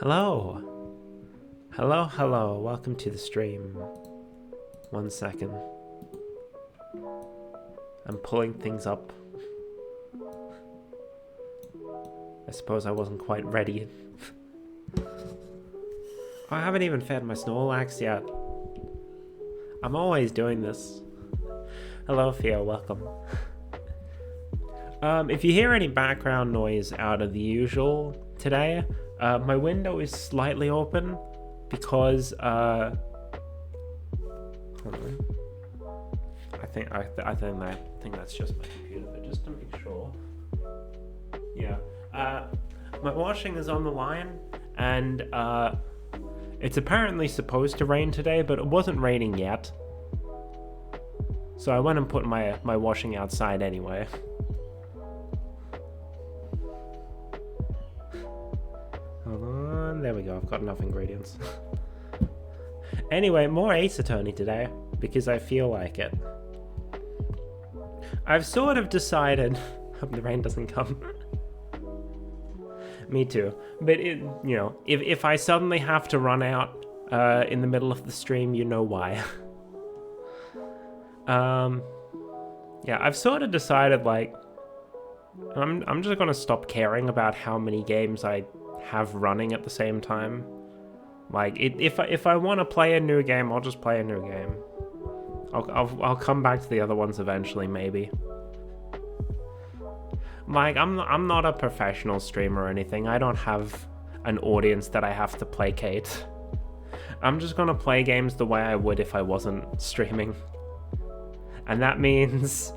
Hello. Hello. Welcome to the stream. 1 second. I'm pulling things up. I suppose I wasn't quite ready. I haven't even fed my Snorlax yet. I'm always doing this. Hello, Theo. Welcome. If you hear any background noise out of the usual today, my window is slightly open because hold on. I think that's just my computer, but just to make sure. Yeah. My washing is on the line, and it's apparently supposed to rain today, but it wasn't raining yet. So I went and put my washing outside anyway. Hold on, there we go, I've got enough ingredients. Anyway, more Ace Attorney today, because I feel like it. I've sort of decided... hope the rain doesn't come. Me too. But, if I suddenly have to run out in the middle of the stream, you know why. Yeah, I've sort of decided, like, I'm just gonna stop caring about how many games I have running at the same time. Like, if I want to play a new game, I'll just play a new game. I'll come back to the other ones eventually, maybe. Like, I'm not a professional streamer or anything. I don't have an audience that I have to placate. I'm just gonna play games the way I would if I wasn't streaming. And that means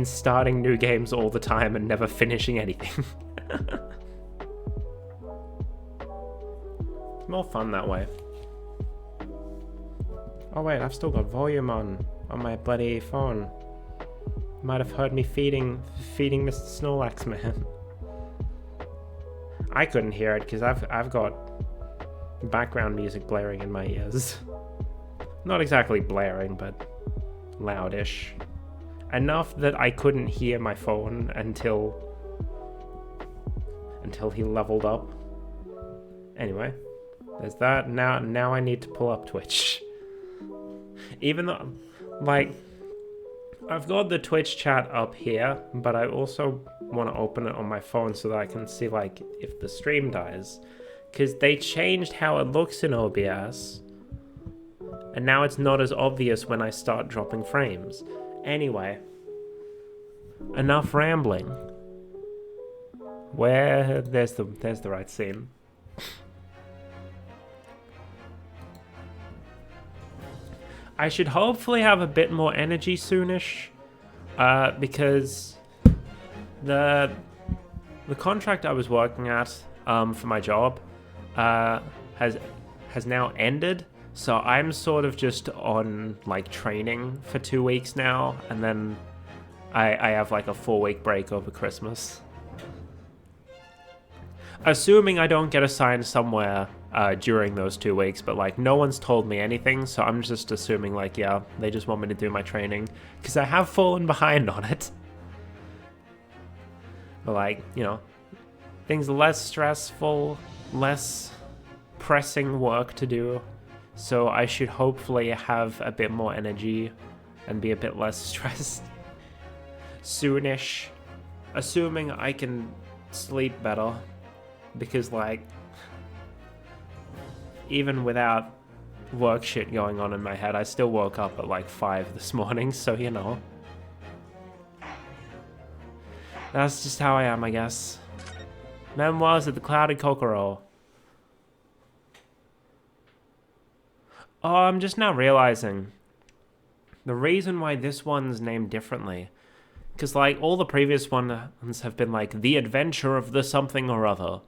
starting new games all the time and never finishing anything. It's more fun that way. Oh wait, I've still got volume on my bloody phone. You might have heard me feeding Mr. Snorlax, man. I couldn't hear it because I've got background music blaring in my ears. Not exactly blaring, but loudish. Enough that I couldn't hear my phone until he leveled up. Anyway, there's that. Now I need to pull up Twitch. Even though, like, I've got the Twitch chat up here, but I also want to open it on my phone so that I can see, like, if the stream dies. Because they changed how it looks in OBS. And now it's not as obvious when I start dropping frames. Anyway. Enough rambling. There's the right scene. I should hopefully have a bit more energy soonish, because the contract I was working at for my job has now ended, so I'm sort of just on, like, training for 2 weeks now, and then I have like a 4-week break over Christmas. Assuming I don't get assigned somewhere during those 2 weeks, but, like, no one's told me anything, so I'm just assuming, like, yeah, they just want me to do my training, because I have fallen behind on it. But, like, things less stressful, less pressing work to do, so I should hopefully have a bit more energy and be a bit less stressed soonish, assuming I can sleep better, because, like, even without work shit going on in my head, I still woke up at like 5 this morning, so that's just how I am, I guess. Memoirs of the Clouded Kokoro. Oh, I'm just now realizing the reason why this one's named differently. Because, like, all the previous ones have been like, The Adventure of the Something or Other.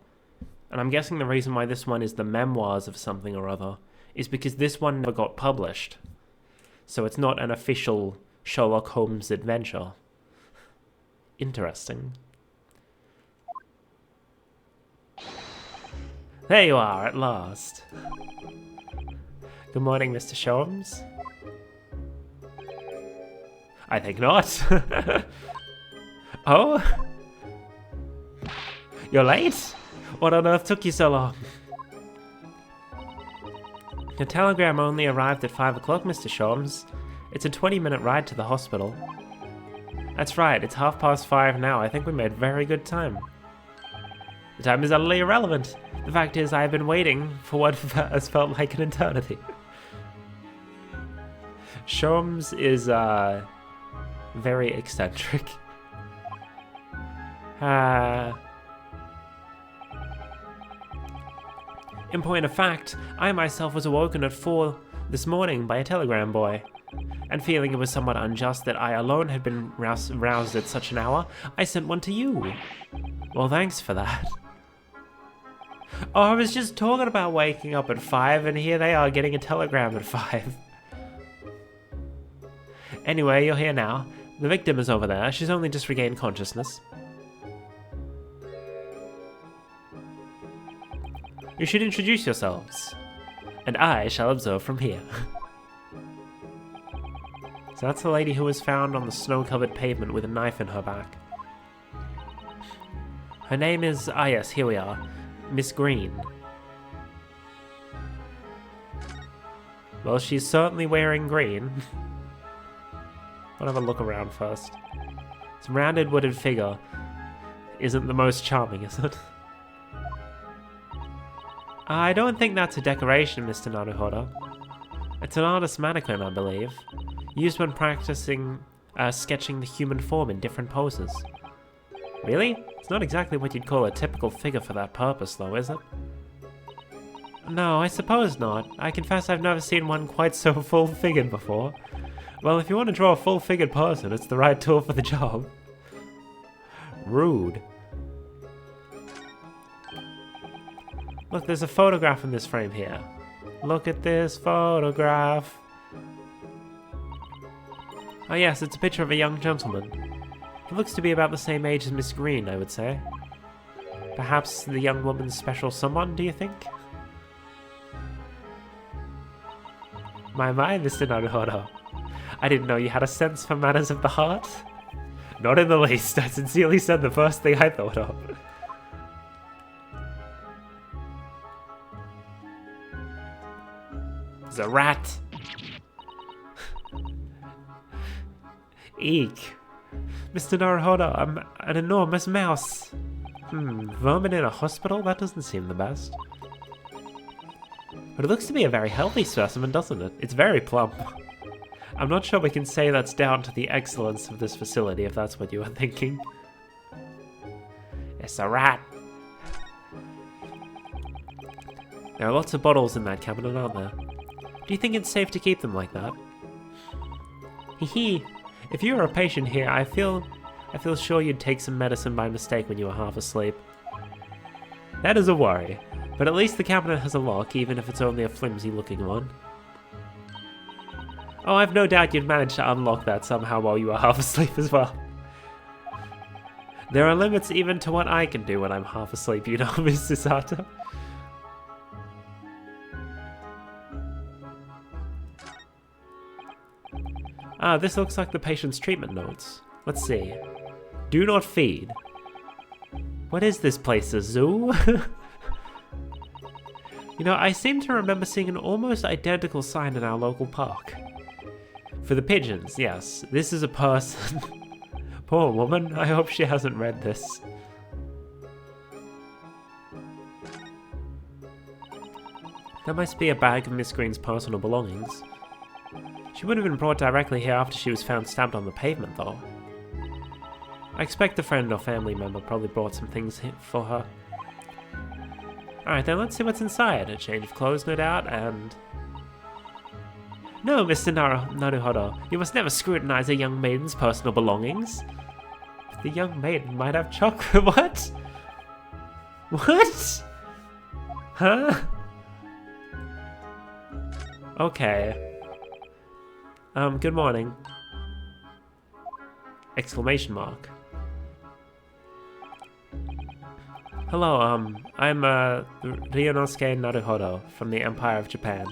And I'm guessing the reason why this one is The Memoirs of Something or Other is because this one never got published. So it's not an official Sherlock Holmes adventure. Interesting. There you are, at last. Good morning, Mr. Sholmes. I think not. Oh? You're late? What on earth took you so long? Your telegram only arrived at 5 o'clock, Mr. Sholmes. It's a 20-minute ride to the hospital. That's right, it's 5:30 now. I think we made very good time. The time is utterly irrelevant. The fact is, I have been waiting for what has felt like an eternity. Sholmes is, very eccentric. In point of fact, I myself was awoken at 4 this morning by a telegram boy. And feeling it was somewhat unjust that I alone had been roused at such an hour, I sent one to you. Well, thanks for that. Oh, I was just talking about waking up at 5, and here they are getting a telegram at 5. Anyway, you're here now. The victim is over there. She's only just regained consciousness. You should introduce yourselves, and I shall observe from here. So that's the lady who was found on the snow-covered pavement with a knife in her back. Her name is, yes, here we are, Miss Green. Well, she's certainly wearing green. I'll have a look around first. This rounded wooden figure isn't the most charming, is it? I don't think that's a decoration, Mr. Naruhodo. It's an artist's mannequin, I believe. Used when practicing sketching the human form in different poses. Really? It's not exactly what you'd call a typical figure for that purpose, though, is it? No, I suppose not. I confess I've never seen one quite so full-figured before. Well, if you want to draw a full-figured person, it's the right tool for the job. Rude. Look, there's a photograph in this frame here. Look at this photograph. Oh yes, it's a picture of a young gentleman. He looks to be about the same age as Miss Green, I would say. Perhaps the young woman's special someone, do you think? My, Mr. Naruhodo. I didn't know you had a sense for matters of the heart. Not in the least. I sincerely said the first thing I thought of. There's a rat. Eek. Mr. Naruhodo, I'm an enormous mouse. Vermin in a hospital? That doesn't seem the best. But it looks to be a very healthy specimen, doesn't it? It's very plump. I'm not sure we can say that's down to the excellence of this facility, if that's what you were thinking. It's a rat. There are lots of bottles in that cabinet, aren't there? Do you think it's safe to keep them like that? Hee. If you were a patient here, I feel sure you'd take some medicine by mistake when you were half asleep. That is a worry, but at least the cabinet has a lock, even if it's only a flimsy-looking one. Oh, I've no doubt you'd manage to unlock that somehow while you were half asleep as well. There are limits even to what I can do when I'm half asleep, you know, Miss Susato. Ah, this looks like the patient's treatment notes. Let's see. Do not feed. What is this place, a zoo? You know, I seem to remember seeing an almost identical sign in our local park. For the pigeons, yes. This is a person. Poor woman, I hope she hasn't read this. That must be a bag of Miss Green's personal belongings. She would have been brought directly here after she was found stabbed on the pavement, though. I expect a friend or family member probably brought some things for her. Alright then, let's see what's inside. A change of clothes, no doubt, and... No, Mr. Naruhodo, you must never scrutinize a young maiden's personal belongings. The young maiden might have chocolate. What? What? Huh? Okay. Good morning. Exclamation mark. Hello, I'm, Ryunosuke Naruhodo from the Empire of Japan.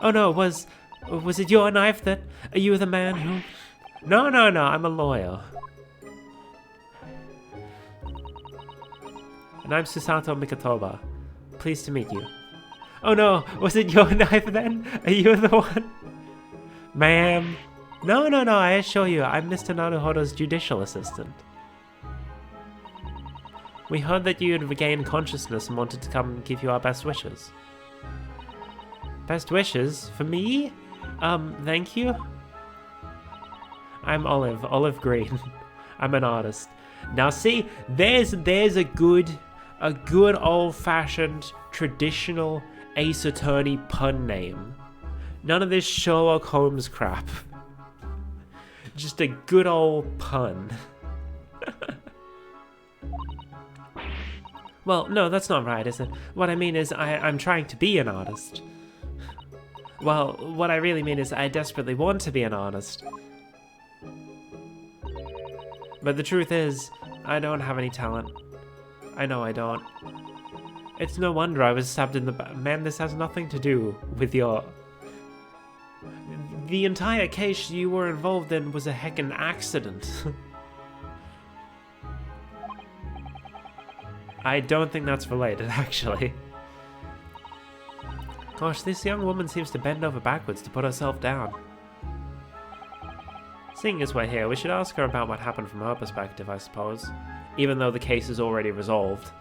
Oh no, was it your knife that... Are you the man who... No, I'm a lawyer. And I'm Susato Mikotoba. Pleased to meet you. Oh no, was it your knife then? Are you the one? Ma'am. No, I assure you, I'm Mr. Naruhodo's judicial assistant. We heard that you had regained consciousness and wanted to come and give you our best wishes. Best wishes? For me? Thank you. I'm Olive Green. I'm an artist. Now see, there's a good old-fashioned, traditional Ace Attorney pun name. None of this Sherlock Holmes crap. Just a good old pun. Well, no, that's not right, is it? What I mean is, I'm trying to be an artist. Well, what I really mean is I desperately want to be an artist. But the truth is, I don't have any talent. I know I don't. It's no wonder I was stabbed in the back. Man, this has nothing to do with your... The entire case you were involved in was a heckin' accident. I don't think that's related, actually. Gosh, this young woman seems to bend over backwards to put herself down. Seeing as we're here, we should ask her about what happened from her perspective, I suppose. Even though the case is already resolved.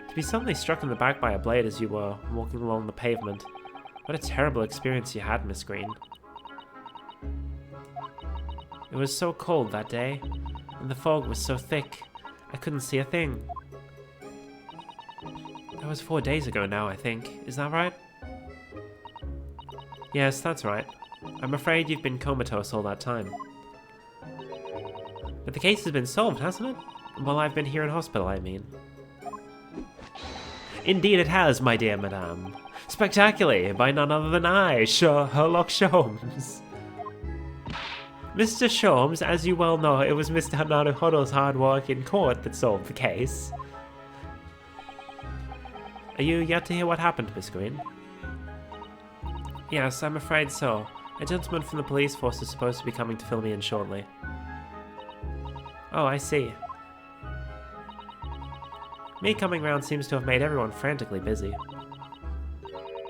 To be suddenly struck in the back by a blade as you were walking along the pavement. What a terrible experience you had, Miss Green. It was so cold that day, and the fog was so thick, I couldn't see a thing. That was 4 days ago now, I think. Is that right? Yes, that's right. I'm afraid you've been comatose all that time. But the case has been solved, hasn't it? Well, I've been here in hospital, I mean. Indeed it has, my dear madame. Spectacularly, by none other than I, Sherlock Sholmes. Mr. Sholmes, as you well know, it was Mr. Naruhodo's hard work in court that solved the case. Are you yet to hear what happened, Miss Green? Yes, I'm afraid so. A gentleman from the police force is supposed to be coming to fill me in shortly. Oh, I see. Me coming round seems to have made everyone frantically busy.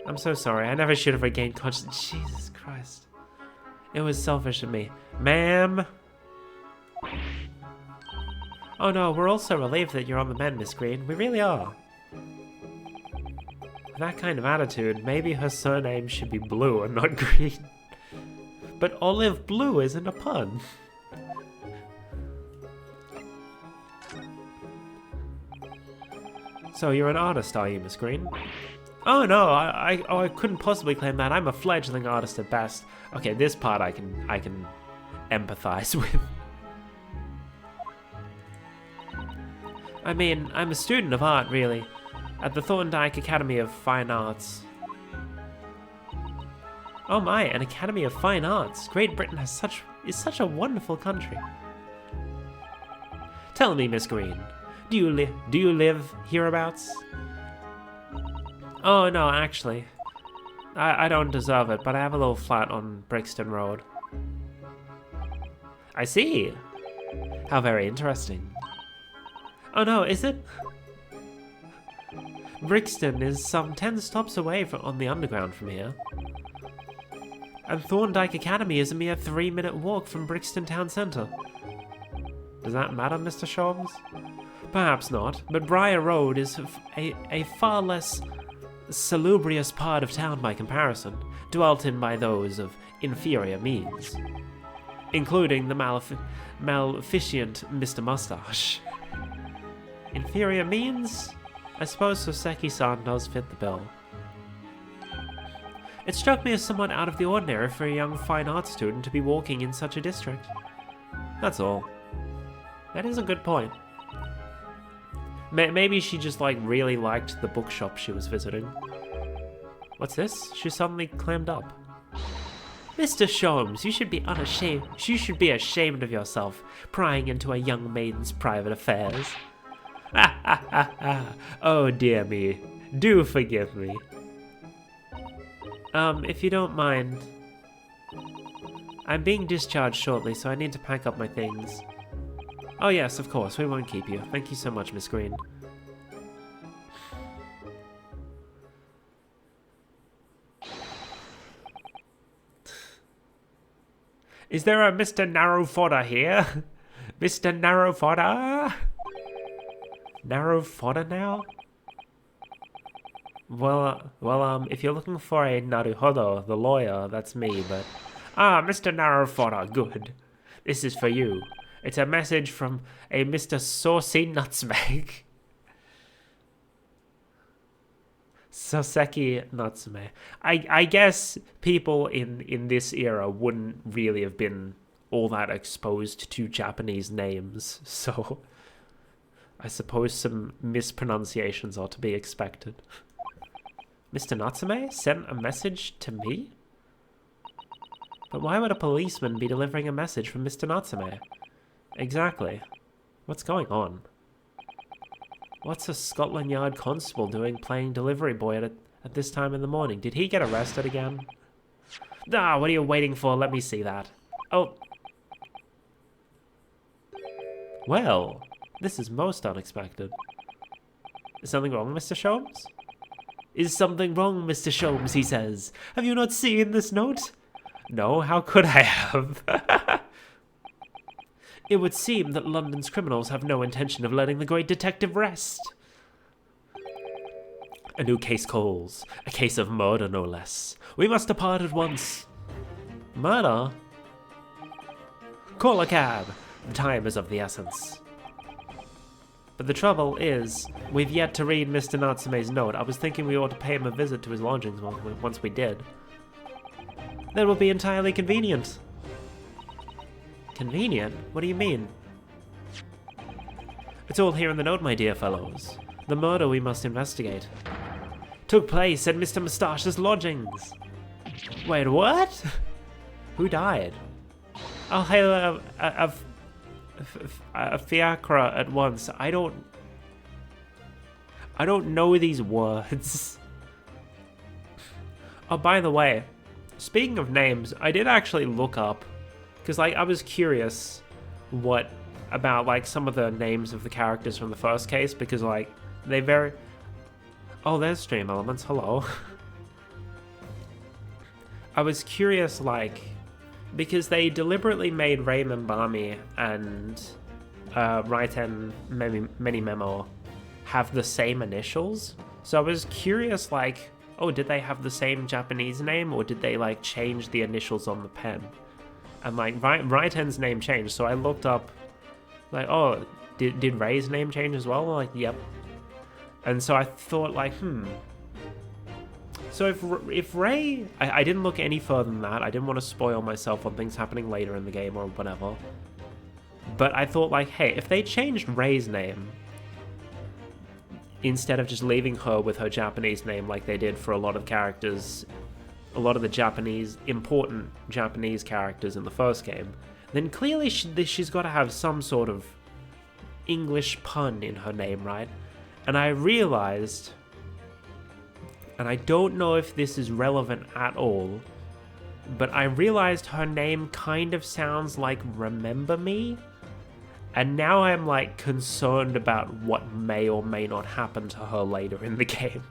I'm so sorry, I never should have regained consciousness. Jesus Christ. It was selfish of me. Ma'am! Oh no, we're all so relieved that you're on the mend, Miss Green. We really are. With that kind of attitude, maybe her surname should be Blue and not Green. But Olive Blue isn't a pun. So you're an artist, are you, Miss Green? Oh no, I couldn't possibly claim that. I'm a fledgling artist at best. Okay, this part I can empathize with. I mean, I'm a student of art, really, at the Thorndike Academy of Fine Arts. Oh my, an Academy of Fine Arts. Great Britain is such a wonderful country. Tell me, Miss Green, do you live hereabouts? Oh no, actually, I don't deserve it, but I have a little flat on Brixton Road. I see. How very interesting. Oh no, is it? Brixton is some 10 stops away on the underground from here. And Thorndike Academy is a mere 3-minute walk from Brixton Town Centre. Does that matter, Mr. Sholmes? Perhaps not, but Briar Road is a far less salubrious part of town by comparison, dwelt in by those of inferior means, including the maleficent Mr. Mustache. Inferior means? I suppose Soseki-san does fit the bill. It struck me as somewhat out of the ordinary for a young fine arts student to be walking in such a district. That's all. That is a good point. Maybe she just really liked the bookshop she was visiting. What's this? She suddenly clammed up. Mr. Sholmes, you should be unashamed. You should be ashamed of yourself, prying into a young maiden's private affairs. Ha ha ha ha! Oh dear me, do forgive me. If you don't mind, I'm being discharged shortly, so I need to pack up my things. Oh yes, of course, we won't keep you. Thank you so much, Miss Green. Is there a Mr. Narrow Fodder here? Mr. Narrow Fodder? Narrow Fodder now? Well, if you're looking for a Naruhodo, the lawyer, that's me, but... Ah, Mr. Narrow Fodder, good. This is for you. It's a message from a Mr. Saucy Nutmeg. Soseki Natsume. I guess people in this era wouldn't really have been all that exposed to Japanese names, so I suppose some mispronunciations are to be expected. Mr. Natsume sent a message to me? But why would a policeman be delivering a message from Mr. Natsume? Exactly. What's going on? What's a Scotland Yard constable doing playing delivery boy at this time in the morning? Did he get arrested again? Ah, what are you waiting for? Let me see that. Oh. Well, this is most unexpected. Is something wrong, Mr. Sholmes? Is something wrong, Mr. Sholmes, he says. Have you not seen this note? No, how could I have? It would seem that London's criminals have no intention of letting the great detective rest. A new case calls. A case of murder, no less. We must depart at once. Murder? Call a cab. The time is of the essence. But the trouble is, we've yet to read Mr. Natsume's note. I was thinking we ought to pay him a visit to his lodgings once we did. That will be entirely convenient. Convenient? What do you mean? It's all here in the note, my dear fellows. The murder we must investigate took place at Mr. Moustache's lodgings. Wait, what? Who died? I'll hail a fiacre at once. I don't know these words. Oh, by the way, speaking of names, I did actually look up, because like I was curious about like some of the names of the characters from the first case, because like they very... Oh, there's Stream Elements, hello. I was curious, like, because they deliberately made Ray Membami and Raiten Many Memo have the same initials. So I was curious, like, oh, did they have the same Japanese name, or did they like change the initials on the pen? And like Raiten's name changed, so I looked up, like, oh, did Ray's name change as well? Like, yep. And so I thought, like, So if Ray... I didn't look any further than that. I didn't want to spoil myself on things happening later in the game or whatever. But I thought, like, hey, if they changed Ray's name, instead of just leaving her with her Japanese name like they did for a lot of characters, a lot of the important Japanese characters in the first game, then clearly she's got to have some sort of English pun in her name, right? And I realized, and I don't know if this is relevant at all, but I realized her name kind of sounds like Remember Me, and now I'm like concerned about what may or may not happen to her later in the game.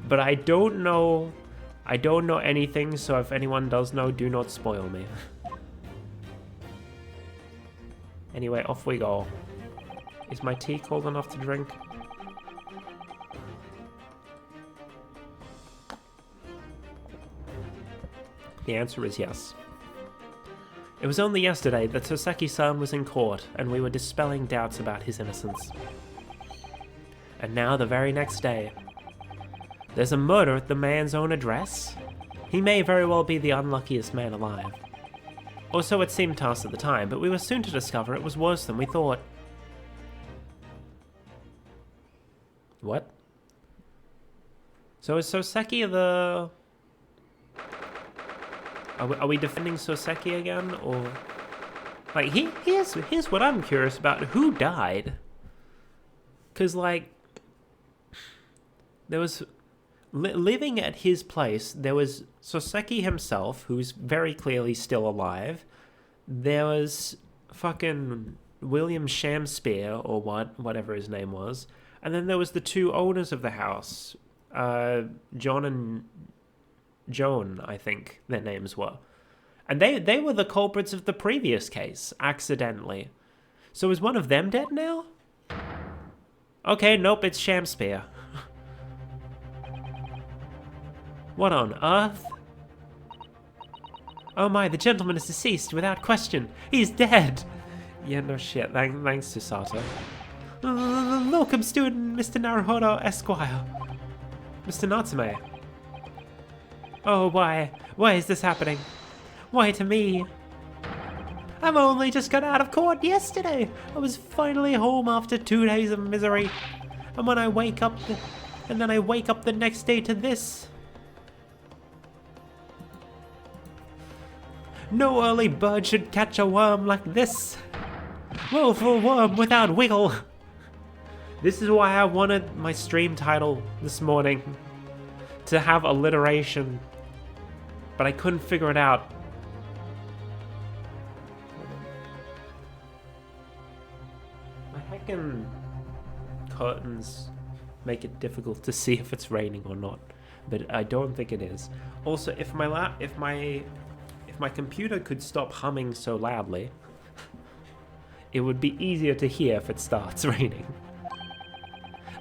But I don't know anything, so if anyone does know, do not spoil me. Anyway, off we go. Is my tea cold enough to drink? The answer is yes. It was only yesterday that Soseki-san was in court, and we were dispelling doubts about his innocence. And now, the very next day, there's a murder at the man's own address? He may very well be the unluckiest man alive. Or so it seemed to us at the time, but we were soon to discover it was worse than we thought. What? So is Soseki the... Are we defending Soseki again, or... Like, here's what I'm curious about. Who died? Because, like... There was... living at his place, there was Soseki himself, who's very clearly still alive. There was fucking William Shamspeare, or whatever his name was. And then there was the two owners of the house, John and Joan, I think their names were. And they were the culprits of the previous case, accidentally. So is one of them dead now? Okay, nope, it's Shamspear. What on earth? Oh my, the gentleman is deceased without question. He's dead. Yeah, no shit. Thanks to Sato. Welcome, student Mr. Naruhodo Esquire. Mr. Natsume. Oh, why? Why is this happening? Why to me? I've only just got out of court yesterday. I was finally home after 2 days of misery. And when I wake up, and then I wake up the next day to this. No early bird should catch a worm like this. Woeful worm without wiggle. This is why I wanted my stream title this morning to have alliteration, but I couldn't figure it out. My heckin' curtains make it difficult to see if it's raining or not, but I don't think it is. Also, if my computer could stop humming so loudly, it would be easier to hear if it starts raining.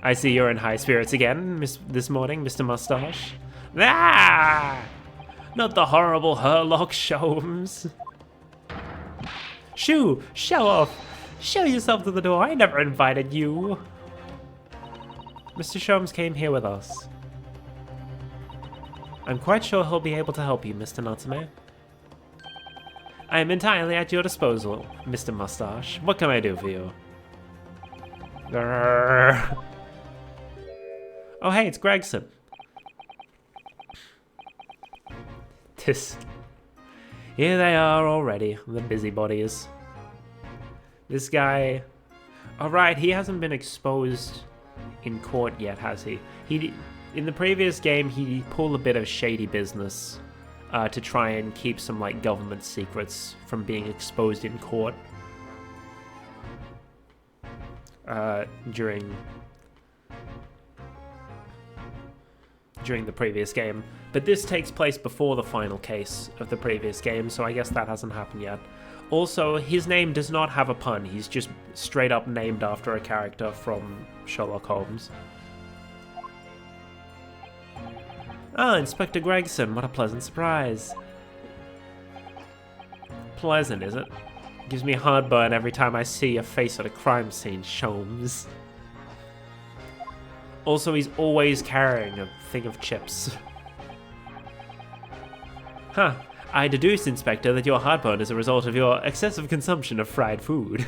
I see you're in high spirits again, this morning, Mr. Mustache. Ah! Not the horrible Herlock Sholmes. Shoo! Show off! Show yourself to the door, I never invited you. Mr. Sholmes came here with us. I'm quite sure he'll be able to help you, Mr. Natsume. I am entirely at your disposal, Mr. Mustache. What can I do for you? Grrr. Oh hey, it's Gregson. Here they are already, the busybodies. This guy... Alright, he hasn't been exposed in court yet, has he? In the previous game, he pulled a bit of shady business to try and keep some like government secrets from being exposed in court during the previous game. But this takes place before the final case of the previous game, so I guess that hasn't happened yet. Also, his name does not have a pun. He's just straight up named after a character from Sherlock Holmes. Ah, Inspector Gregson, what a pleasant surprise. Pleasant, is it? Gives me heartburn every time I see your face at a crime scene, Sholmes. Also, he's always carrying a thing of chips. Huh. I deduce, Inspector, that your heartburn is a result of your excessive consumption of fried food.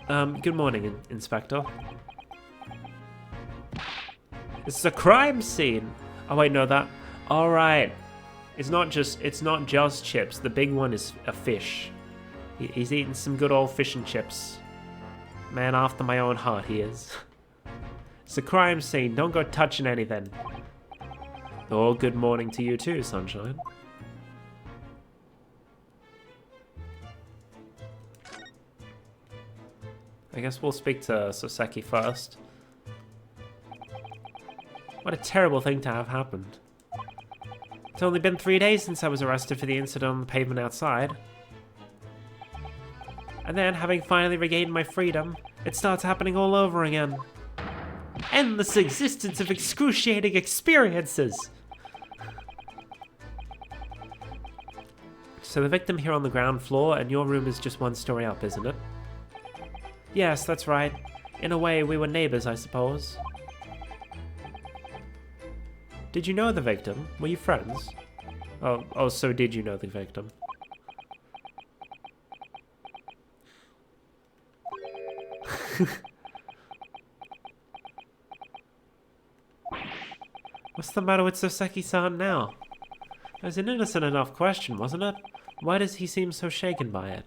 Good morning, Inspector. This is a crime scene. Oh wait, no, that. All right. It's not just chips. The big one is a fish. He's eating some good old fish and chips. Man after my own heart, he is. It's a crime scene. Don't go touching anything. Oh, good morning to you too, Sunshine. I guess we'll speak to Soseki first. What a terrible thing to have happened. It's only been 3 days since I was arrested for the incident on the pavement outside. And then, having finally regained my freedom, it starts happening all over again. Endless existence of excruciating experiences! So the victim here on the ground floor, and your room is just 1 story up, isn't it? Yes, that's right. In a way, we were neighbors, I suppose. Did you know the victim? Were you friends? Oh, so did you know the victim? What's the matter with Soseki-san now? It was an innocent enough question, wasn't it? Why does he seem so shaken by it?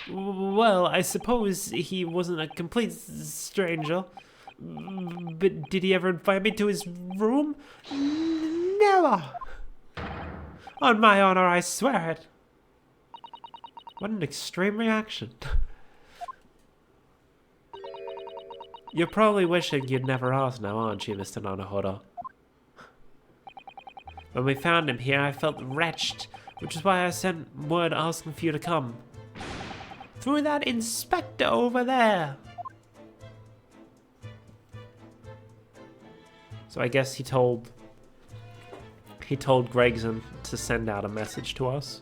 Well, I suppose he wasn't a complete stranger. But did he ever invite me to his room? Never! On my honor, I swear it. What an extreme reaction. You're probably wishing you'd never asked now, aren't you, Mr. Nanohoro? When we found him here, I felt wretched, which is why I sent word asking for you to come. Through that inspector over there. So I guess he told Gregson to send out a message to us.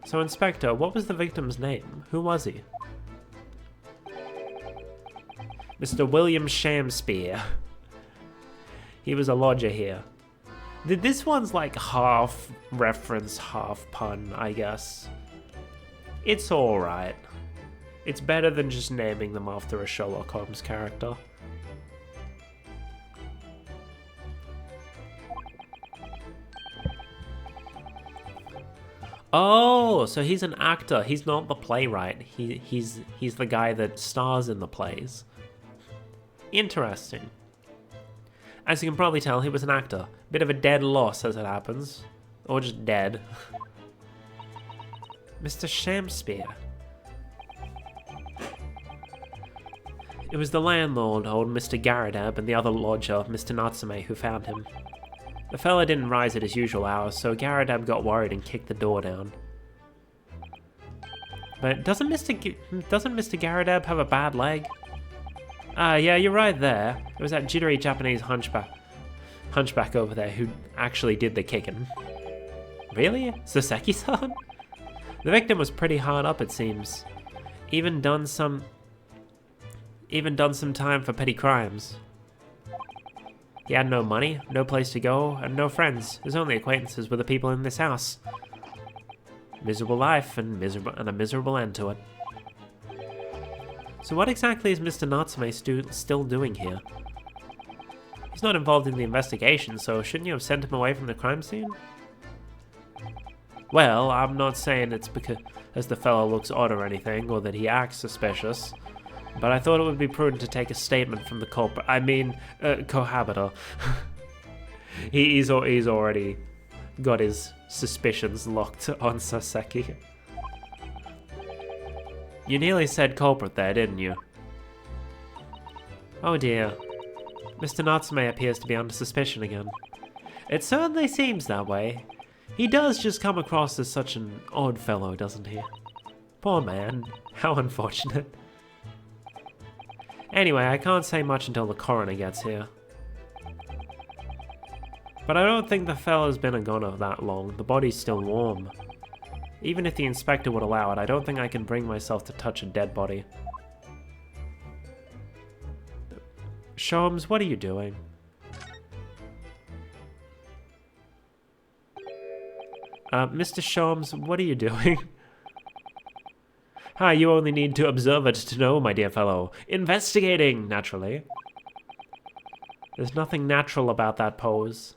So Inspector, what was the victim's name? Who was he? Mr. William Shamspeare. He was a lodger here. This one's like half reference, half pun, I guess. It's alright. It's better than just naming them after a Sherlock Holmes character. Oh, so he's an actor. He's not the playwright. He's the guy that stars in the plays. Interesting. As you can probably tell, he was an actor. Bit of a dead loss as it happens. Or just dead. Mr. Shamspeare. It was the landlord, old Mr. Garadab, and the other lodger, Mr. Natsume, who found him. The fella didn't rise at his usual hours, so Garadab got worried and kicked the door down. But doesn't Mr. Garadab have a bad leg? Ah, yeah, you're right there. It was that jittery Japanese hunchback over there who actually did the kicking. Really? Soseki-san? The victim was pretty hard up, it seems. Even done some time for petty crimes. He had no money, no place to go, and no friends. His only acquaintances were the people in this house. Miserable life and a miserable end to it. So what exactly is Mr. Natsume still doing here? He's not involved in the investigation, so shouldn't you have sent him away from the crime scene? Well, I'm not saying it's because the fellow looks odd or anything, or that he acts suspicious. But I thought it would be prudent to take a statement from the cohabiter. He's already got his suspicions locked on Soseki. You nearly said culprit there, didn't you? Oh dear. Mr. Natsume appears to be under suspicion again. It certainly seems that way. He does just come across as such an odd fellow, doesn't he? Poor man. How unfortunate. Anyway, I can't say much until the coroner gets here. But I don't think the fella's been a goner that long. The body's still warm. Even if the inspector would allow it, I don't think I can bring myself to touch a dead body. Sholmes, what are you doing? Mr. Sholmes, what are you doing? Ah, you only need to observe it to know, my dear fellow. Investigating, naturally. There's nothing natural about that pose.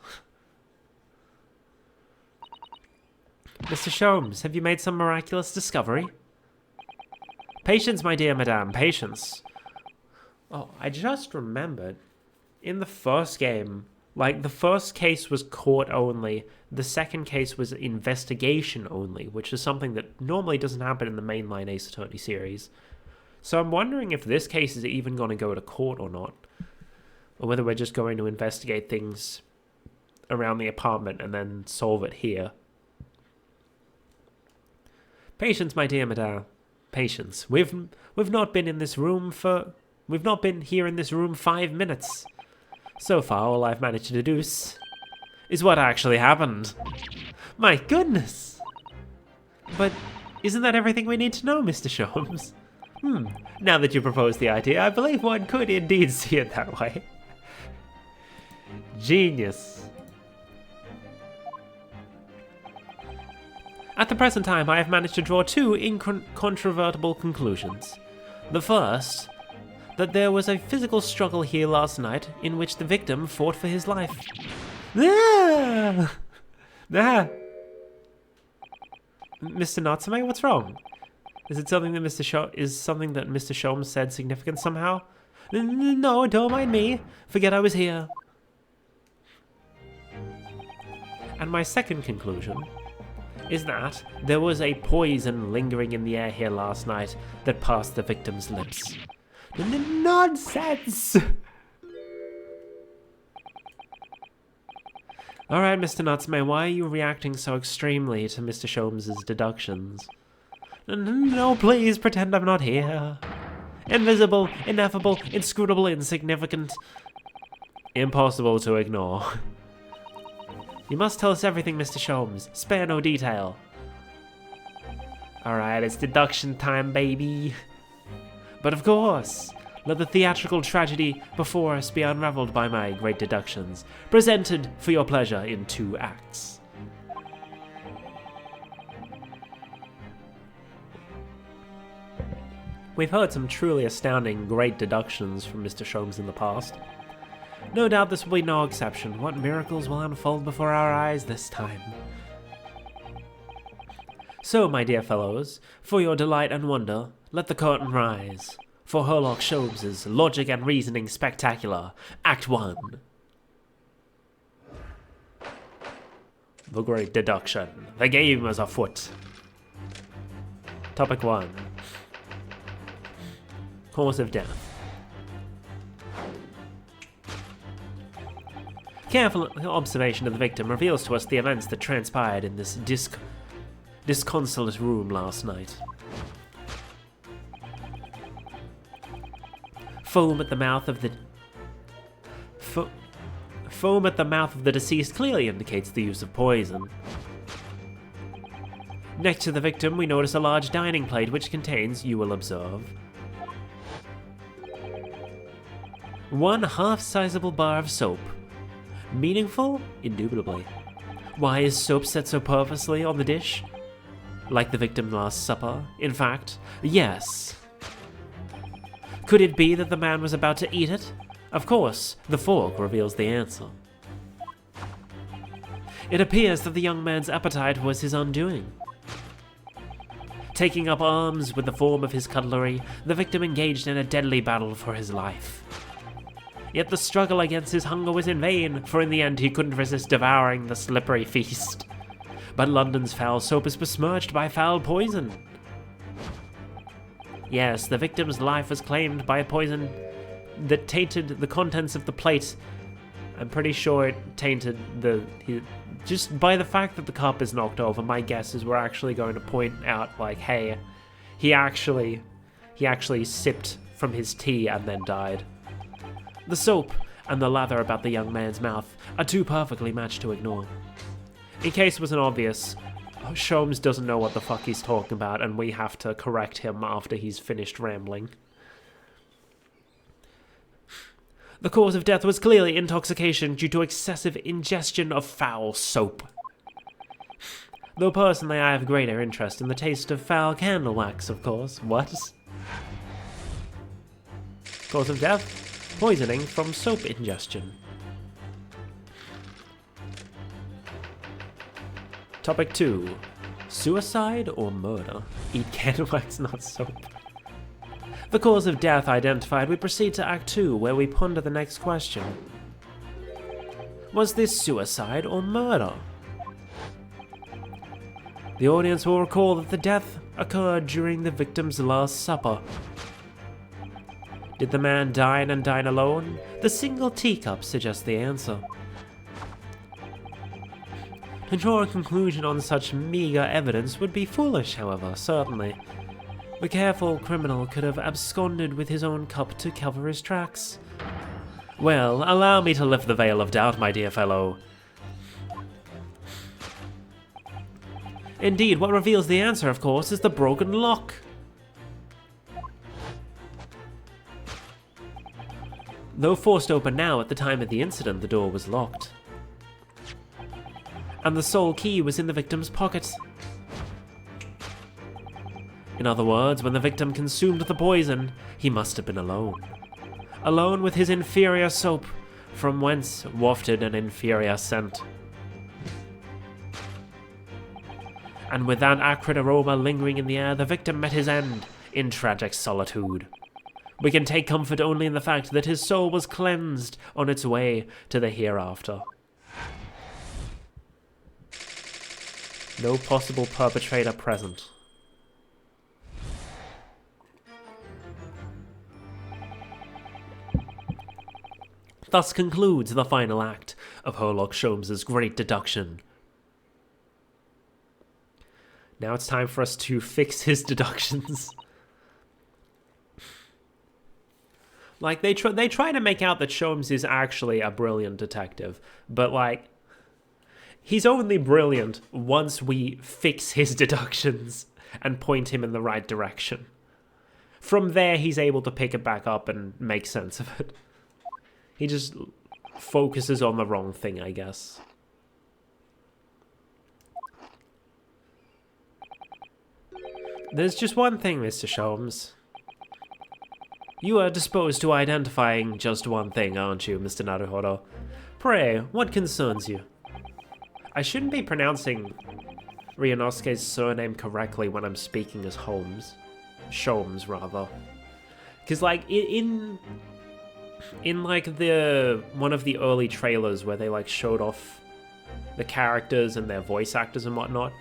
Mr. Sholmes, have you made some miraculous discovery? Patience, my dear madame, patience. Oh, I just remembered. In the first game, like, the first case was court only, the second case was investigation only, which is something that normally doesn't happen in the mainline Ace Attorney series. So I'm wondering if this case is even going to go to court or not. Or whether we're just going to investigate things around the apartment and then solve it here. Patience, my dear madame. Patience. We've not been in this room for... We've not been here in this room 5 minutes. So far, all I've managed to deduce is what actually happened. My goodness! But isn't that everything we need to know, Mr. Sholmes? Now that you propose the idea, I believe one could indeed see it that way. Genius. At the present time, I have managed to draw 2 incontrovertible conclusions. The first, that there was a physical struggle here last night in which the victim fought for his life. Ah! Ah! Mr. Natsume, what's wrong? Is it something that Mr. Sholmes said significant somehow? No, don't mind me. Forget I was here. And my second conclusion is that there was a poison lingering in the air here last night that passed the victim's lips. Nonsense! Alright, Mr. Nutsman, why are you reacting so extremely to Mr. Sholmes' deductions? No, please, pretend I'm not here. Invisible, ineffable, inscrutable, insignificant. Impossible to ignore. You must tell us everything, Mr. Sholmes. Spare no detail. Alright, it's deduction time, baby. But of course, let the theatrical tragedy before us be unraveled by my great deductions, presented for your pleasure in 2 acts. We've heard some truly astounding great deductions from Mr. Sholmes in the past. No doubt this will be no exception. What miracles will unfold before our eyes this time? So, my dear fellows, for your delight and wonder, let the curtain rise. For Herlock Sholmes' Logic and Reasoning Spectacular, Act 1. The Great Deduction. The game is afoot. Topic 1. Cause of death. Careful observation of the victim reveals to us the events that transpired in this disconsolate room last night. Foam at the mouth of the deceased clearly indicates the use of poison. Next to the victim, we notice a large dining plate which contains, you will observe, 1 half-sizable bar of soap. Meaningful? Indubitably. Why is soap set so purposely on the dish? Like the victim's last supper? In fact, yes. Could it be that the man was about to eat it? Of course, the fork reveals the answer. It appears that the young man's appetite was his undoing. Taking up arms with the form of his cutlery, the victim engaged in a deadly battle for his life. Yet the struggle against his hunger was in vain, for in the end he couldn't resist devouring the slippery feast. But London's foul soap is besmirched by foul poison. Yes, the victim's life was claimed by a poison that tainted the contents of the plate. I'm pretty sure it tainted just by the fact that the cup is knocked over, my guess is we're actually going to point out, like, hey, he actually sipped from his tea and then died. The soap and the lather about the young man's mouth are too perfectly matched to ignore. In case it wasn't obvious, Sholmes doesn't know what the fuck he's talking about, and we have to correct him after he's finished rambling. The cause of death was clearly intoxication due to excessive ingestion of foul soap. Though personally I have greater interest in the taste of foul candle wax, of course. What? Cause of death? Poisoning from soap ingestion. Topic 2. Suicide or murder? Eat candle wax, not soap. The cause of death identified, we proceed to Act 2, where we ponder the next question. Was this suicide or murder? The audience will recall that the death occurred during the victim's last supper. Did the man dine and dine alone? The single teacup suggests the answer. To draw a conclusion on such meager evidence would be foolish, however, certainly. The careful criminal could have absconded with his own cup to cover his tracks. Well, allow me to lift the veil of doubt, my dear fellow. Indeed, what reveals the answer, of course, is the broken lock. Though forced open now, at the time of the incident, the door was locked. And the sole key was in the victim's pocket. In other words, when the victim consumed the poison, he must have been alone. Alone with his inferior soap, from whence wafted an inferior scent. And with that acrid aroma lingering in the air, the victim met his end in tragic solitude. We can take comfort only in the fact that his soul was cleansed on its way to the hereafter. No possible perpetrator present. Thus concludes the final act of Sherlock Sholmes's great deduction. Now it's time for us to fix his deductions. Like, they try to make out that Sholmes is actually a brilliant detective, but, like, he's only brilliant once we fix his deductions and point him in the right direction. From there, he's able to pick it back up and make sense of it. He just focuses on the wrong thing, I guess. There's just one thing, Mr. Sholmes. You are disposed to identifying just one thing, aren't you, Mr. Naruhodo? Pray, what concerns you? I shouldn't be pronouncing Ryunosuke's surname correctly when I'm speaking as Holmes. Sholmes, rather. Because, like, in like, one of the early trailers where they, like, showed off the characters and their voice actors and whatnot,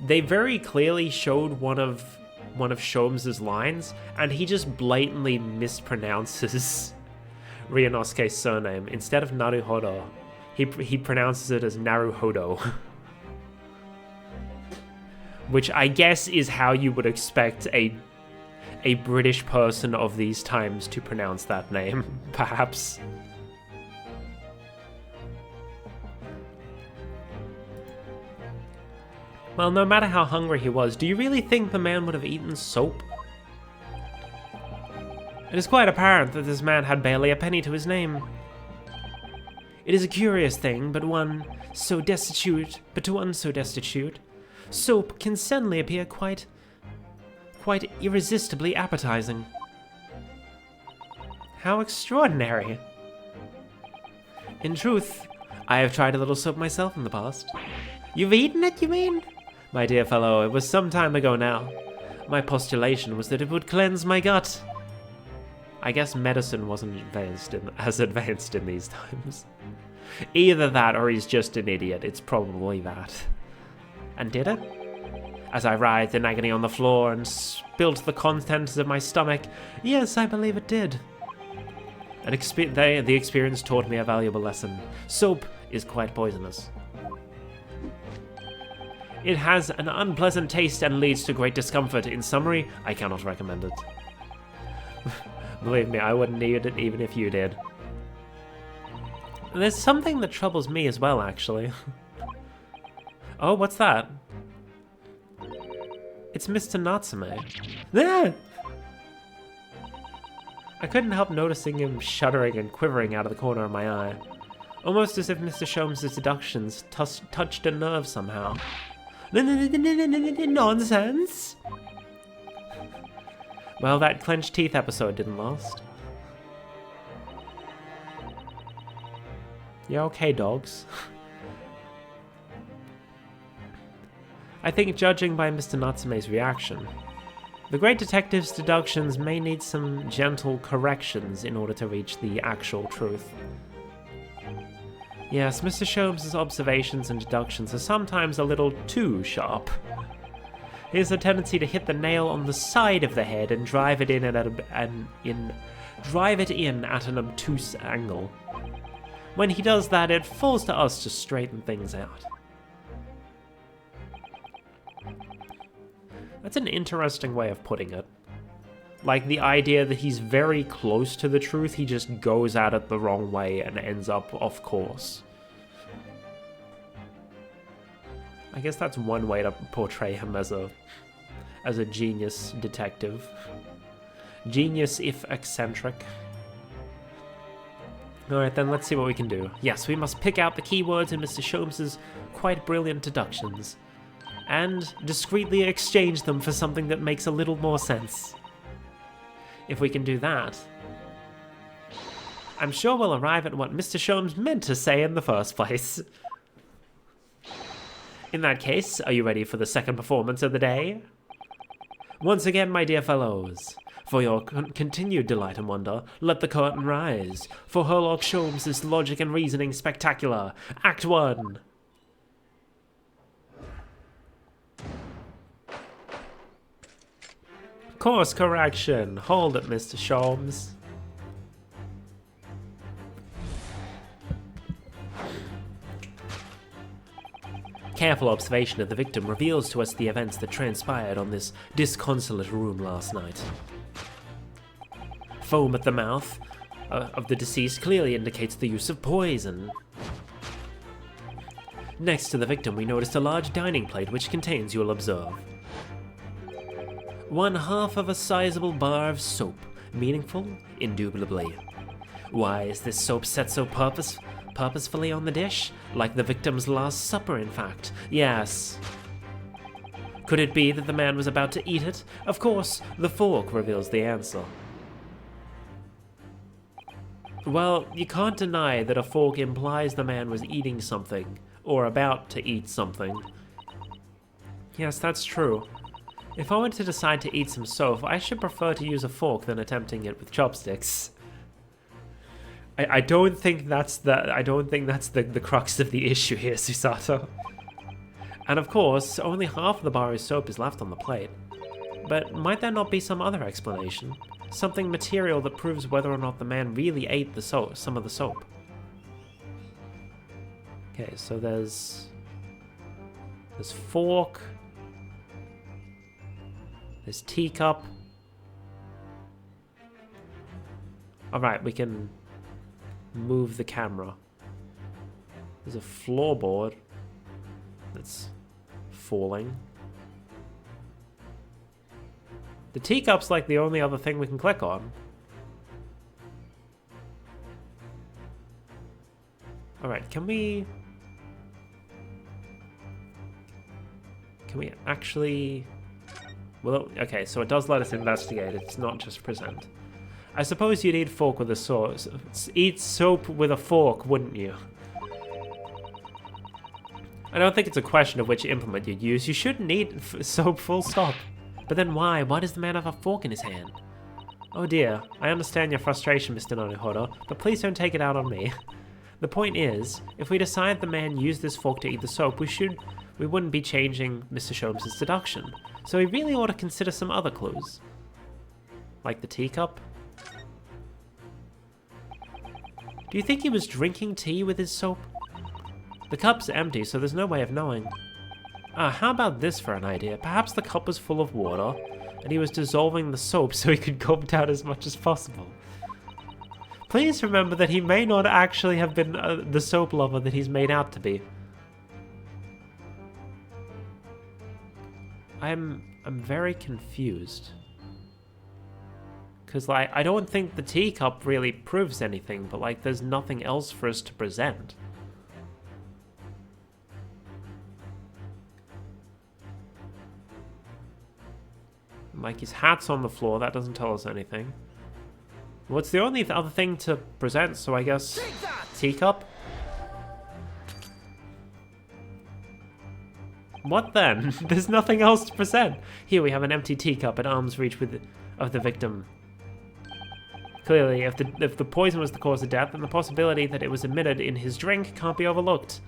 they very clearly showed one of Sholmes' lines, and he just blatantly mispronounces Ryunosuke's surname. Instead of Naruhodo, he pronounces it as Naruhodo. Which I guess is how you would expect a British person of these times to pronounce that name, perhaps. Well, no matter how hungry he was, do you really think the man would have eaten soap? It is quite apparent that this man had barely a penny to his name. It is a curious thing, but to one so destitute, soap can suddenly appear quite irresistibly appetizing. How extraordinary. In truth, I have tried a little soap myself in the past. You've eaten it, you mean? My dear fellow, it was some time ago now. My postulation was that it would cleanse my gut. I guess medicine wasn't as advanced in these times. Either that or he's just an idiot. It's probably that. And did it? As I writhed in agony on the floor and spilt the contents of my stomach, yes, I believe it did. The experience taught me a valuable lesson. Soap is quite poisonous. It has an unpleasant taste and leads to great discomfort. In summary, I cannot recommend it. Believe me, I wouldn't need it even if you did. There's something that troubles me as well, actually. Oh, what's that? It's Mr. Natsume. Ah! I couldn't help noticing him shuddering and quivering out of the corner of my eye. Almost as if Mr. Sholmes' deductions touched a nerve somehow. Nonsense! Well, that clenched teeth episode didn't last. You okay, dogs? I think, judging by Mr. Natsume's reaction, the great detective's deductions may need some gentle corrections in order to reach the actual truth. Yes, Mr. Sholmes' observations and deductions are sometimes a little too sharp. He has a tendency to hit the nail on the side of the head and drive it in at an obtuse angle. When he does that, it falls to us to straighten things out. That's an interesting way of putting it. Like, the idea that he's very close to the truth, he just goes at it the wrong way and ends up off course. I guess that's one way to portray him as a genius detective. Genius if eccentric. Alright then, let's see what we can do. Yes, we must pick out the keywords in Mr. Sholmes' quite brilliant deductions, and discreetly exchange them for something that makes a little more sense. If we can do that, I'm sure we'll arrive at what Mr. Sholmes meant to say in the first place. In that case, are you ready for the second performance of the day? Once again, my dear fellows, for your continued delight and wonder, let the curtain rise. For Sherlock Sholmes' logic and reasoning spectacular. Act 1. Course correction. Hold it, Mr. Sholmes. careful observation of the victim reveals to us the events that transpired on this disconsolate room last night. Foam at the mouth of the deceased clearly indicates the use of poison. Next to the victim, we noticed a large dining plate which contains, you'll observe, 1/2 of a sizable bar of soap. Meaningful? Indubitably. Why is this soap set so purposefully on the dish? Like the victim's last supper, in fact. Yes. Could it be that the man was about to eat it? Of course, the fork reveals the answer. Well, you can't deny that a fork implies the man was eating something, or about to eat something. Yes, that's true. If I were to decide to eat some soap, I should prefer to use a fork than attempting it with chopsticks. I don't think that's the crux of the issue here, Susato. And of course, only half of the bar of soap is left on the plate. But might there not be some other explanation? Something material that proves whether or not the man really ate the some of the soap. Okay, so there's fork. There's teacup. Alright, we can move the camera. There's a floorboard that's falling. The teacup's like the only other thing we can click on. Alright, can we actually... Well, okay, so it does let us investigate. It's not just present. I suppose you'd eat fork with a sauce. Eat soap with a fork, wouldn't you? I don't think it's a question of which implement you'd use. You shouldn't eat soap, full stop. But then why? Why does the man have a fork in his hand? Oh dear, I understand your frustration, Mr. Norihoro, but please don't take it out on me. The point is, if we decide the man used this fork to eat the soap, we wouldn't be changing Mr. Sholmes' deduction. So we really ought to consider some other clues. Like the teacup? Do you think he was drinking tea with his soap? The cup's empty, so there's no way of knowing. How about this for an idea? Perhaps the cup was full of water, and he was dissolving the soap so he could gulp down as much as possible. Please remember that he may not actually have been the soap lover that he's made out to be. I'm very confused. Because, like, I don't think the teacup really proves anything, but, like, there's nothing else for us to present. Like, his hat's on the floor, that doesn't tell us anything. What's the only other thing to present, so I guess... Teacup? What then? There's nothing else to present. Here we have an empty teacup at arm's reach of the victim. Clearly, if the poison was the cause of death, then the possibility that it was emitted in his drink can't be overlooked.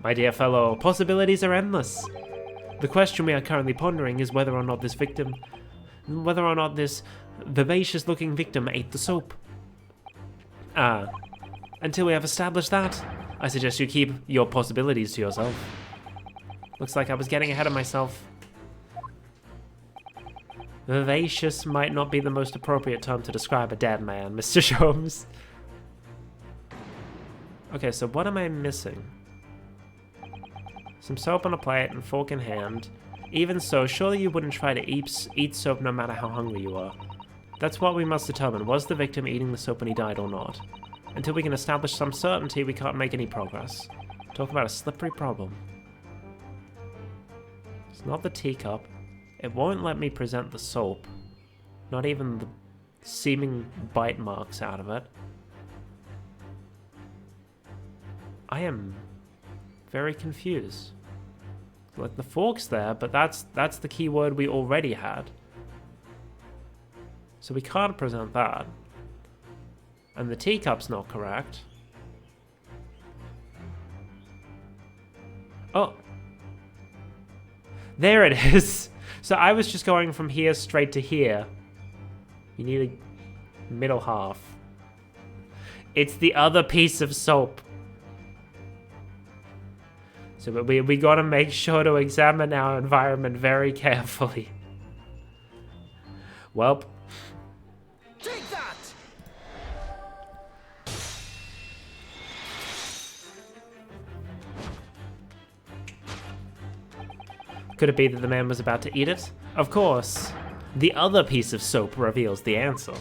My dear fellow, possibilities are endless. The question we are currently pondering is whether or not this vivacious-looking victim ate the soap. Until we have established that, I suggest you keep your possibilities to yourself. Looks like I was getting ahead of myself. Vivacious might not be the most appropriate term to describe a dead man, Mr. Sholmes. Okay, so what am I missing? Some soap on a plate and fork in hand. Even so, surely you wouldn't try to eat soap no matter how hungry you are. That's what we must determine. Was the victim eating the soap when he died or not? Until we can establish some certainty, we can't make any progress. Talk about a slippery problem. It's not the teacup. It won't let me present the soap. Not even the seeming bite marks out of it. I am very confused. Like, the fork's there, but that's the key word we already had. So we can't present that. And the teacup's not correct. Oh. There it is. So I was just going from here straight to here. You need a middle half. It's the other piece of soap. So we gotta make sure to examine our environment very carefully. Welp. Take that! Could it be that the man was about to eat it? Of course. The other piece of soap reveals the answer.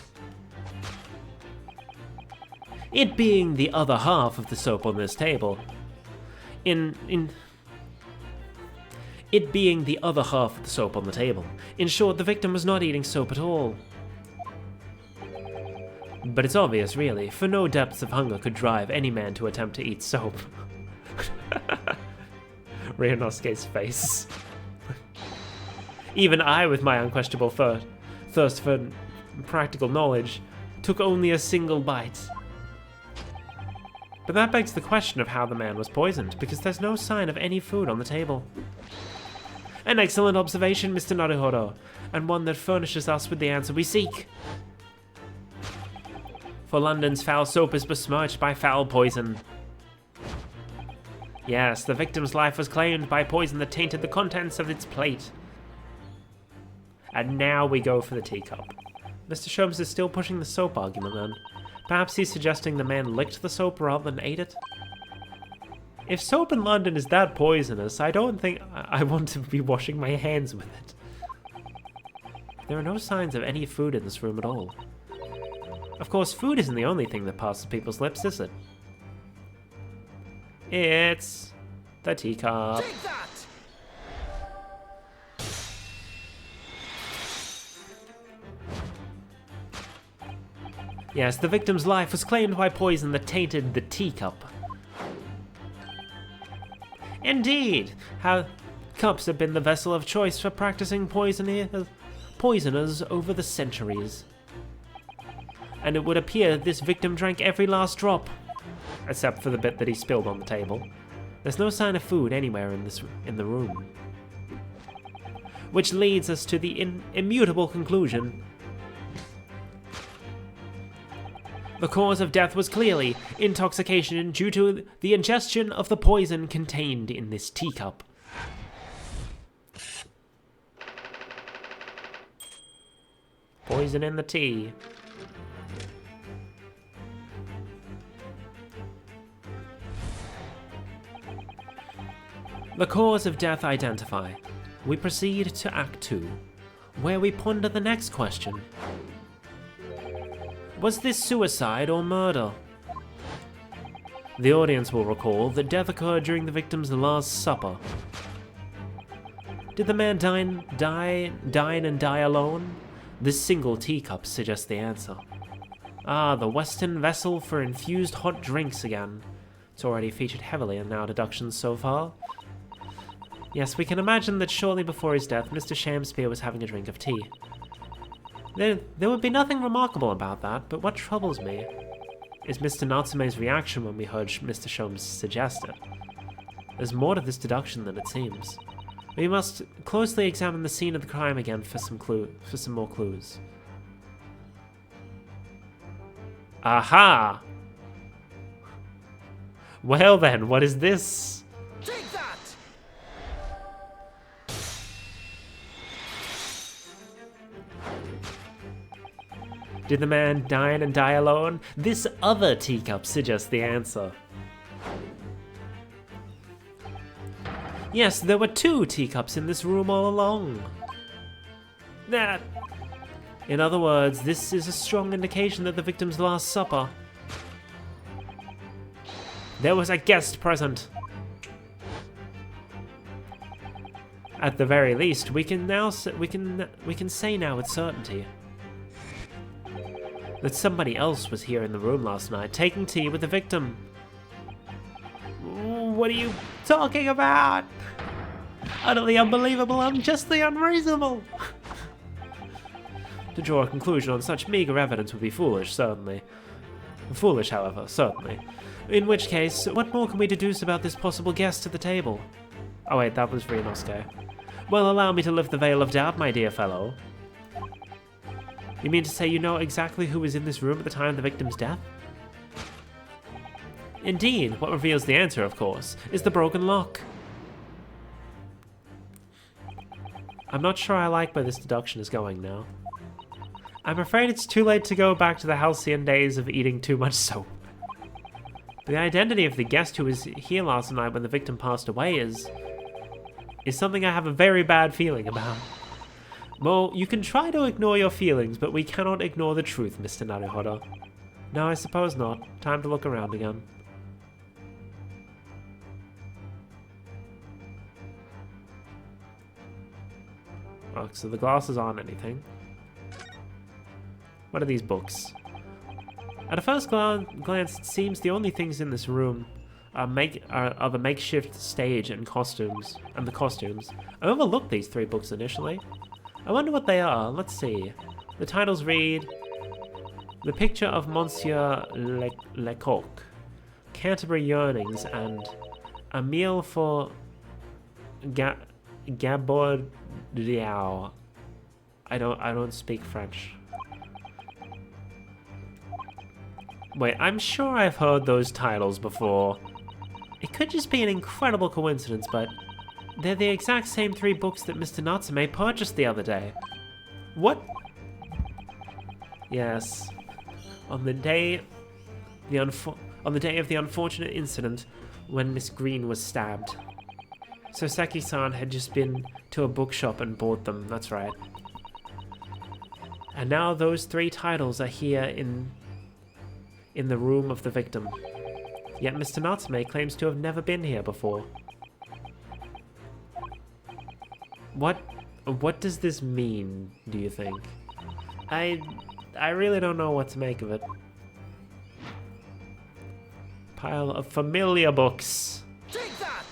It being the other half of the soap on this table. It being the other half of the soap on the table. In short, the victim was not eating soap at all. But it's obvious, really, for no depths of hunger could drive any man to attempt to eat soap. Ryunosuke's face. Even I, with my unquestionable thirst for practical knowledge, took only a single bite. But that begs the question of how the man was poisoned, because there's no sign of any food on the table. An excellent observation, Mr. Naruhodo, and one that furnishes us with the answer we seek. For London's foul soap is besmirched by foul poison. Yes, the victim's life was claimed by poison that tainted the contents of its plate. And now we go for the teacup. Mr. Sholmes is still pushing the soap argument then. Perhaps he's suggesting the man licked the soap rather than ate it? If soap in London is that poisonous, I don't think I want to be washing my hands with it. There are no signs of any food in this room at all. Of course, food isn't the only thing that passes people's lips, is it? It's the teacup. Take that! Yes, the victim's life was claimed by poison that tainted the teacup. Indeed, how cups have been the vessel of choice for practicing poisoners over the centuries. And it would appear this victim drank every last drop, except for the bit that he spilled on the table. There's no sign of food anywhere in the room. Which leads us to the immutable conclusion. The cause of death was clearly intoxication due to the ingestion of the poison contained in this teacup. Poison in the tea. The cause of death identified. We proceed to Act 2, where we ponder the next question. Was this suicide or murder? The audience will recall that death occurred during the victim's last supper. Did the man dine and die alone? This single teacup suggests the answer. Ah, the Western vessel for infused hot drinks again. It's already featured heavily in our deductions so far. Yes, we can imagine that shortly before his death, Mr. Shamspeare was having a drink of tea. There would be nothing remarkable about that, but what troubles me is Mr. Natsume's reaction when we heard Mr. Sholmes suggest it. There's more to this deduction than it seems. We must closely examine the scene of the crime again for some more clues. Aha! Well then, what is this? Take that! Did the man dine and die alone? This other teacup suggests the answer. Yes, there were 2 teacups in this room all along. In other words, this is a strong indication that the victim's last supper. There was a guest present. At the very least, we can say now with certainty that somebody else was here in the room last night, taking tea with the victim. What are you talking about? Utterly unbelievable, unjustly unreasonable. To draw a conclusion on such meager evidence would be foolish, certainly. Foolish, however, certainly. In which case, what more can we deduce about this possible guest at the table? Oh wait, that was Ryunosuke. Well, allow me to lift the veil of doubt, my dear fellow. You mean to say you know exactly who was in this room at the time of the victim's death? Indeed, what reveals the answer, of course, is the broken lock. I'm not sure I like where this deduction is going now. I'm afraid it's too late to go back to the halcyon days of eating too much soap. The identity of the guest who was here last night when the victim passed away is something I have a very bad feeling about. Well, you can try to ignore your feelings, but we cannot ignore the truth, Mr. Naruhodo. No, I suppose not. Time to look around again. Oh, so the glasses aren't anything. What are these books? At a first glance, it seems the only things in this room are the makeshift stage and costumes. I overlooked these 3 books initially. I wonder what they are. Let's see. The titles read: The Picture of Monsieur Lecoq, Canterbury Yearnings, and A Meal for Gabordieau. I don't speak French. Wait, I'm sure I've heard those titles before. It could just be an incredible coincidence, but they're the exact same 3 books that Mr. Natsume purchased the other day. What? Yes. On the day of the unfortunate incident when Miss Green was stabbed. Soseki-san had just been to a bookshop and bought them, that's right. And now those 3 titles are here in the room of the victim. Yet Mr. Natsume claims to have never been here before. What does this mean, do you think? I really don't know what to make of it. Pile of familiar books. Take that!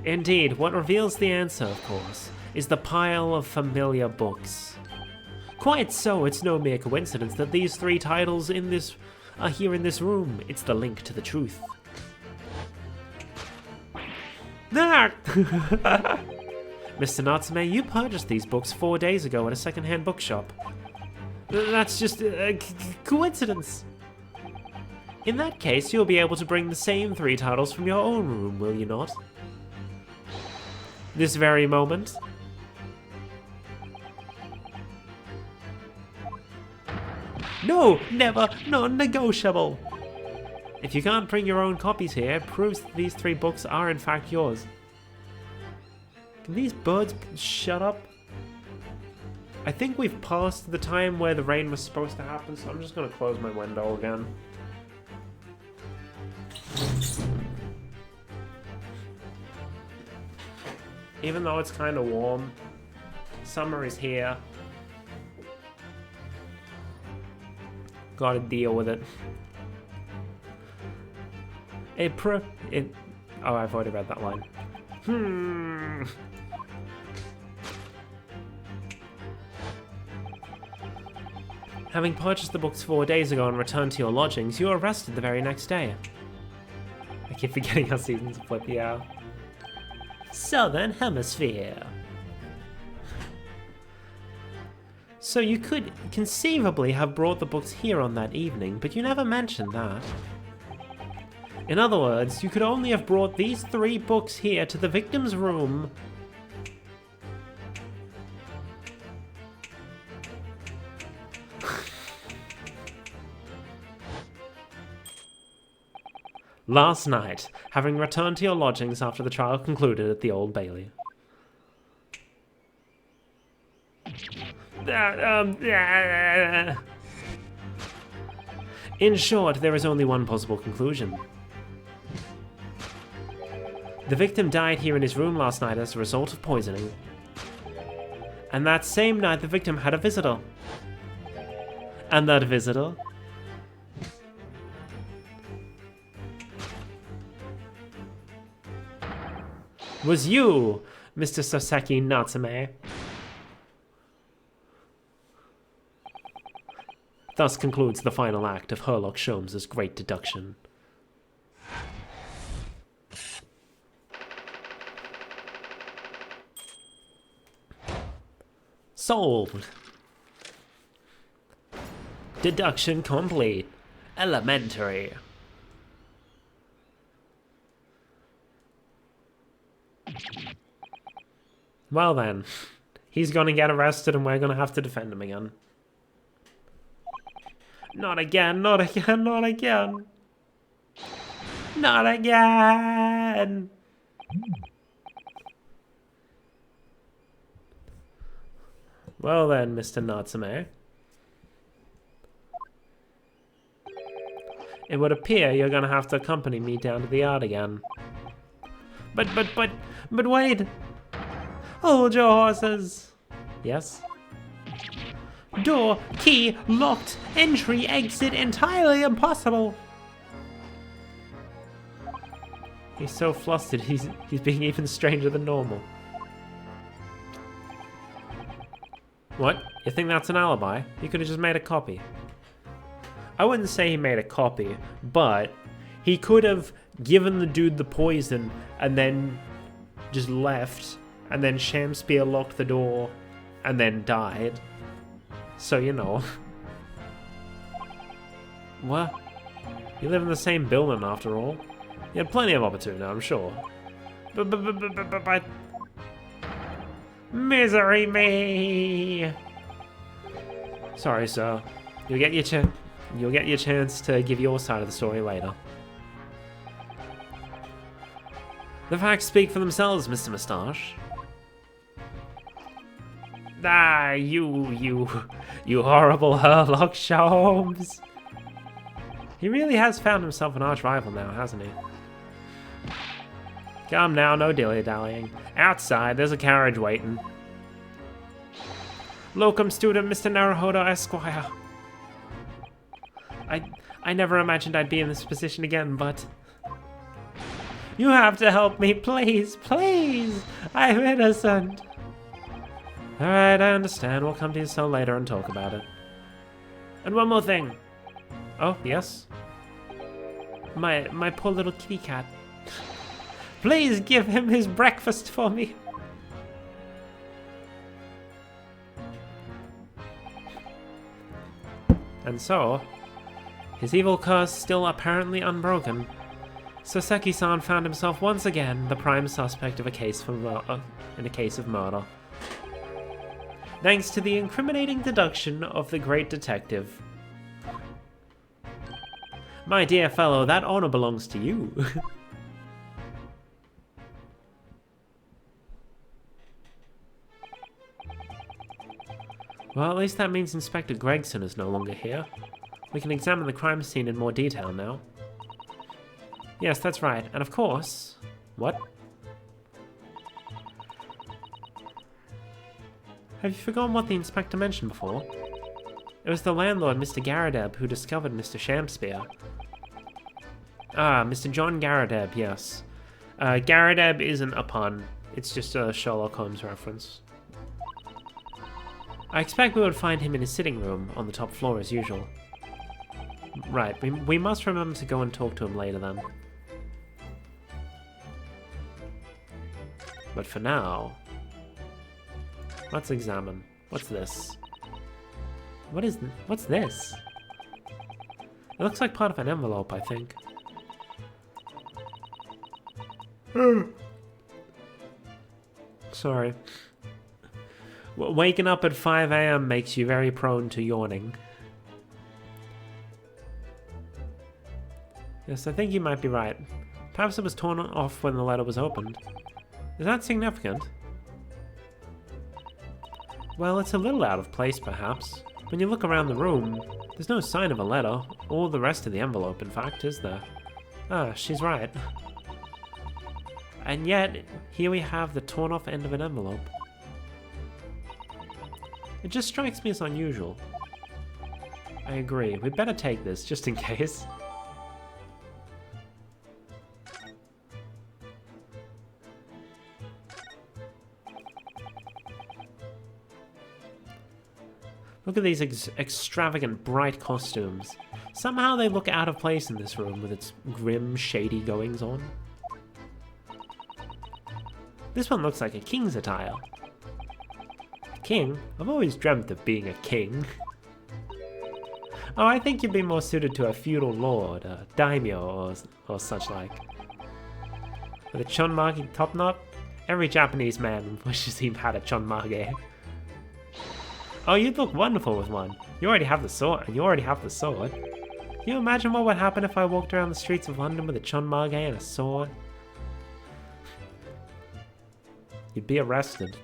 Indeed, what reveals the answer, of course, is the pile of familiar books. Quite so, it's no mere coincidence that these 3 titles are here in this room. It's the link to the truth. Ah! Mr. Natsume, you purchased these books 4 days ago at a second-hand bookshop. That's just a coincidence. In that case, you'll be able to bring the same 3 titles from your own room, will you not? This very moment. No, never, non-negotiable. If you can't bring your own copies here, it proves that these 3 books are in fact yours. Can these birds shut up? I think we've passed the time where the rain was supposed to happen, so I'm just gonna close my window again. Even though it's kind of warm, summer is here. Gotta deal with it. Oh, I've already read that line. Having purchased the books 4 days ago and returned to your lodgings, you were arrested the very next day. I keep forgetting how seasons flip, yeah. Southern Hemisphere. So you could conceivably have brought the books here on that evening, but you never mentioned that. In other words, you could only have brought these 3 books here to the victim's room. Last night, having returned to your lodgings after the trial concluded at the Old Bailey. In short, there is only one possible conclusion. The victim died here in his room last night as a result of poisoning. And that same night, the victim had a visitor. And that visitor was you, Mr. Soseki Natsume. Thus concludes the final act of Herlock Sholmes' great deduction. Solved. Deduction complete. Elementary. Well then, he's gonna get arrested and we're gonna have to defend him again. Not again, not again, not again. Not again! Well then, Mr. Natsume. It would appear you're gonna have to accompany me down to the yard again. But wait! Hold your horses! Yes? Door, key, locked, entry, exit, entirely impossible! He's so flustered, he's being even stranger than normal. What? You think that's an alibi? You could have just made a copy. I wouldn't say he made a copy, but he could have given the dude the poison and then just left, and then Shamspear locked the door and then died. So, you know. What? You live in the same building after all. You had plenty of opportunity, I'm sure. But misery me! Sorry, sir. You'll get your chance to give your side of the story later. The facts speak for themselves, Mr. Moustache. Ah, you horrible Herlock Sholmes. He really has found himself an arch rival now, hasn't he? Come now, no dilly-dallying. Outside, there's a carriage waiting. Locum student, Mr. Naruhodo Esquire. I never imagined I'd be in this position again, but... You have to help me, please, please! I'm innocent! Alright, I understand. We'll come to your cell later and talk about it. And one more thing. Oh, yes? My poor little kitty cat. Please give him his breakfast for me. And so, his evil curse still apparently unbroken, Soseki-san found himself once again the prime suspect of a case in a case of murder. Thanks to the incriminating deduction of the great detective. My dear fellow, that honor belongs to you. Well, at least that means Inspector Gregson is no longer here. We can examine the crime scene in more detail now. Yes, that's right. And of course... What? Have you forgotten what the inspector mentioned before? It was the landlord, Mr. Garadeb, who discovered Mr. Shamspear. Ah, Mr. John Garadeb, yes. Garadeb isn't a pun. It's just a Sherlock Holmes reference. I expect we would find him in his sitting room on the top floor as usual. Right, we must remember to go and talk to him later then. But for now, let's examine. What's this? What's this? It looks like part of an envelope, I think. Sorry. Waking up at 5 AM makes you very prone to yawning. Yes, I think you might be right. Perhaps it was torn off when the letter was opened. Is that significant? Well, it's a little out of place, perhaps. When you look around the room, there's no sign of a letter, or the rest of the envelope, in fact, is there? Ah, she's right. And yet, here we have the torn off end of an envelope. It just strikes me as unusual. I agree. We'd better take this, just in case. Look at these extravagant, bright costumes. Somehow they look out of place in this room with its grim, shady goings-on. This one looks like a king's attire. A king? I've always dreamt of being a king. Oh, I think you'd be more suited to a feudal lord, a daimyo, or such like. With a chonmaki top knot, Every Japanese man wishes he had a chonmage. Oh, you'd look wonderful with one. You already have the sword, and you already have the sword. Can you imagine what would happen if I walked around the streets of London with a chonmage and a sword? You'd be arrested.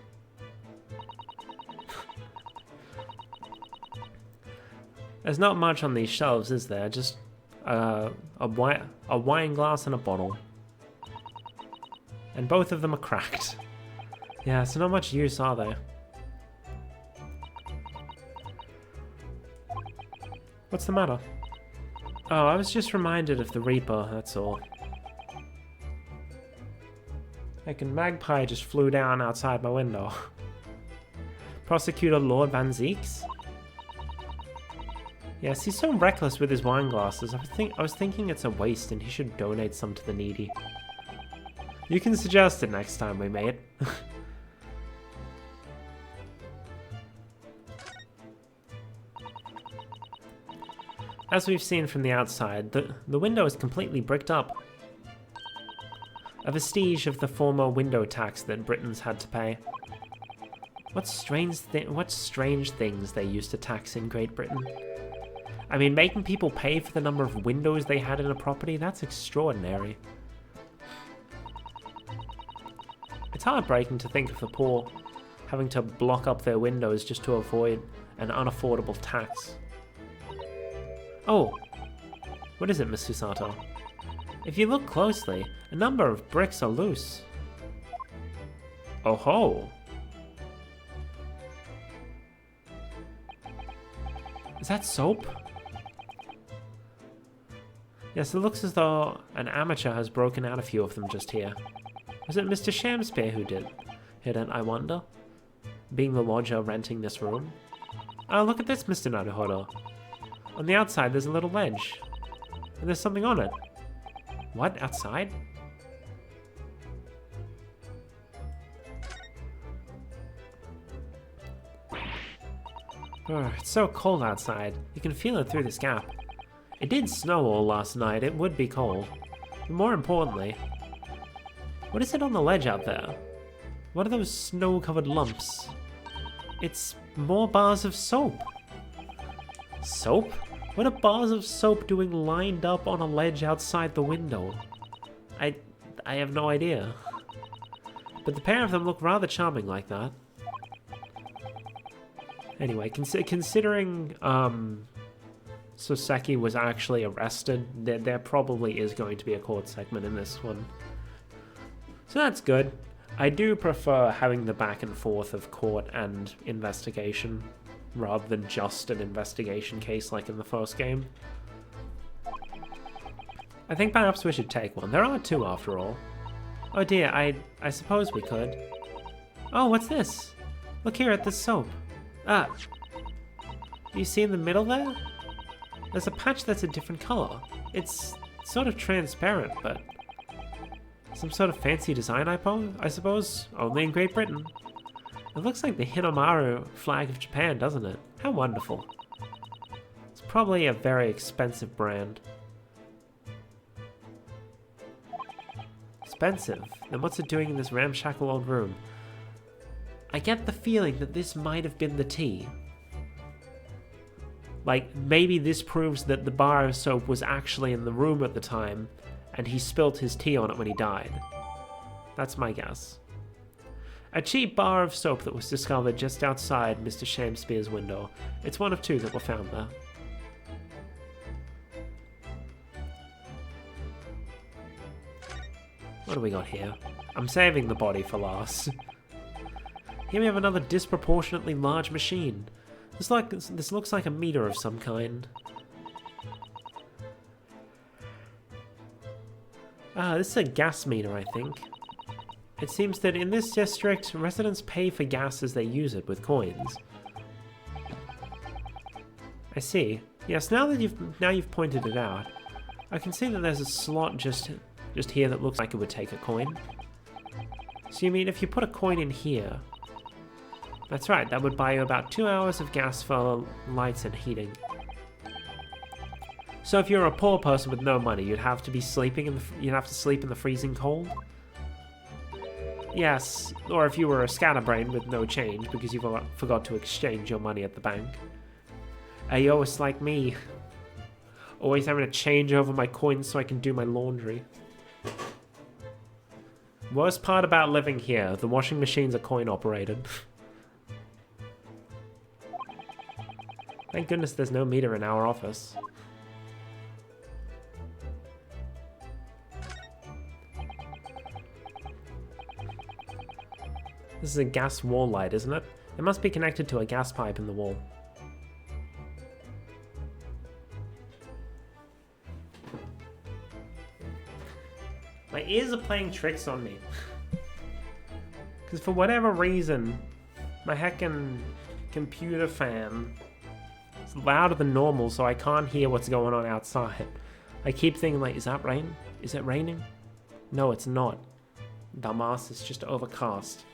There's not much on these shelves, is there? Just a wine glass and a bottle. And both of them are cracked. Yeah, so not much use, are they? What's the matter? Oh, I was just reminded of the Reaper, that's all. Like, a magpie just flew down outside my window. Prosecutor Lord Van Zeeks? Yes, he's so reckless with his wine glasses. I was thinking it's a waste and he should donate some to the needy. You can suggest it next time we meet. As we've seen from the outside, the window is completely bricked up. A vestige of the former window tax that Britons had to pay. What strange things they used to tax in Great Britain. I mean, making people pay for the number of windows they had in a property, that's extraordinary. It's heartbreaking to think of the poor having to block up their windows just to avoid an unaffordable tax. Oh, what is it, Miss Susato? If you look closely, a number of bricks are loose. Oh ho! Is that soap? Yes, it looks as though an amateur has broken out a few of them just here. Was it Mr. Shamspeare who did it, I wonder? Being the lodger renting this room? Oh, look at this, Mr. Naruhodo. On the outside, there's a little ledge. And there's something on it. What? Outside? Oh, it's so cold outside. You can feel it through this gap. It did snow all last night. It would be cold. But more importantly, what is it on the ledge out there? What are those snow-covered lumps? It's more bars of soap. Soap? What are bars of soap doing lined up on a ledge outside the window? I have no idea. But the pair of them look rather charming like that. Anyway, considering Soseki was actually arrested, there probably is going to be a court segment in this one. So that's good. I do prefer having the back and forth of court and investigation, rather than just an investigation case like in the first game. I think perhaps we should take one. There are two after all. Oh dear, I suppose we could. Oh, what's this? Look here at this soap. Ah. Do you see in the middle there? There's a patch that's a different color. It's sort of transparent, but some sort of fancy design, I suppose? Only in Great Britain. It looks like the Hinamaru flag of Japan, doesn't it? How wonderful. It's probably a very expensive brand. Expensive? Then what's it doing in this ramshackle old room? I get the feeling that this might have been the tea. Like, maybe this proves that the bar of soap was actually in the room at the time, and he spilt his tea on it when he died. That's my guess. A cheap bar of soap that was discovered just outside Mr. Shamspeare's window. It's one of two that were found there. What do we got here? I'm saving the body for last. Here we have another disproportionately large machine. This looks like a meter of some kind. Ah, this is a gas meter, I think. It seems that in this district, residents pay for gas as they use it with coins. I see. Yes, now you've pointed it out, I can see that there's a slot just here that looks like it would take a coin. So you mean if you put a coin in here? That's right, that would buy you about 2 hours of gas for lights and heating. So if you're a poor person with no money, you'd have to sleep in the freezing cold? Yes, or if you were a scatterbrain with no change because you forgot to exchange your money at the bank. Ayo, it's like me. Always having to change over my coins so I can do my laundry. Worst part about living here, the washing machines are coin operated. Thank goodness there's no meter in our office. This is a gas wall light, isn't it? It must be connected to a gas pipe in the wall. My ears are playing tricks on me. Because for whatever reason, my heckin' computer fan is louder than normal, so I can't hear what's going on outside. I keep thinking, like, is that rain? Is it raining? No, it's not. Dumbass, it's just overcast.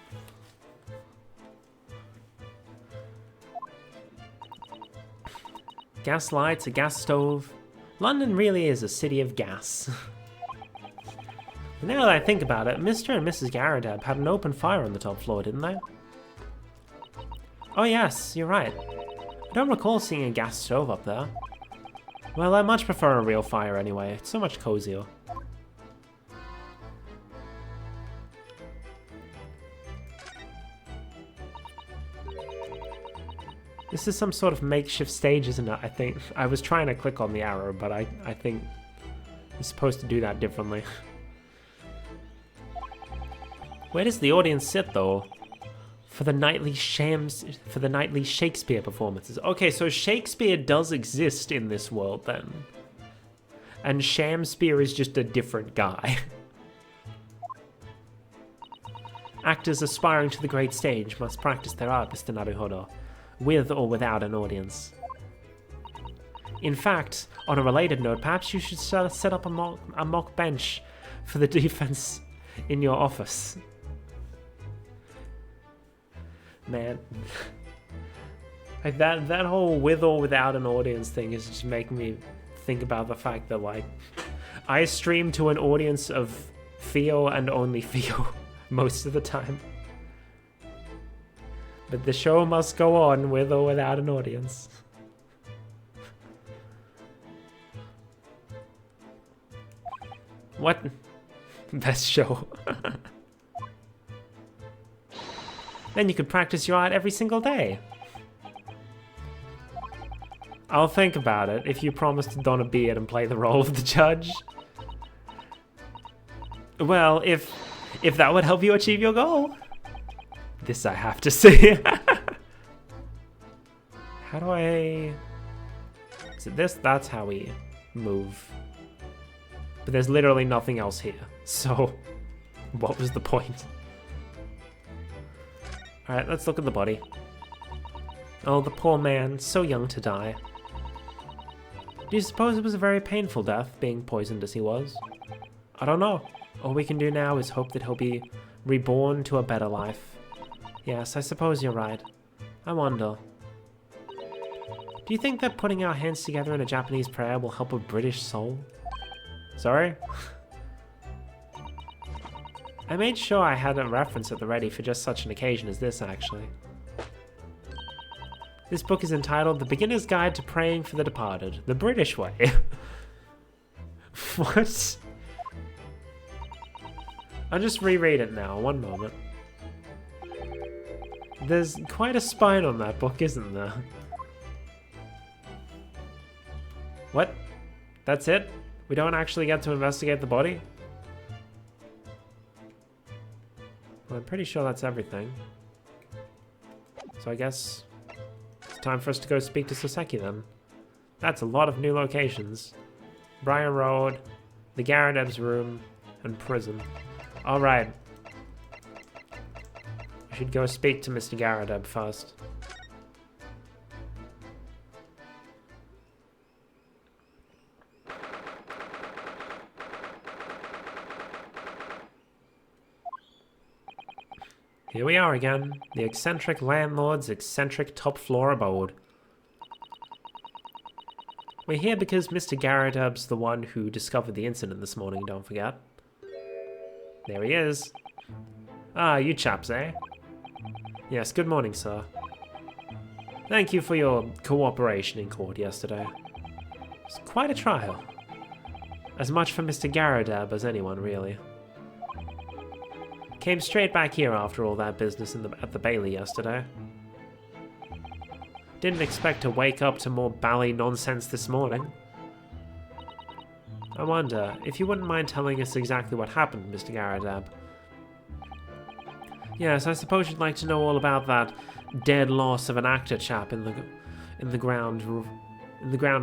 Gas lights, a gas stove. London really is a city of gas. But now that I think about it, Mr. and Mrs. Garadab had an open fire on the top floor, didn't they? Oh yes, you're right. I don't recall seeing a gas stove up there. Well, I much prefer a real fire anyway. It's so much cozier. This is some sort of makeshift stage, isn't it? I think. I was trying to click on the arrow, but I think you're supposed to do that differently. Where does the audience sit, though? For the nightly Shakespeare performances. Okay, so Shakespeare does exist in this world, then. And Shamspeare is just a different guy. Actors aspiring to the great stage must practice their art, Mr. Naruhodo, with or without an audience. In fact, on a related note, perhaps you should set up a mock bench for the defense in your office. Man, like that whole with or without an audience thing is just making me think about the fact that, like, I stream to an audience of Theo and only Theo most of the time. But the show must go on with or without an audience. What? Best show. Then you could practice your art every single day. I'll think about it if you promise to don a beard and play the role of the judge. Well, if that would help you achieve your goal. This I have to see. How do I... Is it this? That's how we move. But there's literally nothing else here. So, what was the point? Alright, let's look at the body. Oh, the poor man, so young to die. Do you suppose it was a very painful death, being poisoned as he was? I don't know. All we can do now is hope that he'll be reborn to a better life. Yes, I suppose you're right. I wonder. Do you think that putting our hands together in a Japanese prayer will help a British soul? Sorry? I made sure I had a reference at the ready for just such an occasion as this, actually. This book is entitled The Beginner's Guide to Praying for the Departed, the British Way. What? I'll just reread it now, one moment. There's quite a spine on that book, isn't there? What? That's it? We don't actually get to investigate the body? Well, I'm pretty sure that's everything. So I guess it's time for us to go speak to Soseki then. That's a lot of new locations. Briar Road, the Garadeb's room, and prison. Alright. I should go speak to Mr. Garadeb first. Here we are again, the eccentric landlord's eccentric top floor abode. We're here because Mr. Garadeb's the one who discovered the incident this morning, don't forget. There he is. Ah, you chaps, eh? Yes, good morning, sir. Thank you for your cooperation in court yesterday. It's quite a trial. As much for Mr. Garadab as anyone, really. Came straight back here after all that business at the Bailey yesterday. Didn't expect to wake up to more bally nonsense this morning. I wonder if you wouldn't mind telling us exactly what happened, Mr. Garadab. Yes, I suppose you'd like to know all about that dead loss of an actor chap in the ground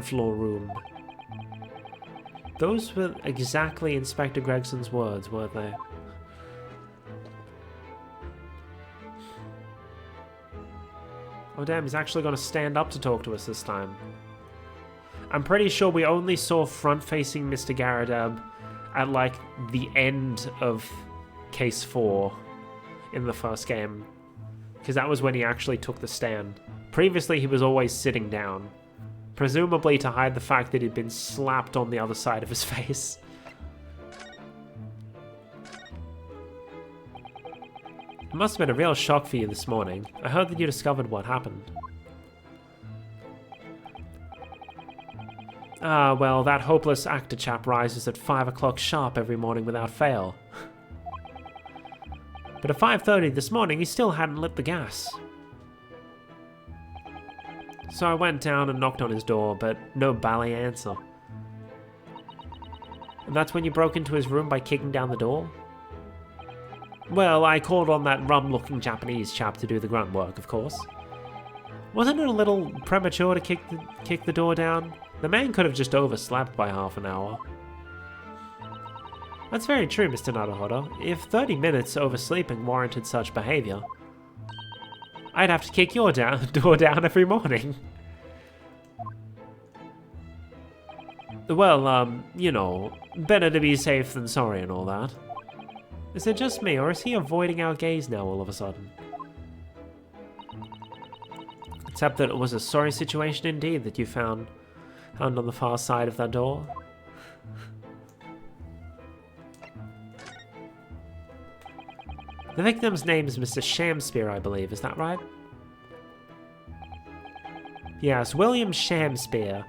floor room. Those were exactly Inspector Gregson's words, weren't they? Oh damn, he's actually going to stand up to talk to us this time. I'm pretty sure we only saw front-facing Mr. Garadab at, like, the end of Case 4 in the first game. Because that was when he actually took the stand. Previously, he was always sitting down. Presumably to hide the fact that he'd been slapped on the other side of his face. It must have been a real shock for you this morning. I heard that you discovered what happened. Ah, well, that hopeless actor chap rises at 5 o'clock sharp every morning without fail. But at 5:30 this morning, he still hadn't lit the gas. So I went down and knocked on his door, but no bally answer. And that's when you broke into his room by kicking down the door? Well, I called on that rum-looking Japanese chap to do the grunt work, of course. Wasn't it a little premature to kick the door down? The man could have just overslept by half an hour. That's very true, Mr. Naruhodo. If 30 minutes oversleeping warranted such behavior, I'd have to kick your door down every morning. Well, you know, better to be safe than sorry and all that. Is it just me, or is he avoiding our gaze now all of a sudden? Except that it was a sorry situation indeed that you found on the far side of that door. The victim's name is Mr. Shamspeare, I believe, is that right? Yes, William Shamspeare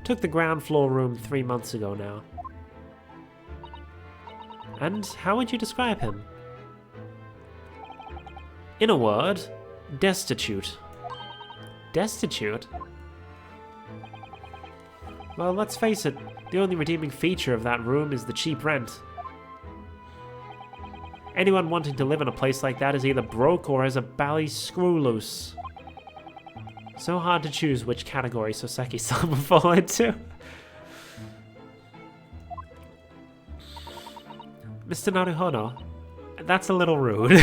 took the ground floor room 3 months ago now. And how would you describe him? In a word, destitute. Destitute? Well, let's face it, the only redeeming feature of that room is the cheap rent. Anyone wanting to live in a place like that is either broke or has a bally screw loose. So hard to choose which category Soseki-san would fall into. Mr. Naruhodo, that's a little rude.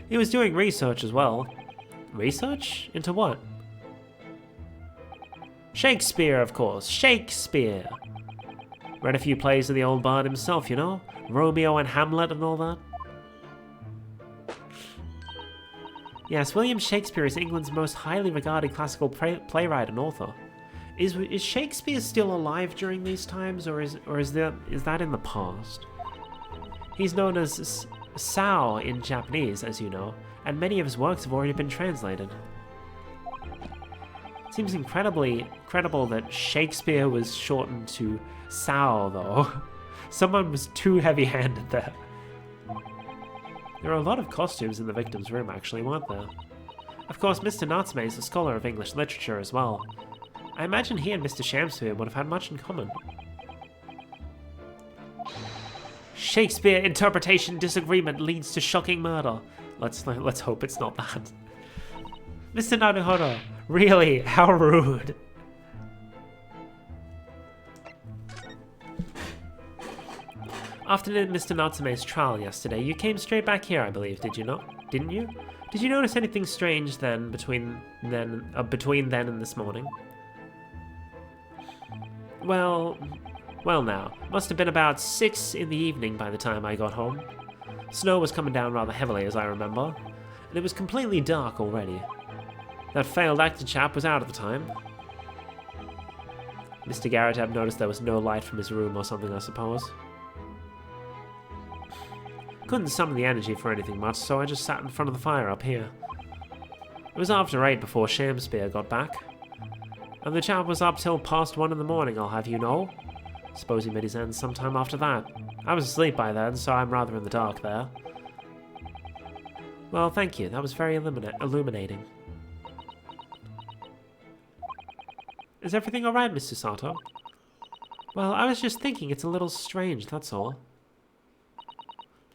He was doing research as well. Research? Into what? Shakespeare, of course. Shakespeare! Read a few plays of the old bard himself, you know? Romeo and Hamlet and all that. Yes, William Shakespeare is England's most highly regarded classical playwright and author. Is Shakespeare still alive during these times, or is that in the past? He's known as Sao in Japanese, as you know, and many of his works have already been translated. It seems incredibly credible that Shakespeare was shortened to Sao, though. Someone was too heavy-handed there. There are a lot of costumes in the victim's room, actually, weren't there? Of course, Mr. Natsume is a scholar of English literature as well. I imagine he and Mr. Shamspeare would have had much in common. Shakespeare interpretation disagreement leads to shocking murder. Let's hope it's not that. Mr. Naruhodo, really? How rude. After Mr. Natsume's trial yesterday, you came straight back here, I believe, did you not? Didn't you? Did you notice anything strange then between then and this morning? Well now, must have been about 6 in the evening by the time I got home. Snow was coming down rather heavily, as I remember, and it was completely dark already. That failed actor chap was out at the time. Mr. Garadab noticed there was no light from his room or something, I suppose. Couldn't summon the energy for anything much, so I just sat in front of the fire up here. It was after 8 before Shamspear got back. And the chap was up till past 1 in the morning, I'll have you know. Suppose he made his end sometime after that. I was asleep by then, so I'm rather in the dark there. Well, thank you. That was very illuminating. Is everything alright, Mr. Sato? Well, I was just thinking it's a little strange, that's all.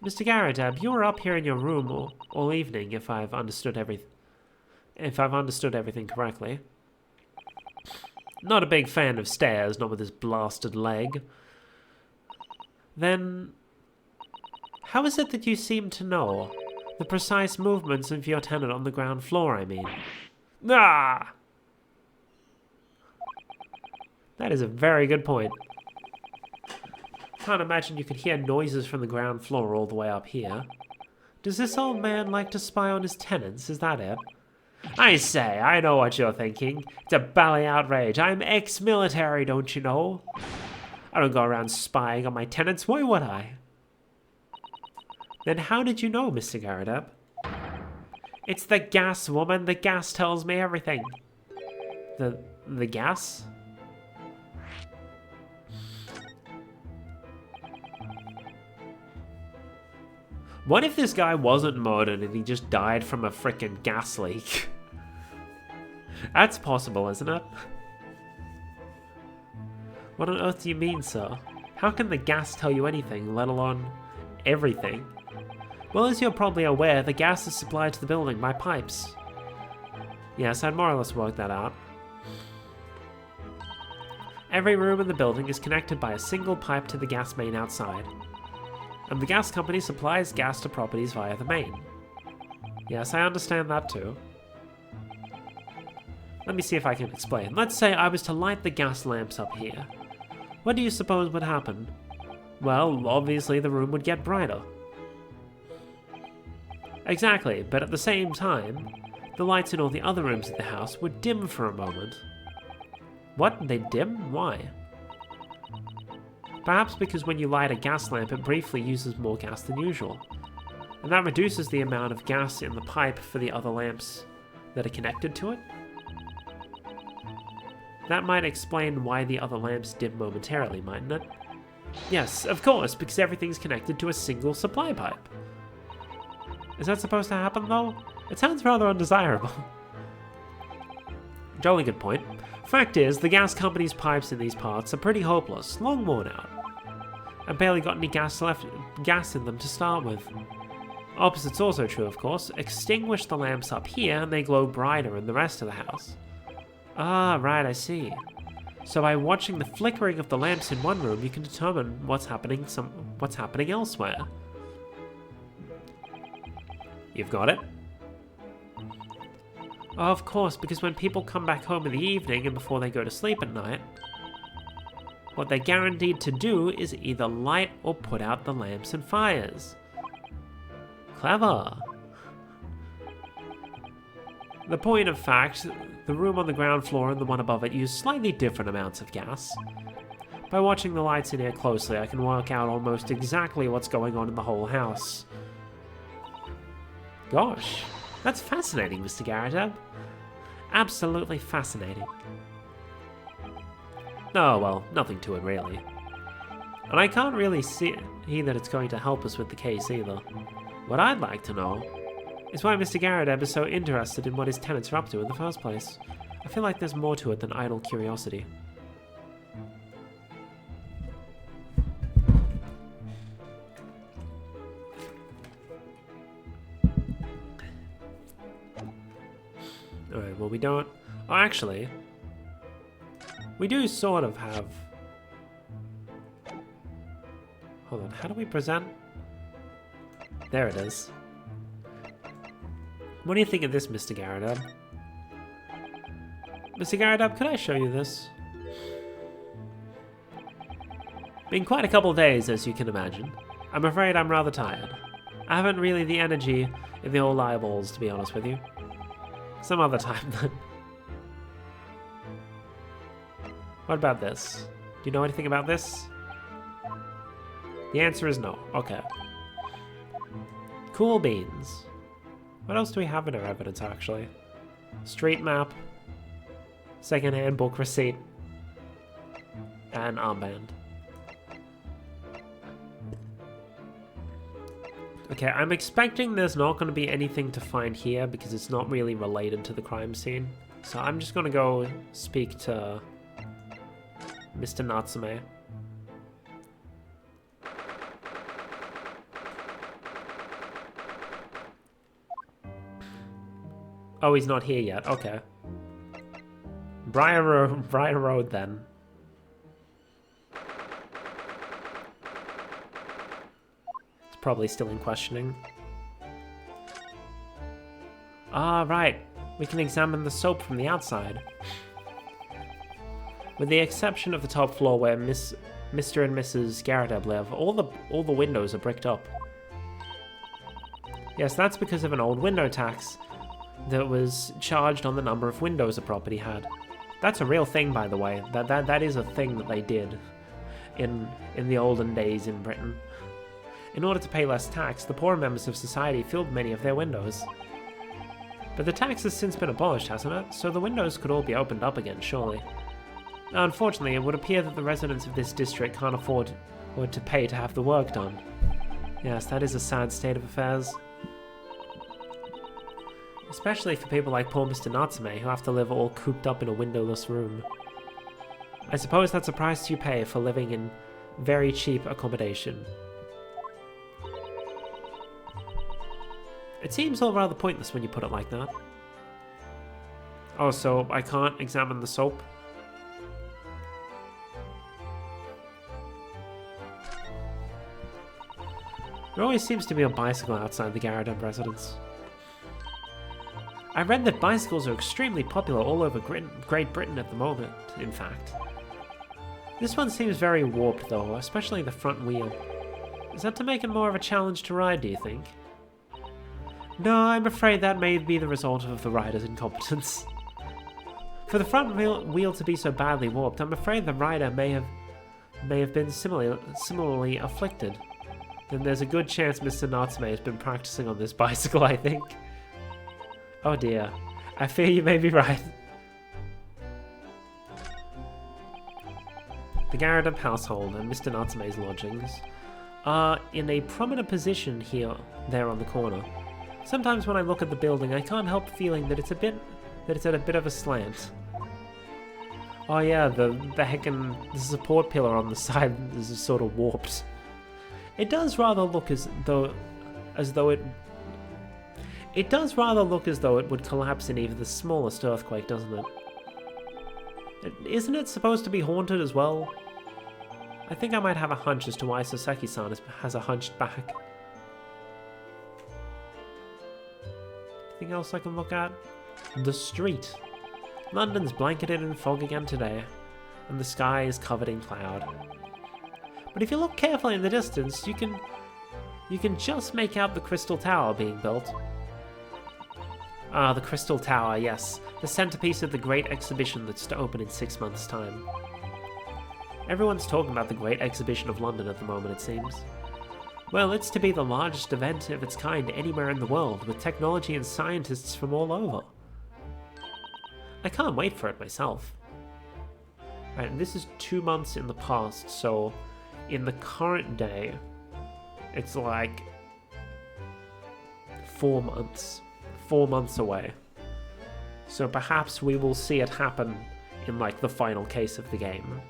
Mr. Garadeb, you were up here in your room all evening, if I've understood everything correctly. Not a big fan of stairs, not with this blasted leg. Then, how is it that you seem to know? The precise movements of your tenant on the ground floor, I mean. Ah! That is a very good point. Can't imagine you could hear noises from the ground floor all the way up here. Does this old man like to spy on his tenants, is that it? I say, I know what you're thinking. It's a bally outrage. I'm ex-military, don't you know? I don't go around spying on my tenants, why would I? Then how did you know, Mr. Garadeb? It's the gas, woman. The gas tells me everything. The gas? What if this guy wasn't murdered and he just died from a frickin' gas leak? That's possible, isn't it? What on earth do you mean, sir? How can the gas tell you anything, let alone everything? Well, as you're probably aware, the gas is supplied to the building by pipes. Yes, I'd more or less worked that out. Every room in the building is connected by a single pipe to the gas main outside. And the gas company supplies gas to properties via the main. Yes, I understand that too. Let me see if I can explain. Let's say I was to light the gas lamps up here. What do you suppose would happen? Well, obviously the room would get brighter. Exactly, but at the same time, the lights in all the other rooms of the house would dim for a moment. What? They dim? Why? Perhaps because when you light a gas lamp, it briefly uses more gas than usual. And that reduces the amount of gas in the pipe for the other lamps that are connected to it. That might explain why the other lamps dim momentarily, mightn't it? Yes, of course, because everything's connected to a single supply pipe. Is that supposed to happen, though? It sounds rather undesirable. Jolly good point. Fact is, the gas company's pipes in these parts are pretty hopeless, long worn out. I barely got any gas in them to start with. Opposite's also true, of course. Extinguish the lamps up here and they glow brighter in the rest of the house. Ah, right, I see. So by watching the flickering of the lamps in one room, you can determine what's happening elsewhere. You've got it? Oh, of course, because when people come back home in the evening and before they go to sleep at night, what they're guaranteed to do is either light or put out the lamps and fires. Clever. The point of fact, the room on the ground floor and the one above it use slightly different amounts of gas. By watching the lights in here closely, I can work out almost exactly what's going on in the whole house. Gosh, that's fascinating, Mr. Garadeb. Absolutely fascinating. Oh, well, nothing to it, really. And I can't really see that it's going to help us with the case, either. What I'd like to know is why Mr. Garadeb is so interested in what his tenants are up to in the first place. I feel like there's more to it than idle curiosity. Alright, well we don't... Oh, actually... We do sort of have... Hold on, how do we present? There it is. What do you think of this, Mr. Garadeb? Mr. Garadeb, could I show you this? Been quite a couple days, as you can imagine. I'm afraid I'm rather tired. I haven't really the energy in the old eyeballs, to be honest with you. Some other time, then. What about this? Do you know anything about this? The answer is no. Okay. Cool beans. What else do we have in our evidence, actually? Street map. Second-hand book receipt. And armband. Okay, I'm expecting there's not going to be anything to find here because it's not really related to the crime scene. So I'm just going to go speak to Mr. Natsume. Oh, he's not here yet. Okay. Briar Road then. Probably still in questioning. Ah, right. We can examine the soap from the outside. With the exception of the top floor where Mr. and Mrs. Garrett live, all the windows are bricked up. Yes, that's because of an old window tax that was charged on the number of windows a property had. That's a real thing, by the way. That is a thing that they did in the olden days in Britain. In order to pay less tax, the poorer members of society filled many of their windows. But the tax has since been abolished, hasn't it? So the windows could all be opened up again, surely. Now, unfortunately, it would appear that the residents of this district can't afford to pay to have the work done. Yes, that is a sad state of affairs. Especially for people like poor Mr. Natsume, who have to live all cooped up in a windowless room. I suppose that's a price you pay for living in very cheap accommodation. It seems all rather pointless when you put it like that. Oh, so I can't examine the soap? There always seems to be a bicycle outside the Garrett residence. I read that bicycles are extremely popular all over Great Britain at the moment, in fact. This one seems very warped though, especially the front wheel. Is that to make it more of a challenge to ride, do you think? No, I'm afraid that may be the result of the rider's incompetence. For the front wheel to be so badly warped, I'm afraid the rider may have been similarly afflicted. Then there's a good chance Mr. Natsume has been practicing on this bicycle, I think. Oh dear, I fear you may be right. The Garrett household and Mr. Natsume's lodgings are in a prominent position there on the corner. Sometimes when I look at the building, I can't help feeling that it's at a bit of a slant. Oh yeah, the support pillar on the side is sort of warped. It does rather look as though it would collapse in even the smallest earthquake, doesn't it? Isn't it supposed to be haunted as well? I think I might have a hunch as to why Sasaki-san has a hunched back. Anything else I can look at? The street. London's blanketed in fog again today, and the sky is covered in cloud. But if you look carefully in the distance, you can just make out the Crystal Tower being built. Ah, the Crystal Tower, yes. The centerpiece of the great exhibition that's to open in 6 months' time. Everyone's talking about the Great Exhibition of London at the moment, it seems. Well, it's to be the largest event of its kind anywhere in the world, with technology and scientists from all over. I can't wait for it myself. Right, and this is 2 months in the past, so in the current day, it's like 4 months. 4 months away. So perhaps we will see it happen in like the final case of the game.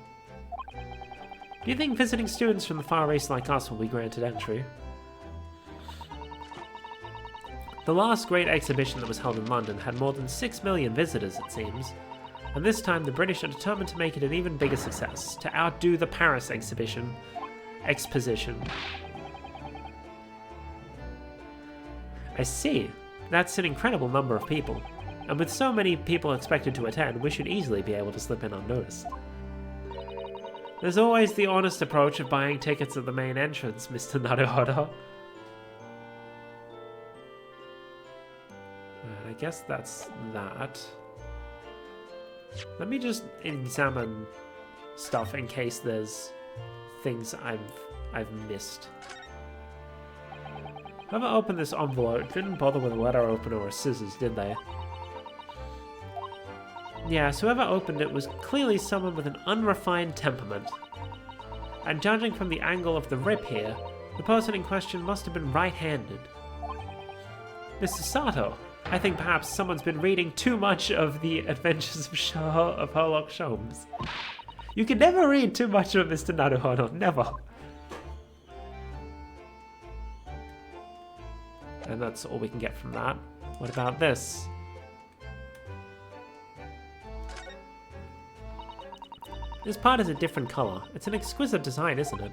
Do you think visiting students from the Far East like us will be granted entry? The last great exhibition that was held in London had more than 6 million visitors, it seems, and this time the British are determined to make it an even bigger success, to outdo the Paris exposition. I see. That's an incredible number of people, and with so many people expected to attend, we should easily be able to slip in unnoticed. There's always the honest approach of buying tickets at the main entrance, Mr. Naruhodo. I guess that's that. Let me just examine stuff in case there's things I've missed. Whoever opened this envelope didn't bother with a letter opener or scissors, did they? Yes, whoever opened it was clearly someone with an unrefined temperament. And judging from the angle of the rip here, the person in question must have been right-handed. Mr. Sato, I think perhaps someone's been reading too much of the Adventures of Sherlock Holmes. You can never read too much of Mr. Naruhodo, never. And that's all we can get from that. What about this? This part is a different colour. It's an exquisite design, isn't it?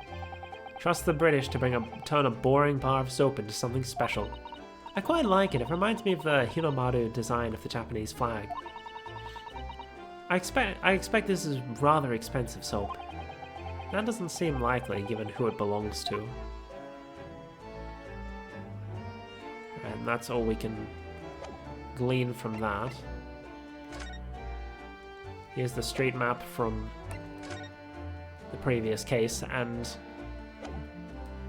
Trust the British to turn a boring bar of soap into something special. I quite like it. It reminds me of the Hinomaru design of the Japanese flag. I expect this is rather expensive soap. That doesn't seem likely given who it belongs to. And that's all we can glean from that. Here's the street map from the previous case and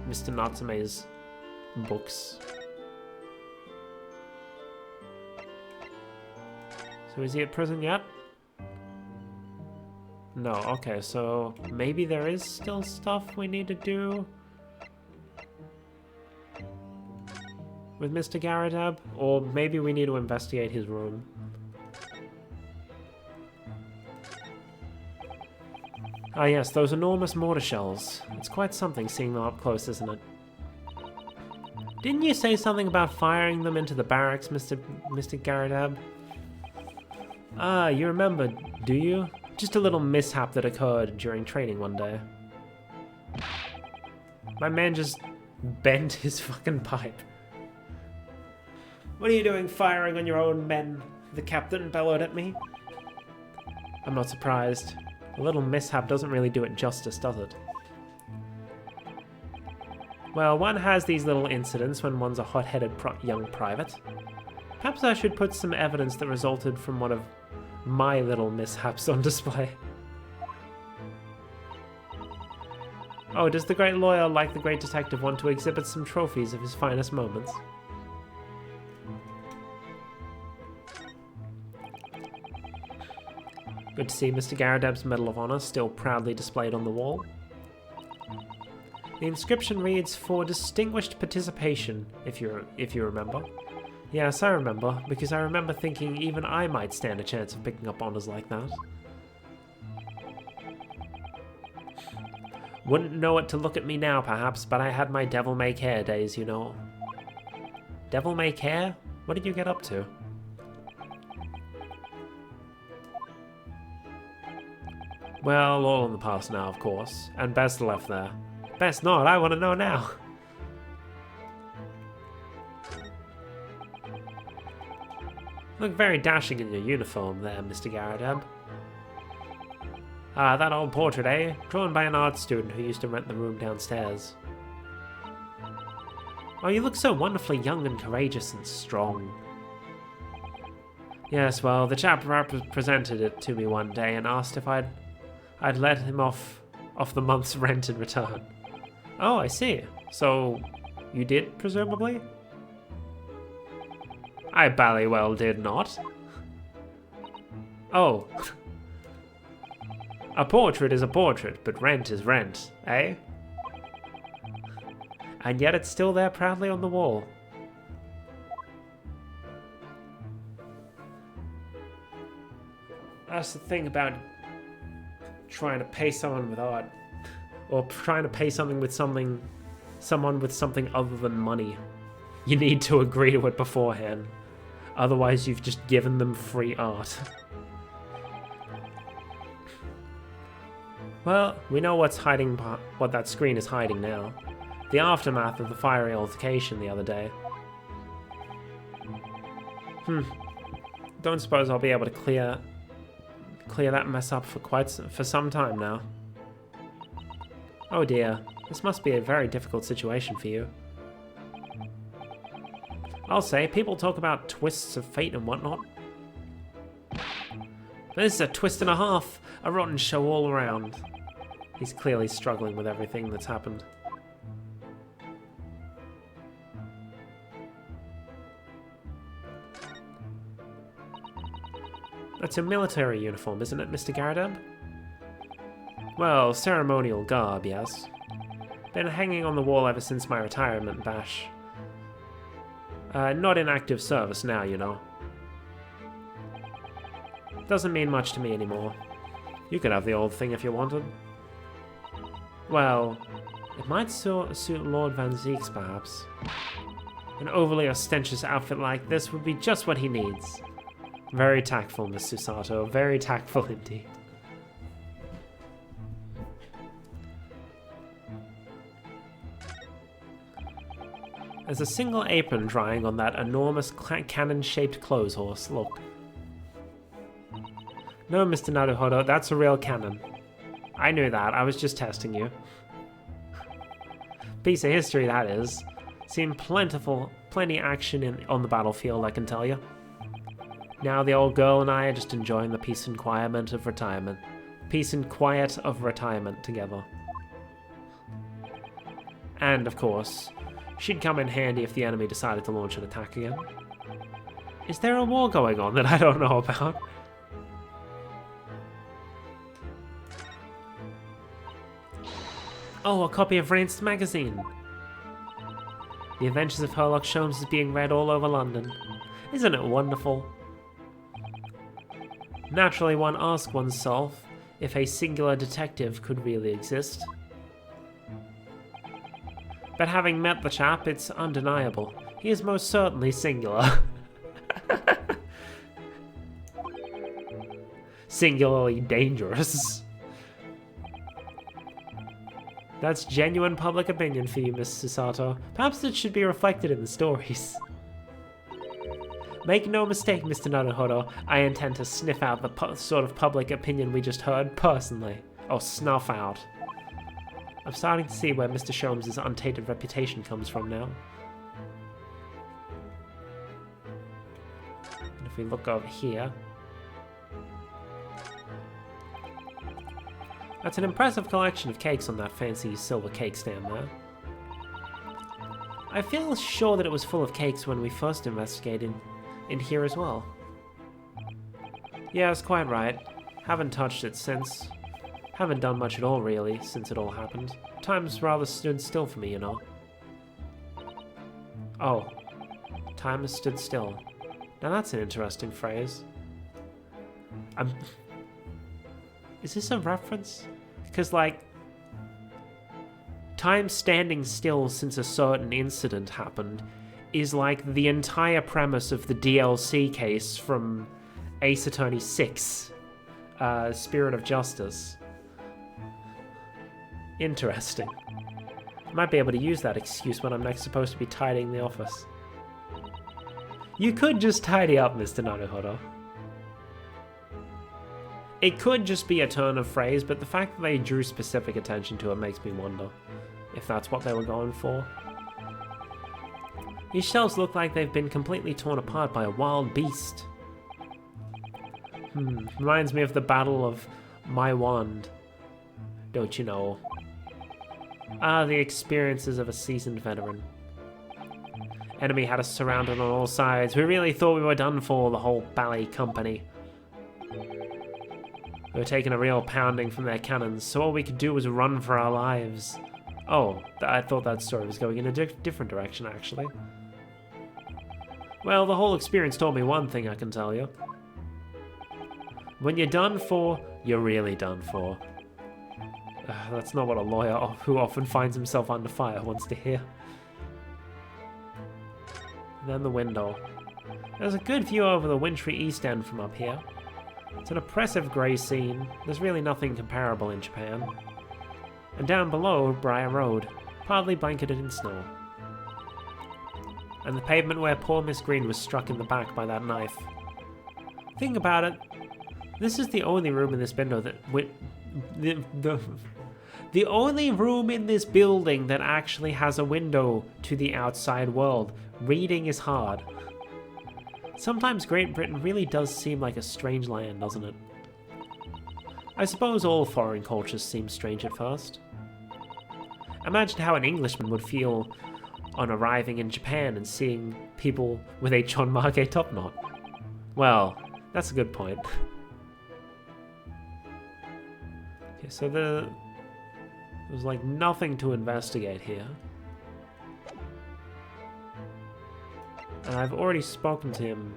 Mr. Natsume's books. So is he at prison yet? No, okay, so maybe there is still stuff we need to do with Mr. Garadab, or maybe we need to investigate his room. Ah yes, those enormous mortar shells. It's quite something seeing them up close, isn't it? Didn't you say something about firing them into the barracks, Mr. Garadab? Ah, you remember, do you? Just a little mishap that occurred during training one day. My man just bent his fucking pipe. What are you doing firing on your own men? The captain bellowed at me. I'm not surprised. A little mishap doesn't really do it justice, does it? Well, one has these little incidents when one's a hot-headed young private. Perhaps I should put some evidence that resulted from one of my little mishaps on display. Oh, does the great lawyer, like the great detective, want to exhibit some trophies of his finest moments? Good to see Mr. Garadab's Medal of Honor still proudly displayed on the wall. The inscription reads, "For distinguished participation," if you remember. Yes, I remember, because I remember thinking even I might stand a chance of picking up honors like that. Wouldn't know it to look at me now, perhaps, but I had my devil-may-care days, you know. Devil-may-care? What did you get up to? Well, all in the past now, of course. And best left there. Best not, I want to know now. Look very dashing in your uniform there, Mr. Garadab. Ah, that old portrait, eh? Drawn by an art student who used to rent the room downstairs. Oh, you look so wonderfully young and courageous and strong. Yes, well, the chap presented it to me one day and asked if I'd let him off the month's rent in return. Oh, I see. So, you did, presumably? I ballywell did not. Oh. A portrait is a portrait, but rent is rent, eh? And yet it's still there proudly on the wall. That's the thing about trying to pay someone with art, or trying to pay someone with something other than money. You need to agree to it beforehand. Otherwise, you've just given them free art. Well, we know what that screen is hiding now. The aftermath of the fiery altercation the other day. Don't suppose I'll be able to clear that mess up for some time now. Oh dear, this must be a very difficult situation for you. I'll say, people talk about twists of fate and whatnot. This is a twist and a half, a rotten show all around. He's clearly struggling with everything that's happened. That's a military uniform, isn't it, Mr. Garadeb? Well, ceremonial garb, yes. Been hanging on the wall ever since my retirement bash. Not in active service now, you know. Doesn't mean much to me anymore. You could have the old thing if you wanted. Well, it might suit Lord Van Zeeks, perhaps. An overly ostentatious outfit like this would be just what he needs. Very tactful, Miss Susato. Very tactful indeed. There's a single apron drying on that enormous cannon-shaped clothes horse. Look. No, Mr. Naruhodo, that's a real cannon. I knew that. I was just testing you. Piece of history, that is. Seen plenty action on the battlefield, I can tell you. Now the old girl and I are just enjoying the peace and quiet of retirement. Peace and quiet of retirement together. And, of course, she'd come in handy if the enemy decided to launch an attack again. Is there a war going on that I don't know about? Oh, a copy of Rains's magazine. The Adventures of Sherlock Holmes is being read all over London. Isn't it wonderful? Naturally, one asks oneself if a singular detective could really exist. But having met the chap, it's undeniable. He is most certainly singular. Singularly dangerous. That's genuine public opinion for you, Miss Susato. Perhaps it should be reflected in the stories. Make no mistake, Mr. Naruhodo, I intend to sniff out the sort of public opinion we just heard personally. Oh, snuff out. I'm starting to see where Mr. Sholmes' untainted reputation comes from now. And if we look over here... That's an impressive collection of cakes on that fancy silver cake stand there. I feel sure that it was full of cakes when we first investigated in here as well. Yeah, that's quite right. Haven't touched it since. Haven't done much at all, really, since it all happened. Time's rather stood still for me, you know. Oh. Time has stood still. Now that's an interesting phrase. Is this a reference? Because, like, time standing still since a certain incident happened is like the entire premise of the DLC case from Ace Attorney 6, Spirit of Justice. Interesting. I might be able to use that excuse when I'm next supposed to be tidying the office. You could just tidy up, Mr. Naruhodo. It could just be a turn of phrase, but the fact that they drew specific attention to it makes me wonder if that's what they were going for. These shelves look like they've been completely torn apart by a wild beast. Reminds me of the Battle of My Wand. Don't you know? Ah, the experiences of a seasoned veteran. Enemy had us surrounded on all sides. We really thought we were done for, the whole ballet company. We were taking a real pounding from their cannons, so all we could do was run for our lives. Oh, I thought that story was going in a different direction, actually. Well, the whole experience taught me one thing, I can tell you. When you're done for, you're really done for. That's not what a lawyer who often finds himself under fire wants to hear. And then the window. There's a good view over the wintry East End from up here. It's an oppressive grey scene. There's really nothing comparable in Japan. And down below, Briar Road, partly blanketed in snow. And the pavement where poor Miss Green was struck in the back by that knife. Think about it. This is the only room in this window that... The only room in this building that actually has a window to the outside world. Reading is hard. Sometimes Great Britain really does seem like a strange land, doesn't it? I suppose all foreign cultures seem strange at first. Imagine how an Englishman would feel on arriving in Japan and seeing people with a John Margay top knot. Well, That's a good point. Okay, so there's like nothing to investigate here. And I've already spoken to him.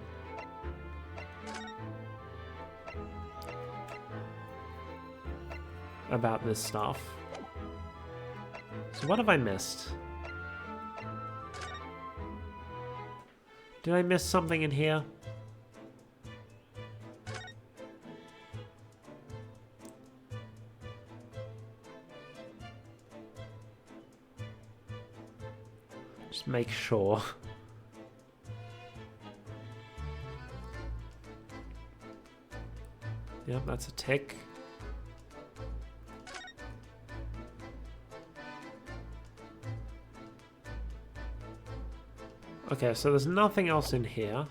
About this stuff. So what have I missed? Did I miss something in here? Just make sure. Yep, that's a tick. Okay, so there's nothing else in here.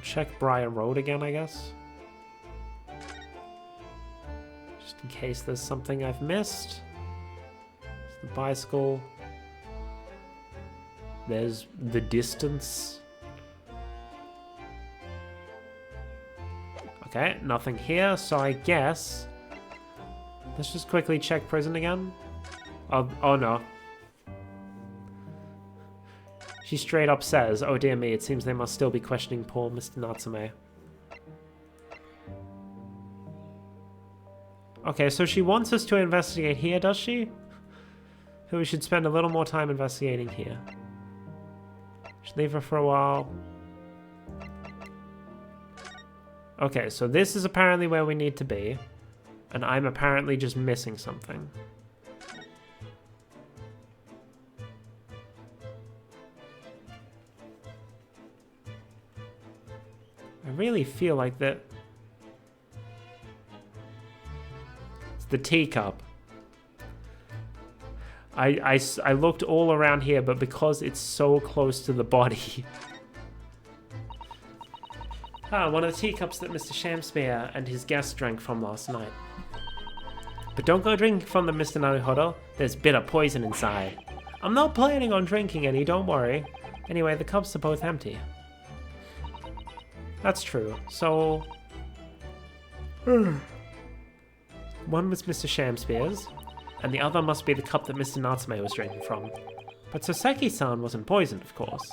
Check Briar Road again, I guess. Just in case there's something I've missed. There's the bicycle. There's the distance. Okay, nothing here, so I guess... Let's just quickly check prison again. Oh no. She straight up says, "Oh dear me, it seems they must still be questioning poor Mr. Natsume." Okay, so she wants us to investigate here, does she? So we should spend a little more time investigating here. Should leave her for a while. Okay, so this is apparently where we need to be. And I'm apparently just missing something. I really feel like that... It's the teacup. I looked all around here, but because it's so close to the body... one of the teacups that Mr. Shamspeare and his guest drank from last night. But don't go drink from them, Mr. Naruhodo. There's bitter poison inside. I'm not planning on drinking any, don't worry. Anyway, the cups are both empty. That's true. So... one was Mr. Shamspeare's, and the other must be the cup that Mr. Natsume was drinking from. But Soseki-san wasn't poisoned, of course.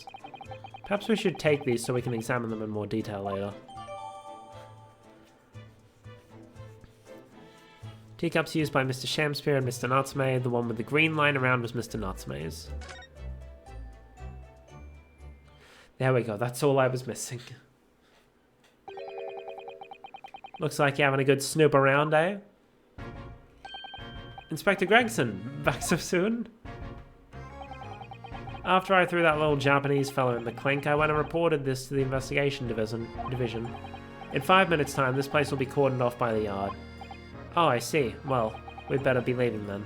Perhaps we should take these so we can examine them in more detail later. Teacups used by Mr. Shamspeare and Mr. Natsume. The one with the green line around was Mr. Natsume's. There we go, that's all I was missing. Looks like you're having a good snoop around, eh? Inspector Gregson, back so soon? After I threw that little Japanese fellow in the clink, I went and reported this to the investigation division. In 5 minutes' time, this place will be cordoned off by the yard. Oh, I see. Well, we'd better be leaving then.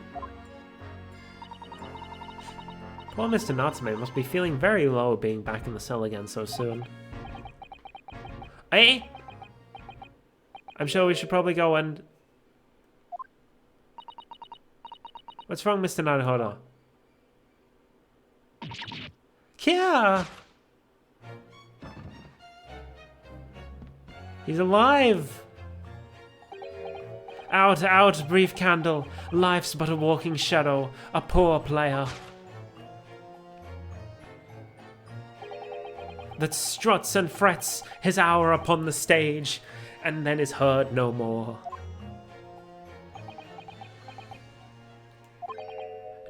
Poor Mr. Natsume must be feeling very low being back in the cell again so soon. Hey! I'm sure we should probably go and... What's wrong, Mr. Naruhodo? Kia! He's alive! Out, out, brief candle. Life's but a walking shadow, a poor player. That struts and frets his hour upon the stage, and then is heard no more.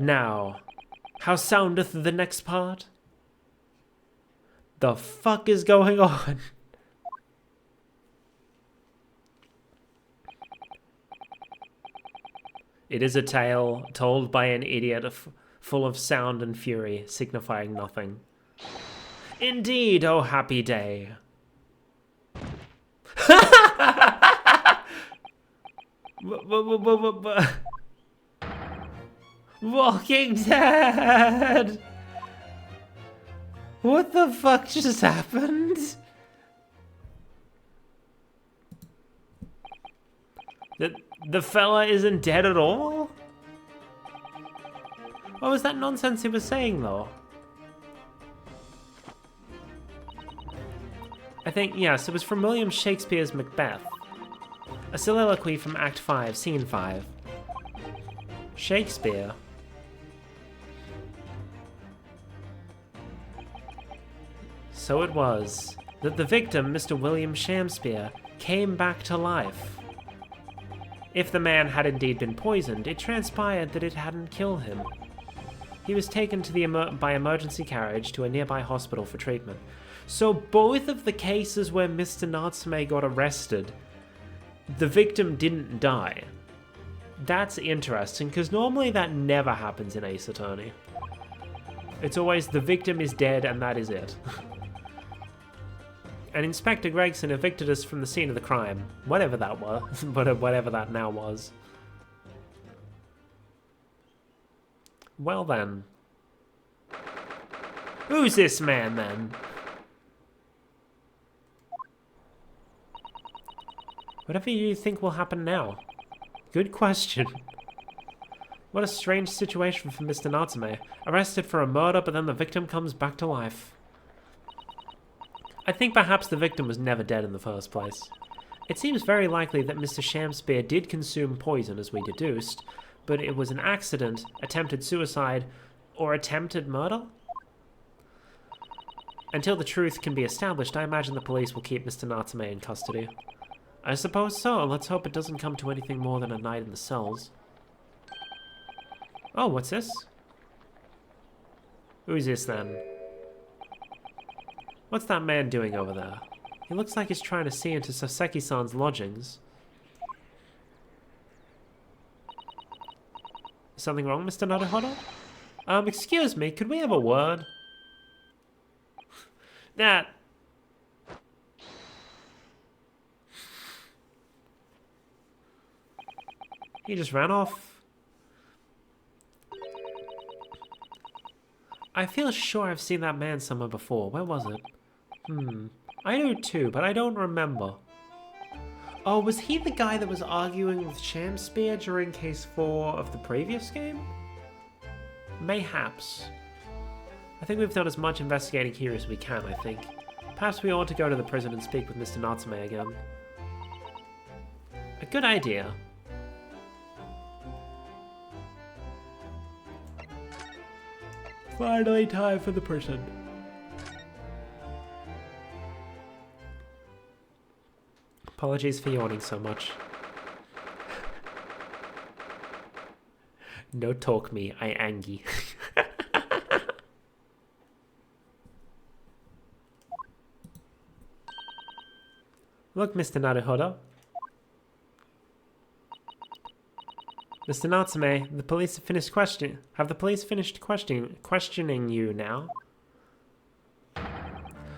Now, how soundeth the next part? The fuck is going on? It is a tale told by an idiot full of sound and fury, signifying nothing. Indeed, oh happy day. Walking Dead! What the fuck just happened? The fella isn't dead at all? What was that nonsense he was saying, though? I think, yes, it was from William Shakespeare's Macbeth. A soliloquy from Act 5, Scene 5. Shakespeare. So it was that the victim, Mr. William Shakespeare, came back to life. If the man had indeed been poisoned, it transpired that it hadn't killed him. He was taken to by emergency carriage to a nearby hospital for treatment. So both of the cases where Mr. Natsume got arrested, the victim didn't die. That's interesting, because normally that never happens in Ace Attorney. It's always the victim is dead and that is it. And Inspector Gregson evicted us from the scene of the crime. Whatever that was. Whatever that now was. Well then. Who's this man then? Whatever you think will happen now? Good question. What a strange situation for Mr. Natsume. Arrested for a murder, but then the victim comes back to life. I think perhaps the victim was never dead in the first place. It seems very likely that Mr. Shakespeare did consume poison, as we deduced, but it was an accident, attempted suicide, or attempted murder? Until the truth can be established, I imagine the police will keep Mr. Natsume in custody. I suppose so. Let's hope it doesn't come to anything more than a night in the cells. Oh, what's this? Who's this then? What's that man doing over there? He looks like he's trying to see into Soseki-san's lodgings. Something wrong, Mr. Naruhodo? Excuse me, could we have a word? That... He just ran off. I feel sure I've seen that man somewhere before. Where was it? I do too, but I don't remember. Oh, was he the guy that was arguing with Shakespeare during case 4 of the previous game? Mayhaps. I think we've done as much investigating here as we can, I think. Perhaps we ought to go to the prison and speak with Mr. Natsume again. A good idea. Finally time for the prison. Apologies for yawning so much. No talk me, I angy. Look, Mr. Naruhodo. Mr. Natsume, the police have finished questioning. Have the police finished questioning you now?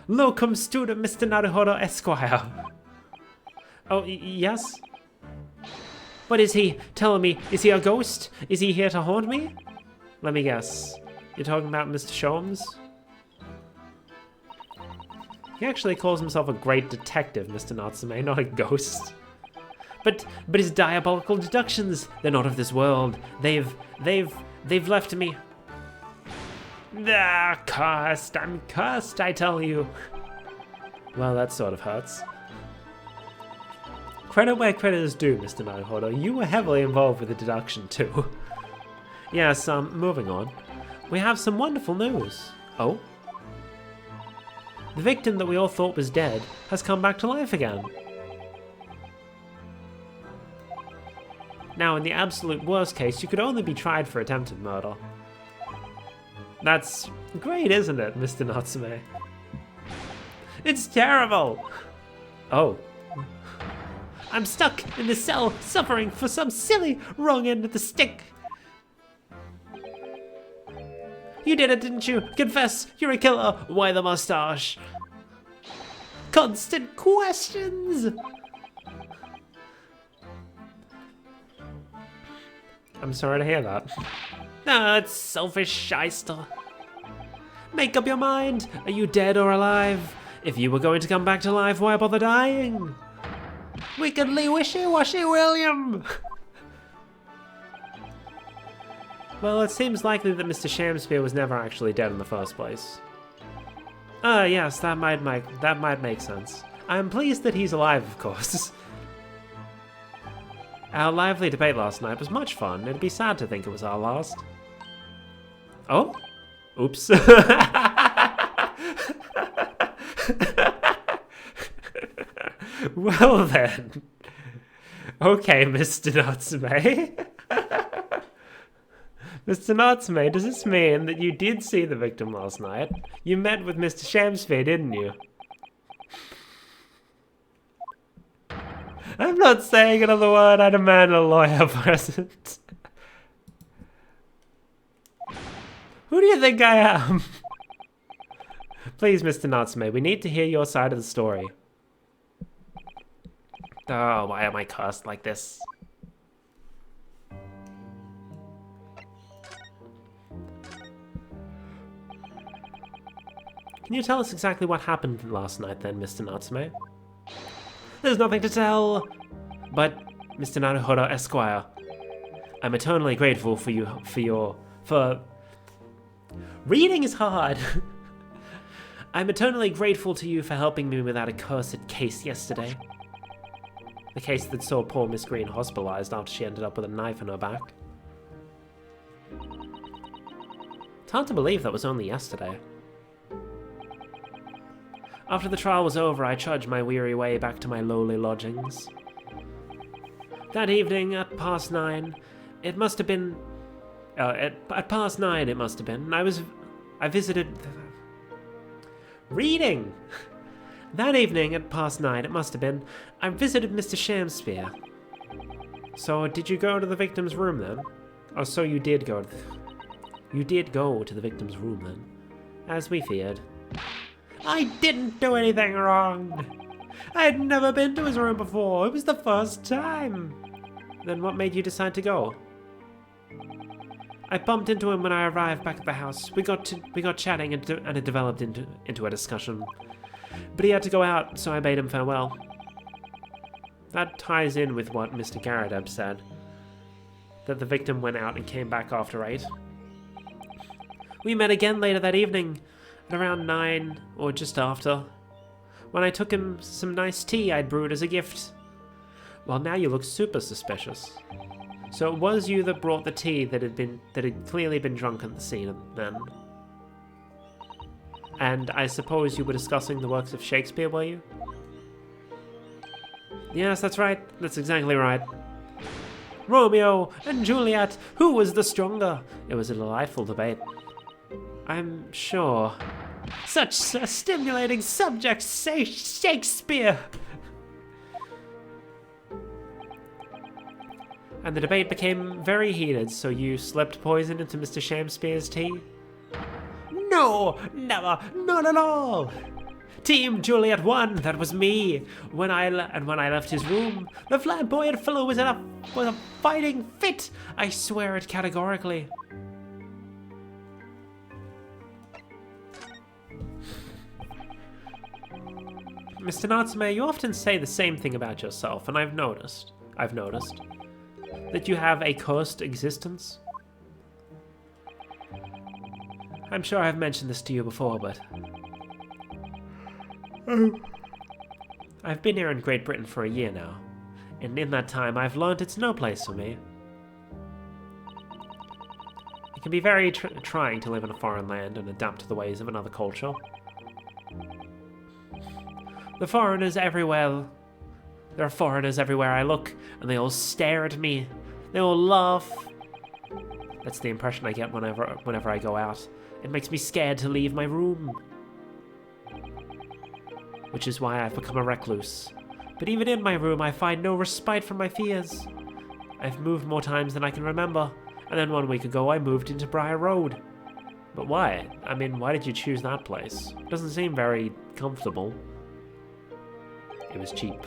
Locum student, Mr. Naruhodo Esquire. Oh, yes? What is he telling me? Is he a ghost? Is he here to haunt me? Let me guess. You're talking about Mr. Sholmes? He actually calls himself a great detective, Mr. Natsume, not a ghost. But his diabolical deductions, they're not of this world. They've left me. Ah, cursed. I'm cursed, I tell you. Well, that sort of hurts. Credit where credit is due, Mr. Naruhodo. You were heavily involved with the deduction, too. Yes, moving on. We have some wonderful news. Oh? The victim that we all thought was dead has come back to life again. Now, in the absolute worst case, you could only be tried for attempted murder. That's great, isn't it, Mr. Natsume? It's terrible! Oh. I'm stuck in this cell, suffering for some silly wrong end of the stick. You did it, didn't you? Confess, you're a killer. Why the mustache? Constant questions! I'm sorry to hear that. Ah, it's selfish shyster. Make up your mind. Are you dead or alive? If you were going to come back to life, why bother dying? Wickedly wishy-washy William! Well, it seems likely that Mr. Shakespeare was never actually dead in the first place. Yes, that might make sense. I'm pleased that he's alive, of course. Our lively debate last night was much fun. It'd be sad to think it was our last. Oh? Oops. Well then. Okay, Mr. Natsume. Mr. Natsume, does this mean that you did see the victim last night? You met with Mr. Shamsphere, didn't you? I'm not saying another word. I demand a lawyer present. Who do you think I am? Please, Mr. Natsume, we need to hear your side of the story. Oh, why am I cursed like this? Can you tell us exactly what happened last night then, Mr. Natsume? There's nothing to tell! But, Mr. Naruhodo Esquire, I'm eternally grateful for you, for... Reading is hard! I'm eternally grateful to you for helping me with that accursed case yesterday. The case that saw poor Miss Green hospitalized after she ended up with a knife in her back. It's hard to believe that was only yesterday. After the trial was over, I trudged my weary way back to my lowly lodgings. That evening, at past 9, it must have been... at past 9, it must have been, I visited... Reading! That evening, at past 9, it must have been, I visited Mr. Shamsphere. So, did you go to the victim's room then? Oh, so you did go to You did go to the victim's room then. As we feared. I didn't do anything wrong! I had never been to his room before. It was the first time. Then what made you decide to go? I bumped into him when I arrived back at the house. We got chatting and it developed into a discussion. But he had to go out, so I bade him farewell. That ties in with what Mr. Garadeb said. That the victim went out and came back after 8. We met again later that evening, at around 9 or just after, when I took him some nice tea I'd brewed as a gift. Well, now you look super suspicious. So it was you that brought the tea that had clearly been drunk at the scene then. And I suppose you were discussing the works of Shakespeare, were you? Yes, that's right. That's exactly right. Romeo and Juliet, who was the stronger? It was a delightful debate. I'm sure. Such a stimulating subject, say Shakespeare! And the debate became very heated, so you slipped poison into Mr. Shamspeare's tea? No, never, not at all! Team Juliet won, that was me. When I left his room, the flamboyant fellow was in a fighting fit. I swear it categorically. Mr. Natsume, you often say the same thing about yourself, and I've noticed that you have a cursed existence. I'm sure I've mentioned this to you before, but I've been here in Great Britain for a year now, and in that time I've learned it's no place for me. It can be very trying to live in a foreign land and adapt to the ways of another culture. The foreigners everywhere. There are foreigners everywhere I look, and they all stare at me. They all laugh. That's the impression I get whenever I go out. It makes me scared to leave my room. Which is why I've become a recluse. But even in my room, I find no respite from my fears. I've moved more times than I can remember, and then 1 week ago I moved into Briar Road. But why? I mean, why did you choose that place? It doesn't seem very comfortable. It was cheap.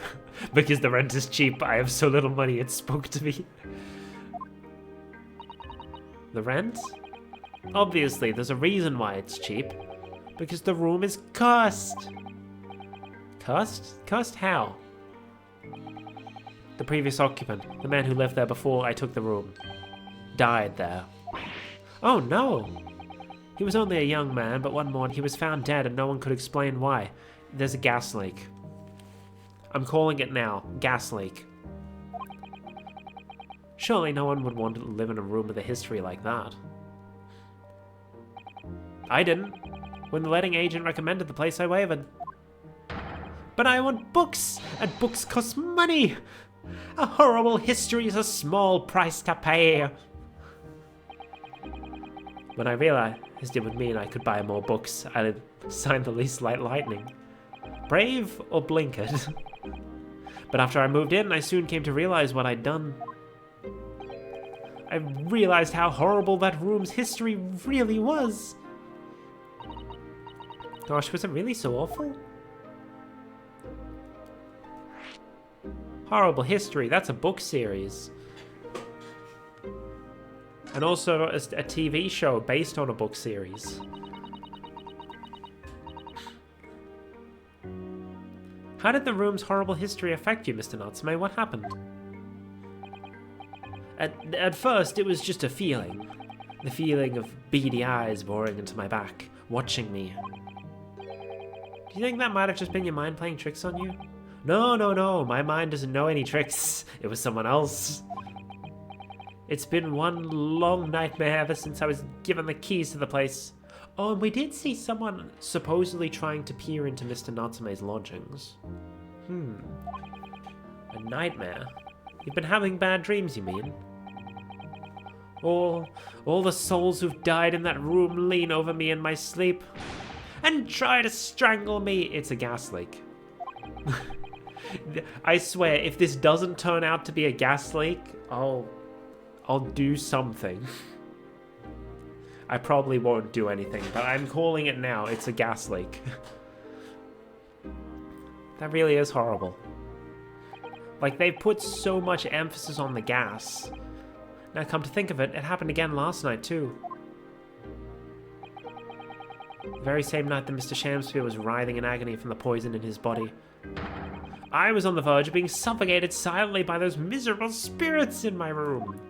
Because the rent is cheap, I have so little money it spoke to me. The rent? Obviously, there's a reason why it's cheap. Because the room is cursed. Cursed? Cursed how? The previous occupant, the man who lived there before I took the room, died there. Oh no! He was only a young man, but one morning he was found dead and no one could explain why. There's a gas leak. I'm calling it now. Gas leak. Surely no one would want to live in a room with a history like that. I didn't. When the letting agent recommended the place, I wavered. But I want books, and books cost money. A horrible history is a small price to pay. When I realized it would mean I could buy more books, I signed the lease like lightning. Brave or blinkered? But after I moved in, I soon came to realize what I'd done. I realized how horrible that room's history really was. Gosh, was it really so awful? Horrible History, that's a book series. And also a TV show based on a book series. How did the room's horrible history affect you, Mr. Natsume? What happened? At first, it was just a feeling. The feeling of beady eyes boring into my back, watching me. Do you think that might have just been your mind playing tricks on you? No, my mind doesn't know any tricks. It was someone else. It's been one long nightmare ever since I was given the keys to the place. Oh, and we did see someone supposedly trying to peer into Mr. Natsume's lodgings. A nightmare? You've been having bad dreams, you mean? All the souls who've died in that room lean over me in my sleep and try to strangle me. It's a gas leak. I swear, if this doesn't turn out to be a gas leak, I'll do something. I probably won't do anything, but I'm calling it now. It's a gas leak. That really is horrible. Like, they've put so much emphasis on the gas. Now, come to think of it, it happened again last night, too. The very same night that Mr. Shamsphere was writhing in agony from the poison in his body. I was on the verge of being suffocated silently by those miserable spirits in my room.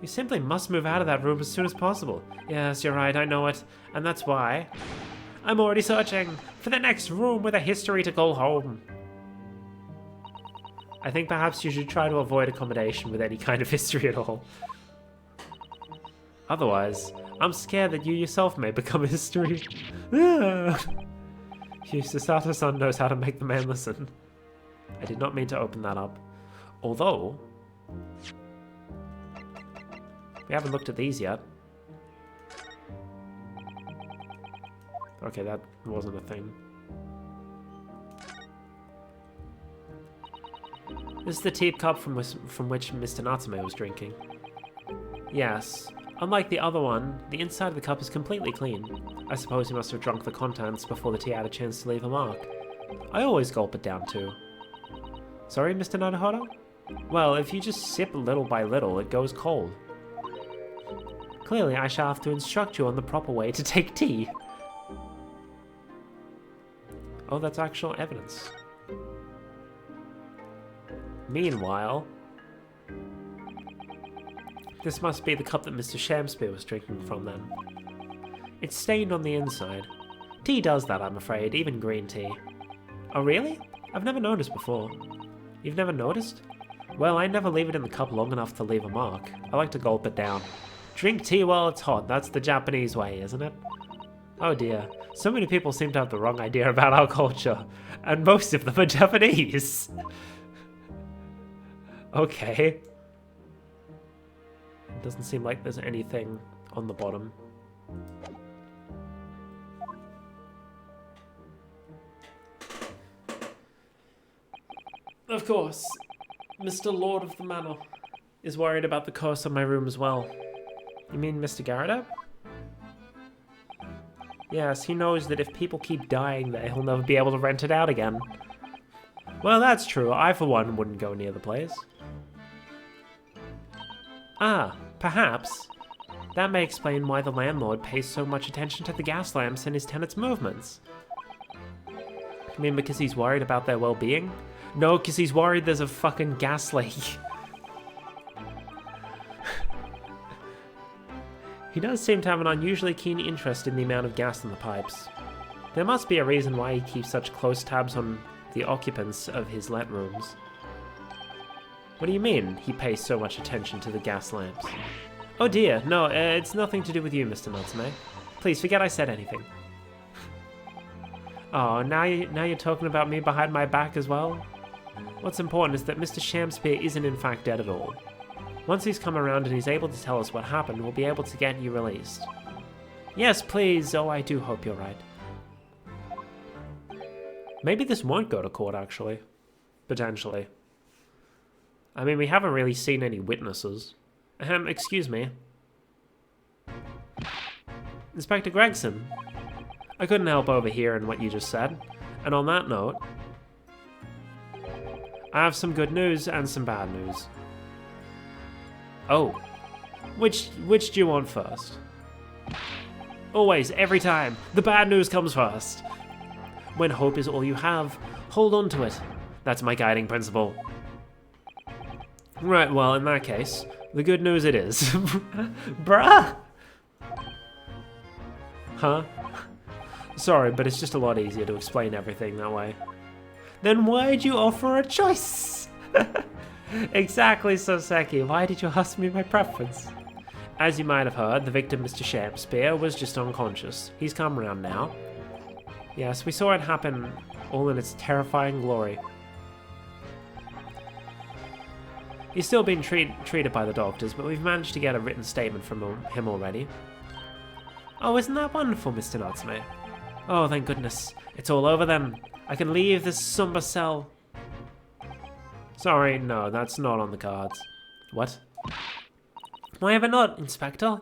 You simply must move out of that room as soon as possible. Yes, you're right, I know it. And that's why I'm already searching for the next room with a history to call home. I think perhaps you should try to avoid accommodation with any kind of history at all. Otherwise, I'm scared that you yourself may become a history. Susato-san knows how to make the man listen. I did not mean to open that up. Although, we haven't looked at these yet. Okay, that wasn't a thing. This is the teacup from which Mr. Natsume was drinking. Yes. Unlike the other one, the inside of the cup is completely clean. I suppose he must have drunk the contents before the tea had a chance to leave a mark. I always gulp it down too. Sorry, Mr. Naruhodo? Well, if you just sip little by little, it goes cold. Clearly, I shall have to instruct you on the proper way to take tea. Oh, that's actual evidence. Meanwhile, this must be the cup that Mr. Shamsphere was drinking from then. It's stained on the inside. Tea does that, I'm afraid, even green tea. Oh really? I've never noticed before. You've never noticed? Well, I never leave it in the cup long enough to leave a mark. I like to gulp it down. Drink tea while it's hot, that's the Japanese way, isn't it? Oh dear, so many people seem to have the wrong idea about our culture, and most of them are Japanese. Okay. It doesn't seem like there's anything on the bottom. Of course, Mr. Lord of the Manor is worried about the curse on my room as well. You mean Mr. Garrett? Yes, he knows that if people keep dying there, he'll never be able to rent it out again. Well, that's true. I, for one, wouldn't go near the place. Ah, perhaps. That may explain why the landlord pays so much attention to the gas lamps and his tenants' movements. You mean because he's worried about their well-being? No, because he's worried there's a fucking gas leak. He does seem to have an unusually keen interest in the amount of gas in the pipes. There must be a reason why he keeps such close tabs on the occupants of his let rooms. What do you mean, he pays so much attention to the gas lamps? Oh dear, no, it's nothing to do with you, Mr. Natsume. Please, forget I said anything. Oh, now you're talking about me behind my back as well? What's important is that Mr. Shamspear isn't in fact dead at all. Once he's come around and he's able to tell us what happened, we'll be able to get you released. Yes, please. Oh, I do hope you're right. Maybe this won't go to court, actually. Potentially. I mean, we haven't really seen any witnesses. Excuse me. Inspector Gregson. I couldn't help overhearing what you just said. And on that note, I have some good news and some bad news. Oh. Which do you want first? Always, every time, the bad news comes first. When hope is all you have, hold on to it. That's my guiding principle. Right, well, in that case, the good news it is. Bruh! Huh? Sorry, but it's just a lot easier to explain everything that way. Then why'd you offer a choice? Exactly, Soseki. Why did you ask me my preference? As you might have heard, the victim, Mr. Shamspear, was just unconscious. He's come around now. Yes, we saw it happen all in its terrifying glory. He's still being treated by the doctors, but we've managed to get a written statement from him already. Oh, isn't that wonderful, Mr. Natsume? Oh, thank goodness. It's all over then. I can leave this somber cell. Sorry, no, that's not on the cards. What? Why ever not, Inspector?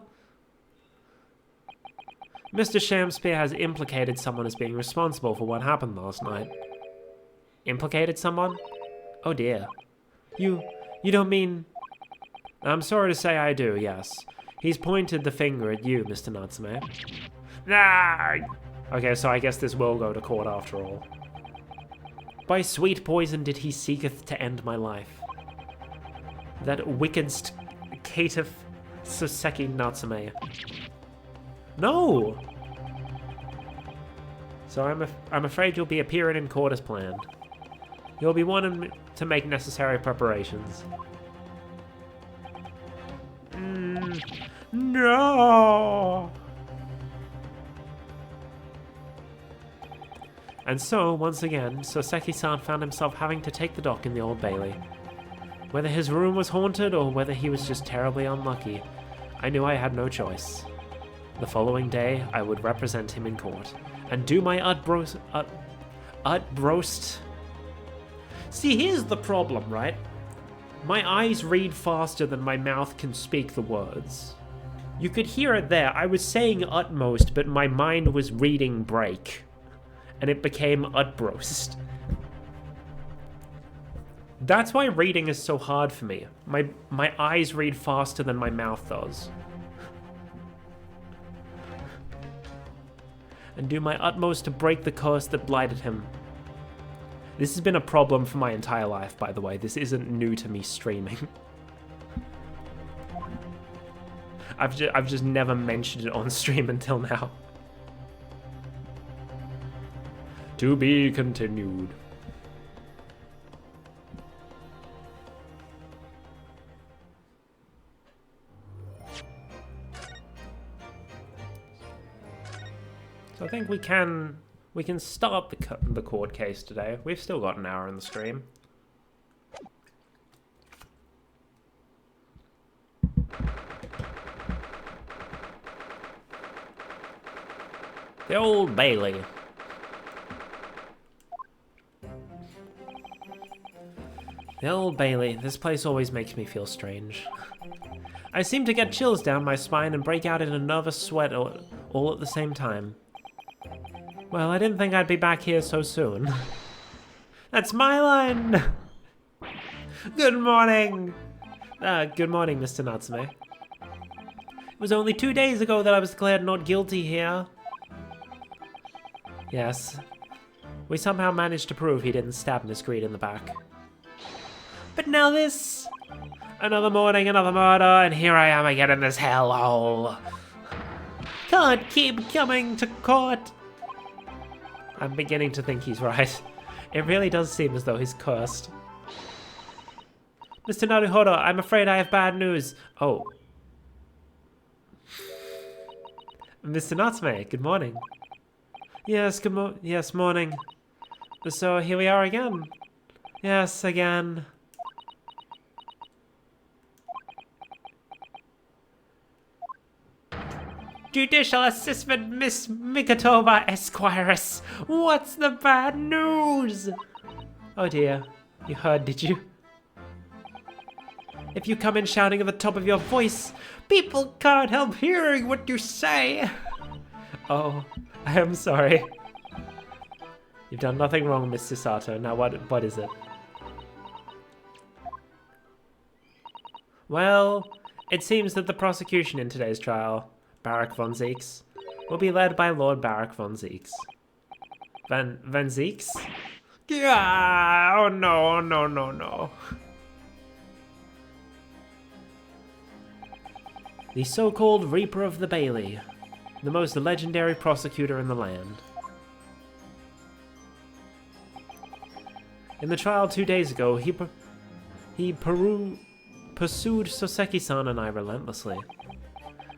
Mr. Shamspear has implicated someone as being responsible for what happened last night. Implicated someone? Oh dear. You don't mean... I'm sorry to say I do, yes. He's pointed the finger at you, Mr. Natsume. Ah! Okay, so I guess this will go to court after all. By sweet poison did he seeketh to end my life. That wicked caitiff Soseki Natsume. No! So I'm afraid you'll be appearing in court as planned. You'll be wanting to make necessary preparations. No! And so, once again, Soseki-san found himself having to take the dock in the Old Bailey. Whether his room was haunted or whether he was just terribly unlucky, I knew I had no choice. The following day, I would represent him in court, and do my utmost. See, here's the problem, right? My eyes read faster than my mouth can speak the words. You could hear it there. I was saying utmost, but my mind was reading break. And it became utmost. That's why reading is so hard for me. My eyes read faster than my mouth does. And do my utmost to break the curse that blighted him. This has been a problem for my entire life, by the way. This isn't new to me streaming. I've just never mentioned it on stream until now. To be continued. So I think we can start the court case today. We've still got an hour in the stream. The Old Bailey. The Old Bailey. This place always makes me feel strange. I seem to get chills down my spine and break out in a nervous sweat all at the same time. Well, I didn't think I'd be back here so soon. That's my line! Good morning! Good morning, Mr. Natsume. It was only 2 days ago that I was declared not guilty here. Yes. We somehow managed to prove he didn't stab Miss Greed in the back. But now this! Another morning, another murder, and here I am again in this hellhole. Can't keep coming to court. I'm beginning to think he's right. It really does seem as though he's cursed. Mr. Naruhodo, I'm afraid I have bad news. Oh. Mr. Natsume, good morning. Yes, yes, morning. So here we are again. Yes, again. Judicial Assistant Miss Mikatova Esquires. What's the bad news? Oh dear. You heard, did you? If you come in shouting at the top of your voice, people can't help hearing what you say. Oh, I am sorry. You've done nothing wrong, Mr. Sato. Now what is it? Well, it seems that the prosecution in today's trial, Barak von Zieks, will be led by Lord Barak von Zieks. Van Zieks? Yeah, oh no, no, no, no. The so-called Reaper of the Bailey, the most legendary prosecutor in the land. In the trial 2 days ago, he pursued Soseki-san and I relentlessly.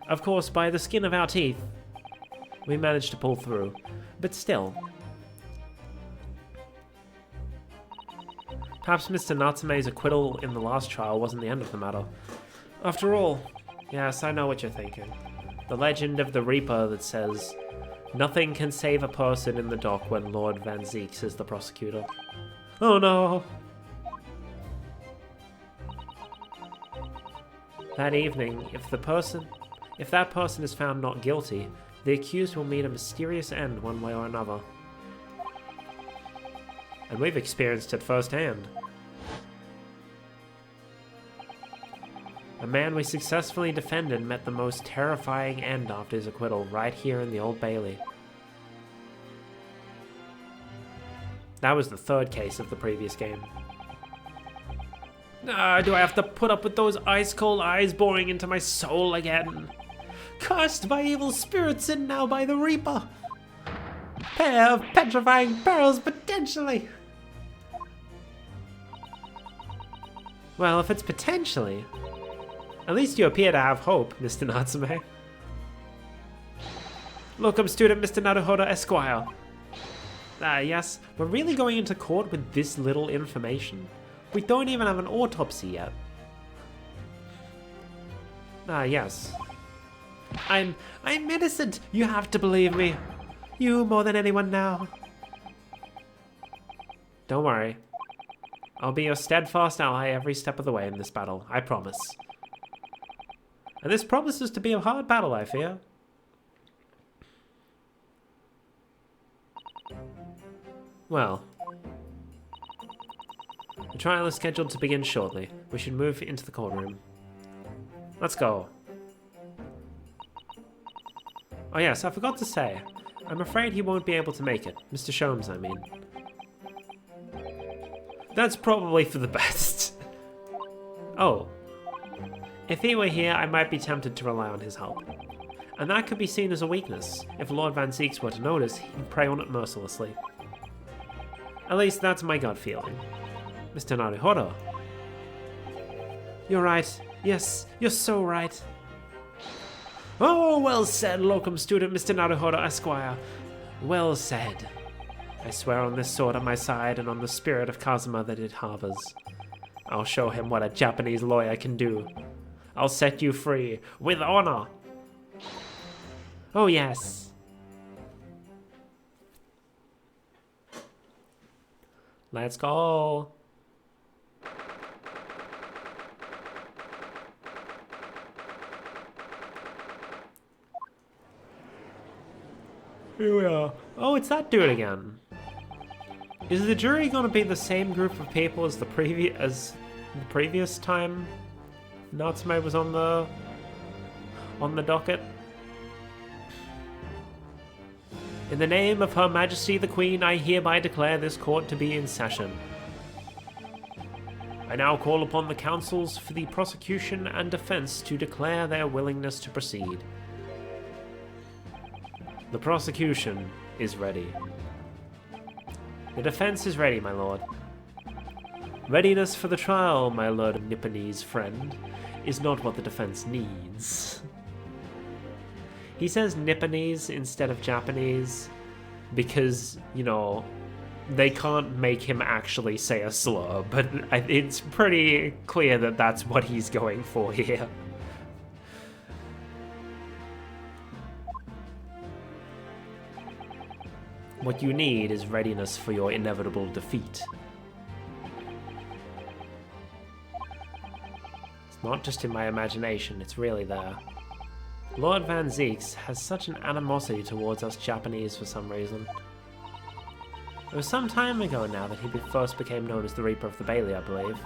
Of course, by the skin of our teeth, we managed to pull through, but still. Perhaps Mr. Natsume's acquittal in the last trial wasn't the end of the matter. After all, yes, I know what you're thinking. The legend of the Reaper that says, nothing can save a person in the dock when Lord Van Zieks is the prosecutor. Oh no! That evening, if that person is found not guilty, the accused will meet a mysterious end one way or another. And we've experienced it firsthand. A man we successfully defended met the most terrifying end after his acquittal right here in the Old Bailey. That was the third case of the previous game. Do I have to put up with those ice-cold eyes boring into my soul again? Cursed by evil spirits and now by the Reaper. Pair of petrifying perils potentially. Well, if it's potentially, at least you appear to have hope, Mr. Natsume. Welcome, student Mr. Naruhodo Esquire. Yes, we're really going into court with this little information. We don't even have an autopsy yet. Yes. I'm innocent. You have to believe me. You more than anyone now. Don't worry. I'll be your steadfast ally every step of the way in this battle, I promise. And this promises to be a hard battle, I fear. Well, the trial is scheduled to begin shortly. We should move into the courtroom. Let's go. Oh yes, I forgot to say. I'm afraid he won't be able to make it. Mr. Sholmes, I mean. That's probably for the best. Oh. If he were here, I might be tempted to rely on his help. And that could be seen as a weakness. If Lord Van Zieks were to notice, he'd prey on it mercilessly. At least that's my gut feeling. Mr. Naruhodo. You're right. Yes, you're so right. Oh, well said, locum student Mr. Naruhodo Esquire. Well said. I swear on this sword at my side and on the spirit of Kazuma that it harbors. I'll show him what a Japanese lawyer can do. I'll set you free, with honor. Oh yes. Let's go. Here we are. Oh, it's that dude again. Is the jury gonna be the same group of people as the previous time Natsume was on the docket? In the name of Her Majesty the Queen, I hereby declare this court to be in session. I now call upon the counsels for the prosecution and defense to declare their willingness to proceed. The prosecution is ready. The defense is ready, my lord. Readiness for the trial, my lord Nipponese friend, is not what the defense needs. He says Nipponese instead of Japanese because, you know, they can't make him actually say a slur, but it's pretty clear that that's what he's going for here. What you need is readiness for your inevitable defeat. It's not just in my imagination, it's really there. Lord Van Zeeks has such an animosity towards us Japanese for some reason. It was some time ago now that he first became known as the Reaper of the Bailey, I believe.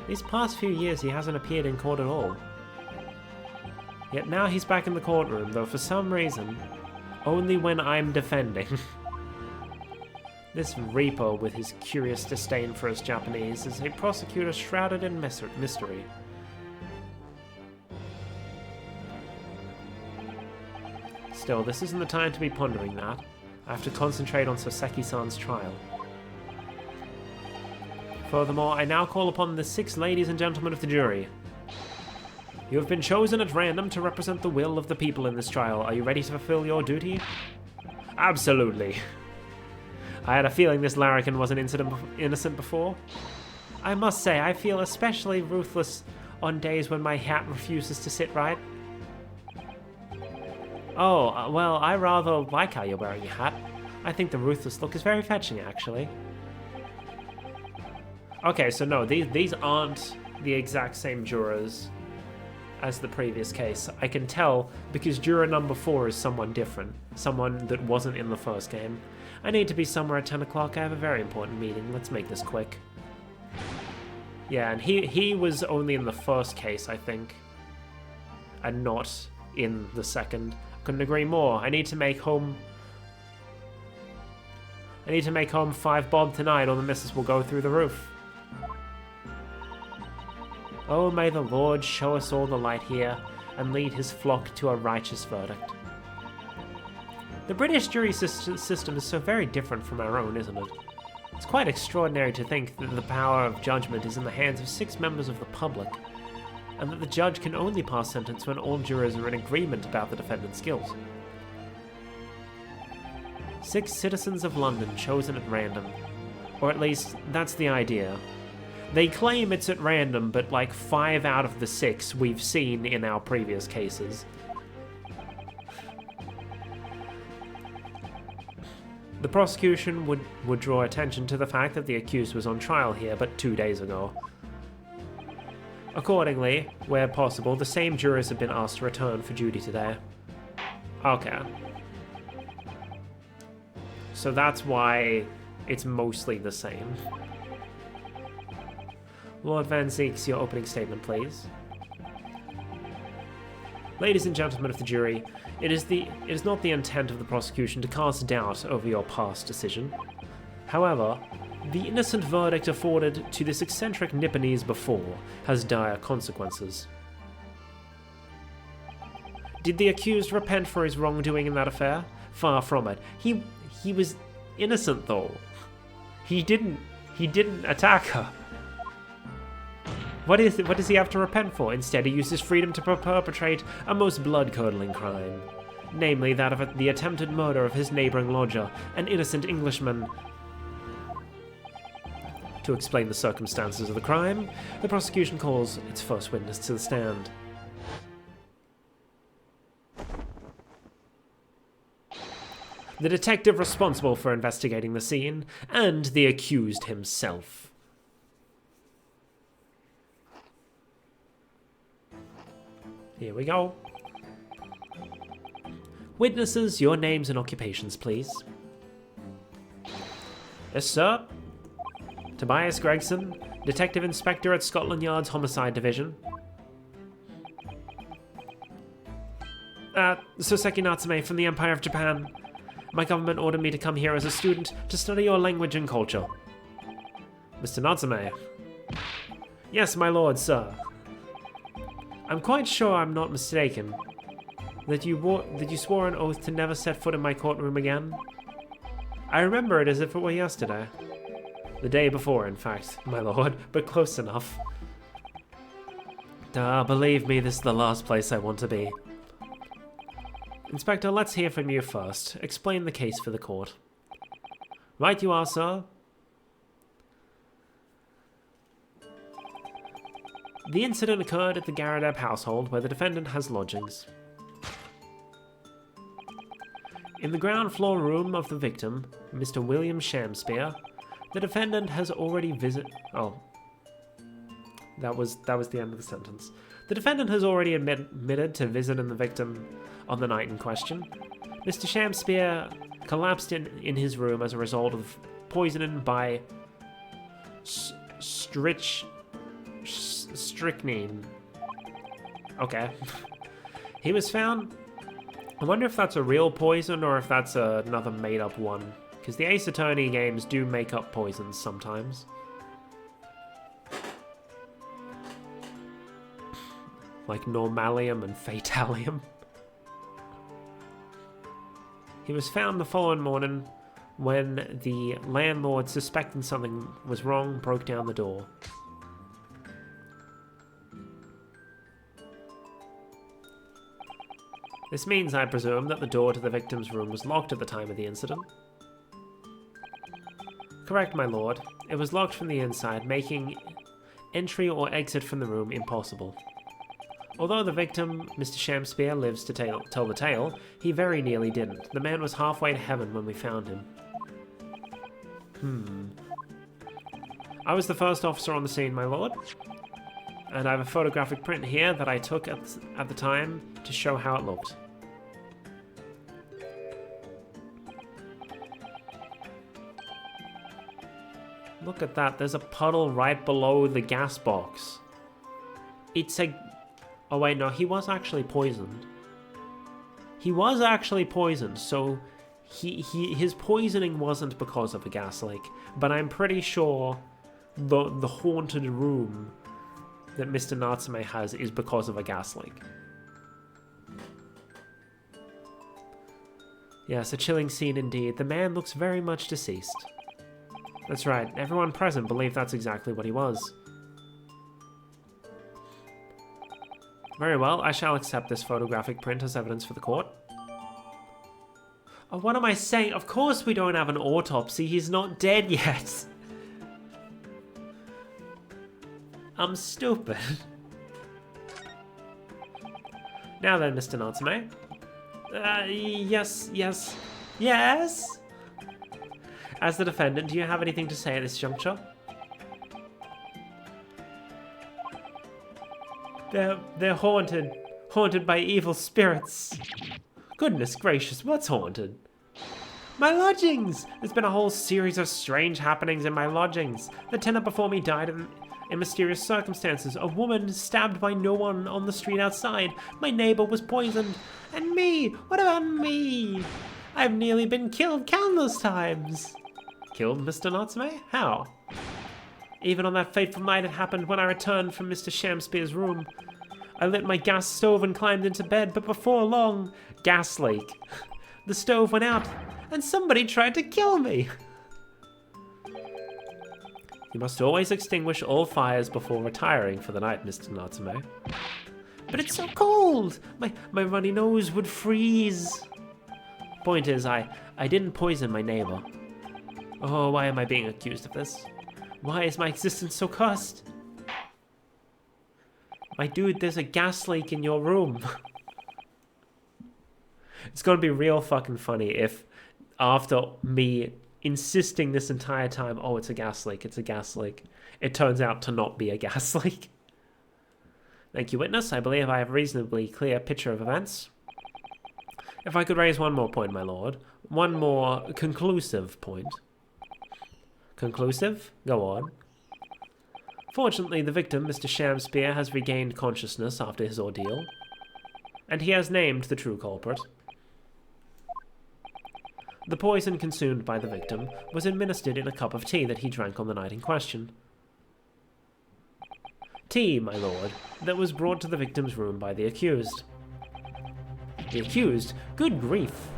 These past few years he hasn't appeared in court at all. Yet now he's back in the courtroom, though for some reason, only when I'm defending. This Reaper, with his curious disdain for us Japanese, is a prosecutor shrouded in mystery. Still, this isn't the time to be pondering that. I have to concentrate on Soseki-san's trial. Furthermore, I now call upon the 6 ladies and gentlemen of the jury. You have been chosen at random to represent the will of the people in this trial. Are you ready to fulfill your duty? Absolutely. I had a feeling this larrikin wasn't innocent before. I must say, I feel especially ruthless on days when my hat refuses to sit right. Oh, well, I rather like how you're wearing your hat. I think the ruthless look is very fetching, actually. Okay, so no, these aren't the exact same jurors as the previous case. I can tell because juror number 4 is someone different. Someone that wasn't in the first game. I need to be somewhere at 10 o'clock. I have a very important meeting. Let's make this quick. Yeah, and he was only in the first case, I think. And not in the second. Couldn't agree more. I need to make home 5 bob tonight or the missus will go through the roof. Oh, may the Lord show us all the light here and lead his flock to a righteous verdict. The British jury system is so very different from our own, isn't it? It's quite extraordinary to think that the power of judgment is in the hands of 6 members of the public, and that the judge can only pass sentence when all jurors are in agreement about the defendant's guilt. 6 citizens of London chosen at random. Or at least, that's the idea. They claim it's at random, but like 5 out of the 6 we've seen in our previous cases. The prosecution would draw attention to the fact that the accused was on trial here but 2 days ago. Accordingly, where possible, the same jurors have been asked to return for duty today. Okay. So that's why it's mostly the same. Lord Van Zeeks, your opening statement, please. Ladies and gentlemen of the jury, it is not the intent of the prosecution to cast doubt over your past decision. However, the innocent verdict afforded to this eccentric Nipponese before has dire consequences. Did the accused repent for his wrongdoing in that affair? Far from it. He was innocent, though. He didn't attack her. What does he have to repent for? Instead, he used his freedom to perpetrate a most blood-curdling crime. Namely, that of the attempted murder of his neighbouring lodger, an innocent Englishman. To explain the circumstances of the crime, the prosecution calls its first witness to the stand. The detective responsible for investigating the scene, and the accused himself. Here we go. Witnesses, your names and occupations, please. Yes, sir. Tobias Gregson, Detective Inspector at Scotland Yard's Homicide Division. Soseki Natsume from the Empire of Japan. My government ordered me to come here as a student to study your language and culture. Mr. Natsume. Yes, my lord, sir. I'm quite sure I'm not mistaken. that you swore an oath to never set foot in my courtroom again? I remember it as if it were yesterday. The day before, in fact, my lord, but close enough. Believe me, this is the last place I want to be. Inspector, let's hear from you first. Explain the case for the court. Right you are, sir. The incident occurred at the Garadeb household, where the defendant has lodgings. In the ground floor room of the victim, Mr. William Shamspeare, the defendant has already That was the end of the sentence. The defendant has already admitted to visiting the victim on the night in question. Mr. Shamspeare collapsed in his room as a result of poisoning by strychnine. Okay. He was found... I wonder if that's a real poison or if that's another made-up one. Because the Ace Attorney games do make up poisons sometimes. Like Normalium and Fatalium. He was found the following morning when the landlord, suspecting something was wrong, broke down the door. This means, I presume, that the door to the victim's room was locked at the time of the incident. Correct, my lord. It was locked from the inside, making entry or exit from the room impossible. Although the victim, Mr. Shamspeare, lives to tell the tale, he very nearly didn't. The man was halfway to heaven when we found him. I was the first officer on the scene, my lord. And I have a photographic print here that I took at the time to show how it looked. Look at that, there's a puddle right below the gas box. It's a... Oh wait, no, he was actually poisoned. He was actually poisoned, so his poisoning wasn't because of a gas leak. But I'm pretty sure the haunted room that Mr. Natsume has is because of a gas leak. Yes, a chilling scene indeed. The man looks very much deceased. That's right, everyone present believed that's exactly what he was. Very well, I shall accept this photographic print as evidence for the court. Oh, what am I saying? Of course we don't have an autopsy, he's not dead yet. I'm stupid. Now then, Mr. Natsume. Yes. As the defendant, do you have anything to say at this juncture? They're haunted. Haunted by evil spirits. Goodness gracious, what's haunted? My lodgings! There's been a whole series of strange happenings in my lodgings. The tenant before me died in mysterious circumstances. A woman stabbed by no one on the street outside. My neighbor was poisoned. And me! What about me? I've nearly been killed countless times. Killed, Mr. Natsume? How? Even on that fateful night it happened when I returned from Mr. Shamspeare's room. I lit my gas stove and climbed into bed, but before long, gas leak. The stove went out, and somebody tried to kill me. You must always extinguish all fires before retiring for the night, Mr. Natsume. But it's so cold! My runny nose would freeze. Point is, I didn't poison my neighbor. Oh, why am I being accused of this? Why is my existence so cursed? My dude, there's a gas leak in your room. It's gonna be real fucking funny if, after me insisting this entire time, oh, it's a gas leak, it turns out to not be a gas leak. Thank you, witness. I believe I have a reasonably clear picture of events. If I could raise one more point, my lord. One more conclusive point. Conclusive? Go on. Fortunately, the victim, Mr. Shamspeare, has regained consciousness after his ordeal, and he has named the true culprit. The poison consumed by the victim was administered in a cup of tea that he drank on the night in question. Tea, my lord, that was brought to the victim's room by the accused. The accused? Good grief.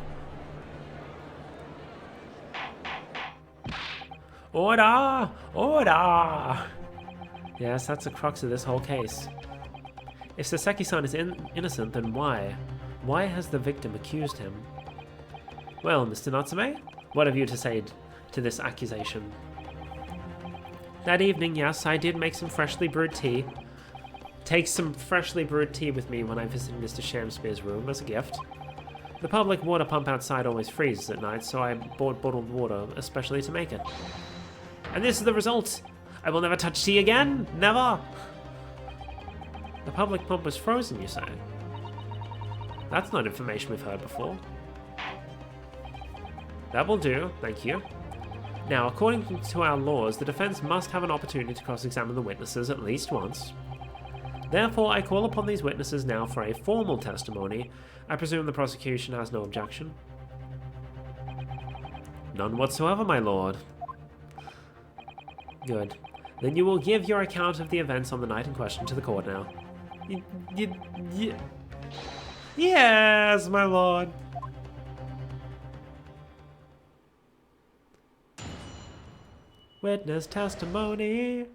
Order! Order! Yes, that's the crux of this whole case. If Saseki-san is innocent, then why? Why has the victim accused him? Well, Mr. Natsume, what have you to say to this accusation? That evening, yes, I did make some freshly brewed tea. Take some freshly brewed tea with me when I visited Mr. Shamspeare's room as a gift. The public water pump outside always freezes at night, so I bought bottled water especially to make it. And this is the result! I will never touch tea again! Never! The public pump was frozen, you say? That's not information we've heard before. That will do, thank you. Now, according to our laws, the defense must have an opportunity to cross-examine the witnesses at least once. Therefore, I call upon these witnesses now for a formal testimony. I presume the prosecution has no objection. None whatsoever, my lord. Good. Then you will give your account of the events on the night in question to the court now. Yes, my lord. Witness testimony.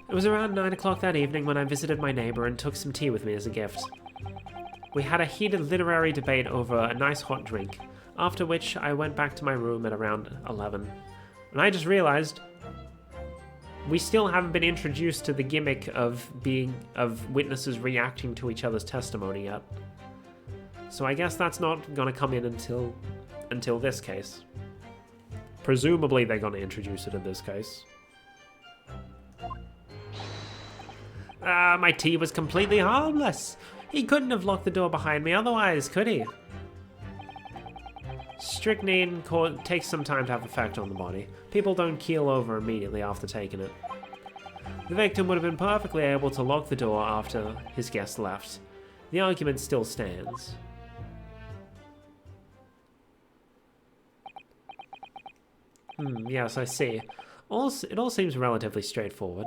It was around 9 o'clock that evening when I visited my neighbor and took some tea with me as a gift. We had a heated literary debate over a nice hot drink, after which I went back to my room at around 11. And I just realized we still haven't been introduced to the gimmick of witnesses reacting to each other's testimony yet. So I guess that's not gonna come in until this case. Presumably they're gonna introduce it in this case. My tea was completely harmless. He couldn't have locked the door behind me otherwise, could he? Strychnine takes some time to have effect on the body. People don't keel over immediately after taking it. The victim would have been perfectly able to lock the door after his guest left. The argument still stands. Yes, I see. It all seems relatively straightforward.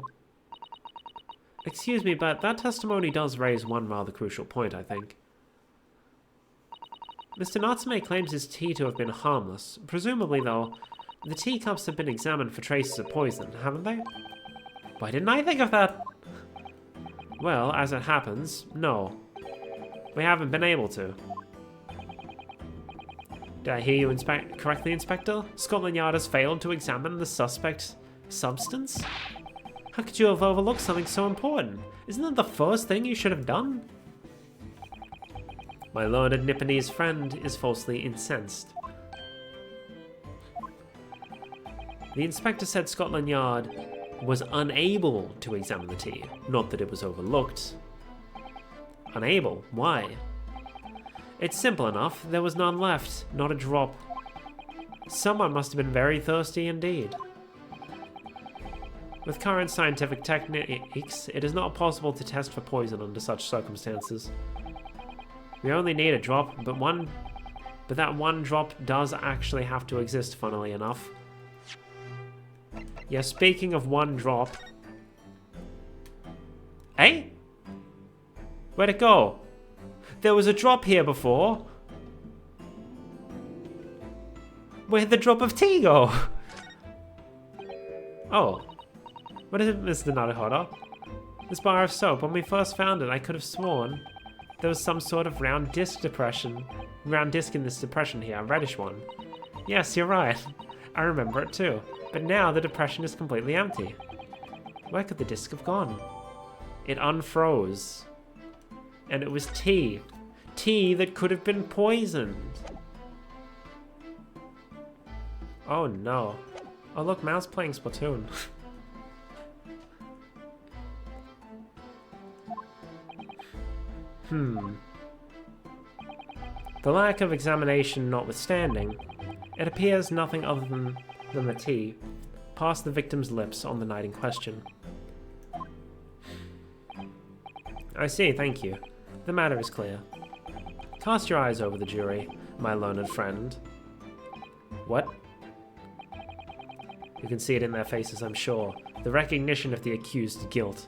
Excuse me, but that testimony does raise one rather crucial point, I think. Mr. Natsume claims his tea to have been harmless. Presumably, though, the teacups have been examined for traces of poison, haven't they? Why didn't I think of that? Well, as it happens, no. We haven't been able to. Did I hear you correctly, Inspector? Scotland Yard has failed to examine the suspect's substance? How could you have overlooked something so important? Isn't that the first thing you should have done? My learned Nipponese friend is falsely incensed. The inspector said Scotland Yard was unable to examine the tea, not that it was overlooked. Unable? Why? It's simple enough. There was none left, not a drop. Someone must have been very thirsty indeed. With current scientific techniques, it is not possible to test for poison under such circumstances. We only need a drop, but that one drop does actually have to exist, funnily enough. Yeah, speaking of one drop... Hey? Where'd it go? There was a drop here before. Where'd the drop of tea go? Oh. What is it, Mr. Naruhodo? This bar of soap, when we first found it, I could have sworn there was some sort of round disc in this depression here, a reddish one. Yes, you're right. I remember it too. But now the depression is completely empty. Where could the disc have gone? It unfroze. And it was tea. Tea that could have been poisoned. Oh no. Oh look, Mal's playing Splatoon. The lack of examination notwithstanding, it appears nothing other than the tea passed the victim's lips on the night in question. I see, thank you. The matter is clear. Cast your eyes over the jury, my learned friend. What? You can see it in their faces, I'm sure. The recognition of the accused's guilt.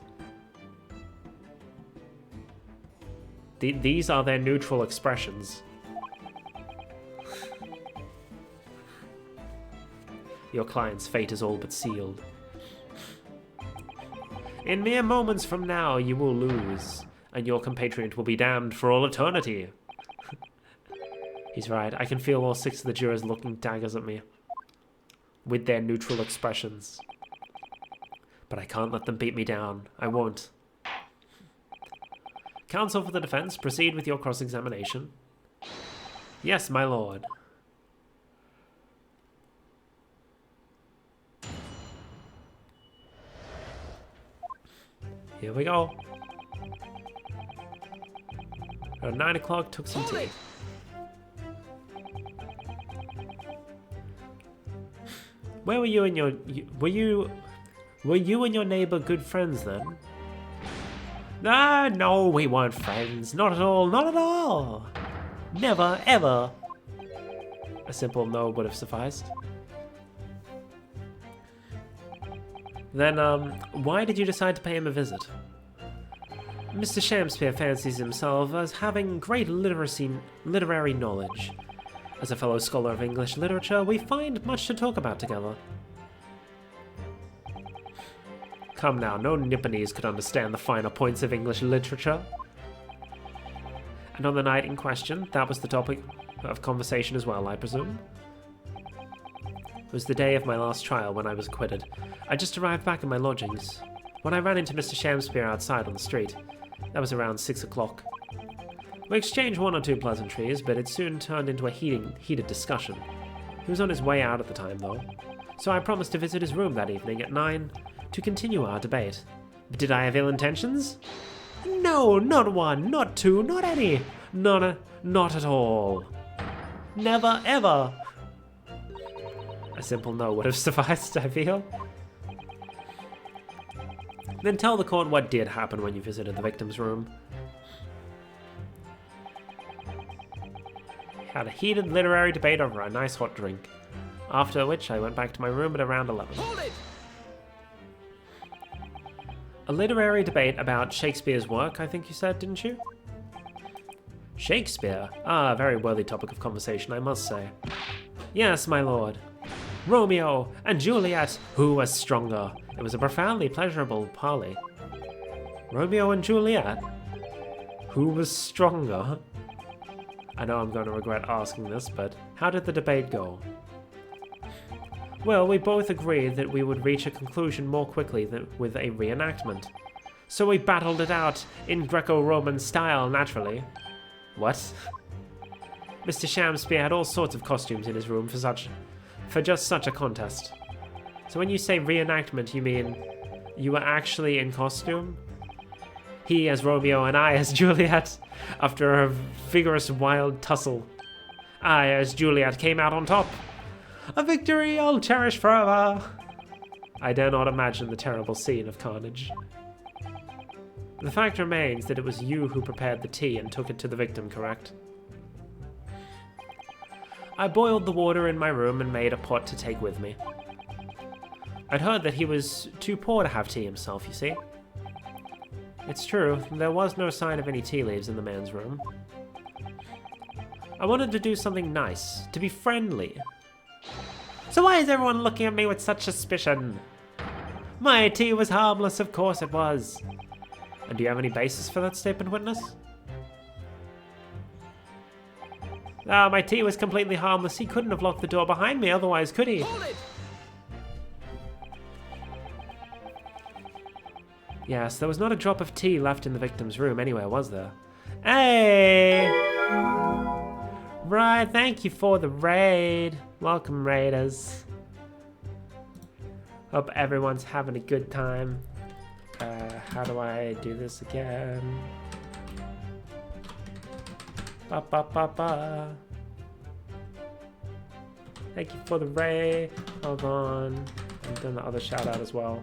These are their neutral expressions. Your client's fate is all but sealed. In mere moments from now, you will lose, and your compatriot will be damned for all eternity. He's right. I can feel all 6 of the jurors looking daggers at me with their neutral expressions. But I can't let them beat me down. I won't. Counsel for the defense, proceed with your cross-examination. Yes, my lord. Here we go. At 9 o'clock, took some tea. Where were you and your... Were you and your neighbor good friends then? Ah, no, we weren't friends. Not at all, not at all. Never, ever. A simple no would have sufficed. Then, why did you decide to pay him a visit? Mr. Shakespeare fancies himself as having great literary knowledge. As a fellow scholar of English literature, we find much to talk about together. Come now, no Nipponese could understand the finer points of English literature. And on the night in question, that was the topic of conversation as well, I presume? It was the day of my last trial when I was acquitted. I just arrived back in my lodgings when I ran into Mr. Shakespeare outside on the street. That was around 6 o'clock. We exchanged 1 or 2 pleasantries, but it soon turned into a heated discussion. He was on his way out at the time, though, so I promised to visit his room that evening at 9 to continue our debate. But did I have ill intentions? No, not one, not two, not any. Not at all. Never, ever. A simple no would have sufficed, I feel. Then tell the court what did happen when you visited the victim's room. Had a heated literary debate over a nice hot drink. After which I went back to my room at around 11. Hold it! A literary debate about Shakespeare's work, I think you said, didn't you? Shakespeare? Ah, a very worthy topic of conversation, I must say. Yes, my lord. Romeo and Juliet, who was stronger? It was a profoundly pleasurable parley. Romeo and Juliet? Who was stronger? I know I'm going to regret asking this, but how did the debate go? Well, we both agreed that we would reach a conclusion more quickly than with a reenactment. So we battled it out in Greco-Roman style, naturally. What? Mr. Shakespeare had all sorts of costumes in his room for just such a contest. So when you say reenactment, you mean you were actually in costume? He as Romeo and I as Juliet, after a vigorous wild tussle. I as Juliet came out on top. A victory I'll cherish forever. I dare not imagine the terrible scene of carnage. The fact remains that it was you who prepared the tea and took it to the victim, correct? I boiled the water in my room and made a pot to take with me. I'd heard that he was too poor to have tea himself, you see. It's true, there was no sign of any tea leaves in the man's room. I wanted to do something nice, to be friendly. So why is everyone looking at me with such suspicion? My tea was harmless, of course it was. And do you have any basis for that statement, witness? Ah, my tea was completely harmless. He couldn't have locked the door behind me otherwise, could he? Hold it! Yes, there was not a drop of tea left in the victim's room anywhere, was there? Hey! Right, thank you for the raid. Welcome, raiders. Hope everyone's having a good time. How do I do this again? Ba ba ba ba. Thank you for the raid. Hold on. I've done the other shout out as well.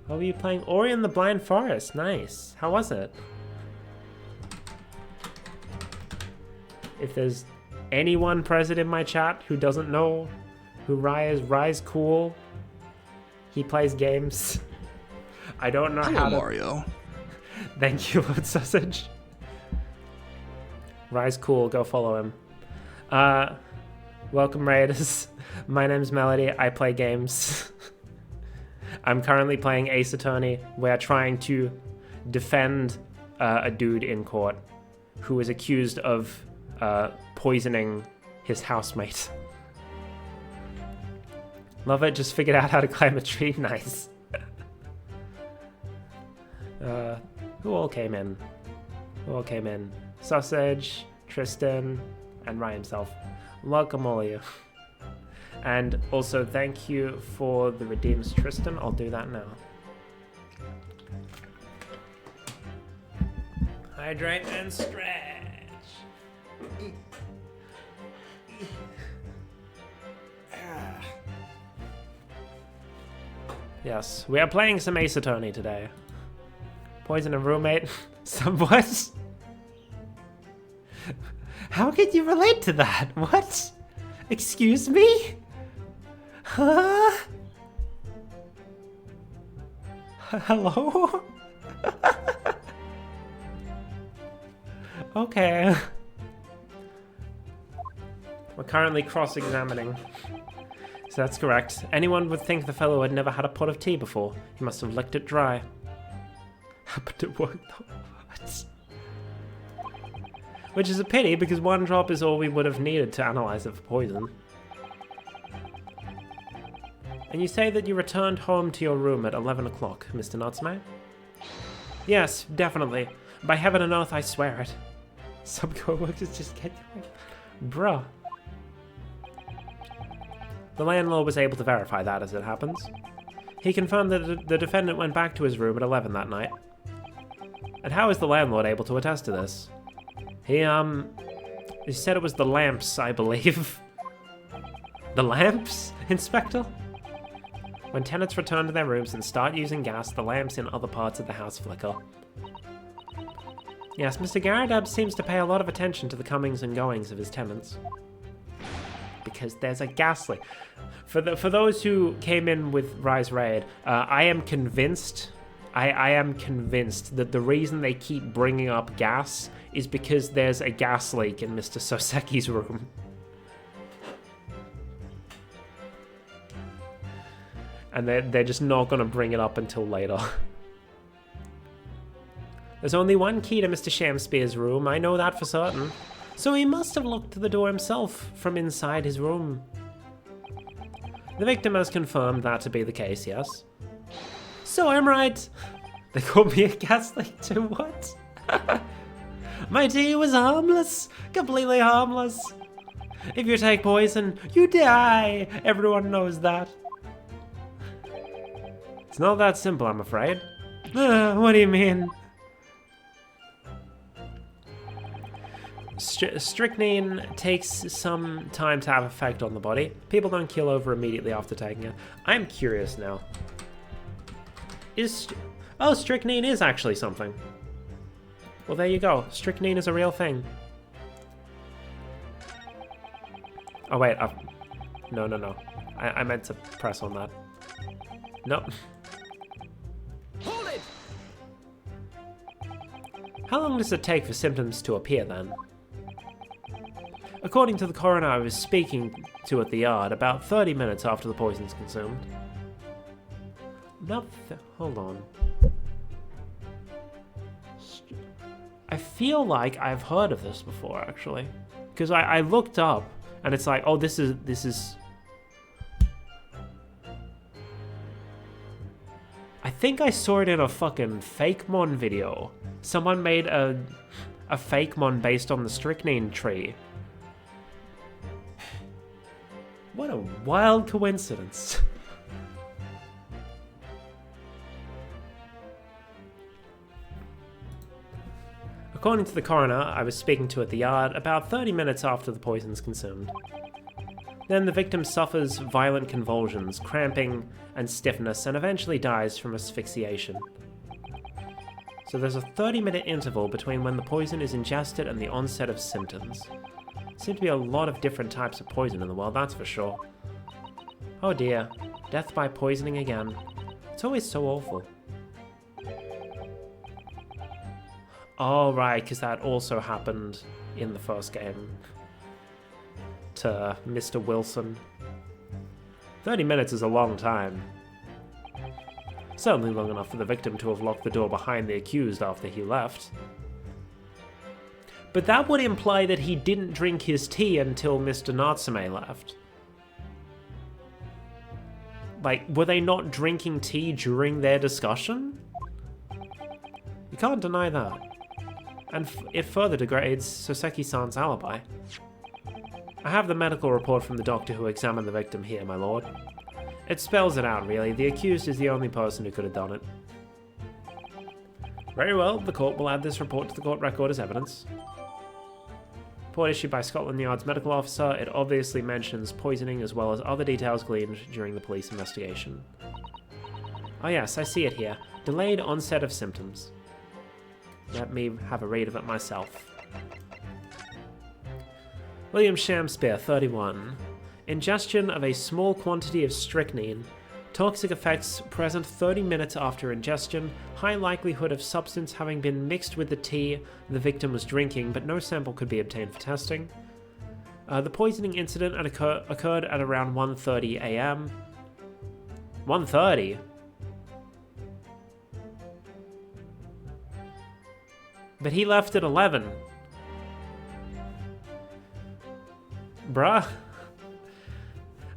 Oh, were you playing Ori and the Blind Forest? Nice. How was it? If there's anyone present in my chat who doesn't know who Rye's cool. He plays games. I don't know Hello, how to... Mario. Thank you, Lord Sausage. Rise cool, go follow him. Welcome Raiders. My name's Melody, I play games. I'm currently playing Ace Attorney. We're trying to defend a dude in court who is accused of poisoning his housemate. Love it, just figured out how to climb a tree, nice. Who all came in? Who all came in? Sausage, Tristan, and Ryan himself. Welcome all of you. And also thank you for the redeems, Tristan. I'll do that now. Hydrate and stretch. Yes, we are playing some Ace Attorney today. Poison a roommate. Somewhat. How could you relate to that? What? Excuse me? Huh? Hello? Okay. We're currently cross-examining. So that's correct. Anyone would think the fellow had never had a pot of tea before. He must have licked it dry. Happened to work though. What? Which is a pity, because one drop is all we would have needed to analyze it for poison. And you say that you returned home to your room at 11 o'clock, Mr. Natsume? Yes, definitely. By heaven and earth, I swear it. Some co-workers just get you. Bruh. The landlord was able to verify that, as it happens. He confirmed that the defendant went back to his room at 11 that night. And how is the landlord able to attest to this? He said it was the lamps, I believe. The lamps, Inspector? When tenants return to their rooms and start using gas, the lamps in other parts of the house flicker. Yes, Mr. Garadab seems to pay a lot of attention to the comings and goings of his tenants. Because there's a gas leak. For those who came in with Rise Raid, I am convinced that the reason they keep bringing up gas is because there's a gas leak in Mr. Soseki's room. And they're just not going to bring it up until later. There's only one key to Mr. Shamspear's room, I know that for certain. So he must have locked the door himself from inside his room. The victim has confirmed that to be the case, yes? So I'm right. They called me a gas leak too, what? My tea was harmless, completely harmless. If you take poison, you die. Everyone knows that. It's not that simple, I'm afraid. What do you mean? Strychnine takes some time to have effect on the body. People don't keel over immediately after taking it. I'm curious now. Oh, strychnine is actually something. Well, there you go. Strychnine is a real thing. Oh, wait. No. I meant to press on that. Nope. Hold it! How long does it take for symptoms to appear, then? According to the coroner I was speaking to at the yard, about 30 minutes after the poison's consumed. Hold on. I feel like I've heard of this before, actually. Because I looked up, and it's like, oh, this is... I think I saw it in a fucking Fakemon video. Someone made a Fakemon based on the strychnine tree. What a wild coincidence. According to the coroner I was speaking to at the yard, about 30 minutes after the poison's consumed. Then the victim suffers violent convulsions, cramping, and stiffness, and eventually dies from asphyxiation. So there's a 30-minute interval between when the poison is ingested and the onset of symptoms. Seem to be a lot of different types of poison in the world, that's for sure. Oh dear, death by poisoning again. It's always so awful. Oh, right, because that also happened in the first game to Mr. Wilson. 30 minutes is a long time. Certainly long enough for the victim to have locked the door behind the accused after he left. But that would imply that he didn't drink his tea until Mr. Natsume left. Like, were they not drinking tea during their discussion? You can't deny that. And it further degrades Soseki-san's alibi. I have the medical report from the doctor who examined the victim here, my lord. It spells it out, really. The accused is the only person who could have done it. Very well, the court will add this report to the court record as evidence. Report issued by Scotland Yard's medical officer. It obviously mentions poisoning as well as other details gleaned during the police investigation. Oh yes, I see it here. Delayed onset of symptoms. Let me have a read of it myself. William Shamspeare, 31. Ingestion of a small quantity of strychnine. Toxic effects present 30 minutes after ingestion. High likelihood of substance having been mixed with the tea the victim was drinking, but no sample could be obtained for testing. The poisoning incident occurred at around 1:30 a.m. 1:30? But he left at 11. Bruh.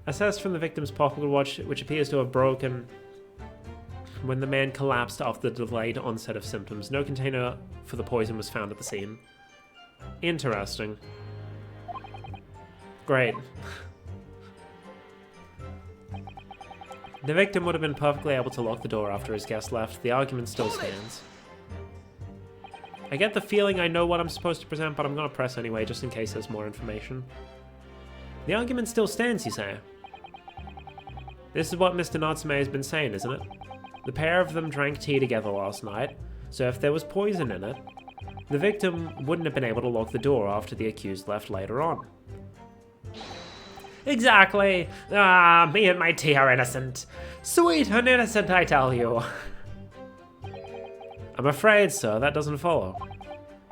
Assessed from the victim's pocket watch, which appears to have broken when the man collapsed after the delayed onset of symptoms. No container for the poison was found at the scene. Interesting. Great. The victim would have been perfectly able to lock the door after his guest left. The argument still stands. I get the feeling I know what I'm supposed to present, but I'm going to press anyway, just in case there's more information. The argument still stands, you say? This is what Mr. Natsume has been saying, isn't it? The pair of them drank tea together last night, so if there was poison in it, the victim wouldn't have been able to lock the door after the accused left later on. Exactly! Ah, me and my tea are innocent. Sweet and innocent, I tell you. I'm afraid, sir, that doesn't follow.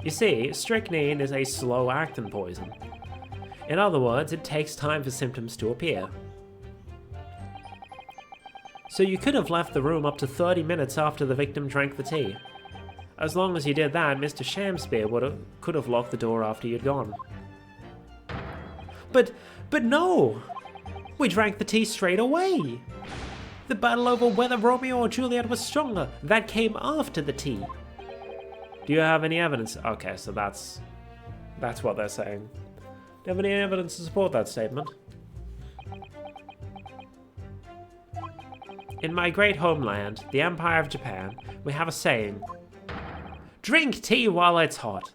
You see, strychnine is a slow-acting poison. In other words, it takes time for symptoms to appear. So you could have left the room up to 30 minutes after the victim drank the tea. As long as you did that, Mr. Shamspeare could have locked the door after you'd gone. But no! We drank the tea straight away! The battle over whether Romeo or Juliet was stronger, that came after the tea. Do you have any evidence? Okay, so that's what they're saying. Do you have any evidence to support that statement? In my great homeland, the Empire of Japan, we have a saying, drink tea while it's hot.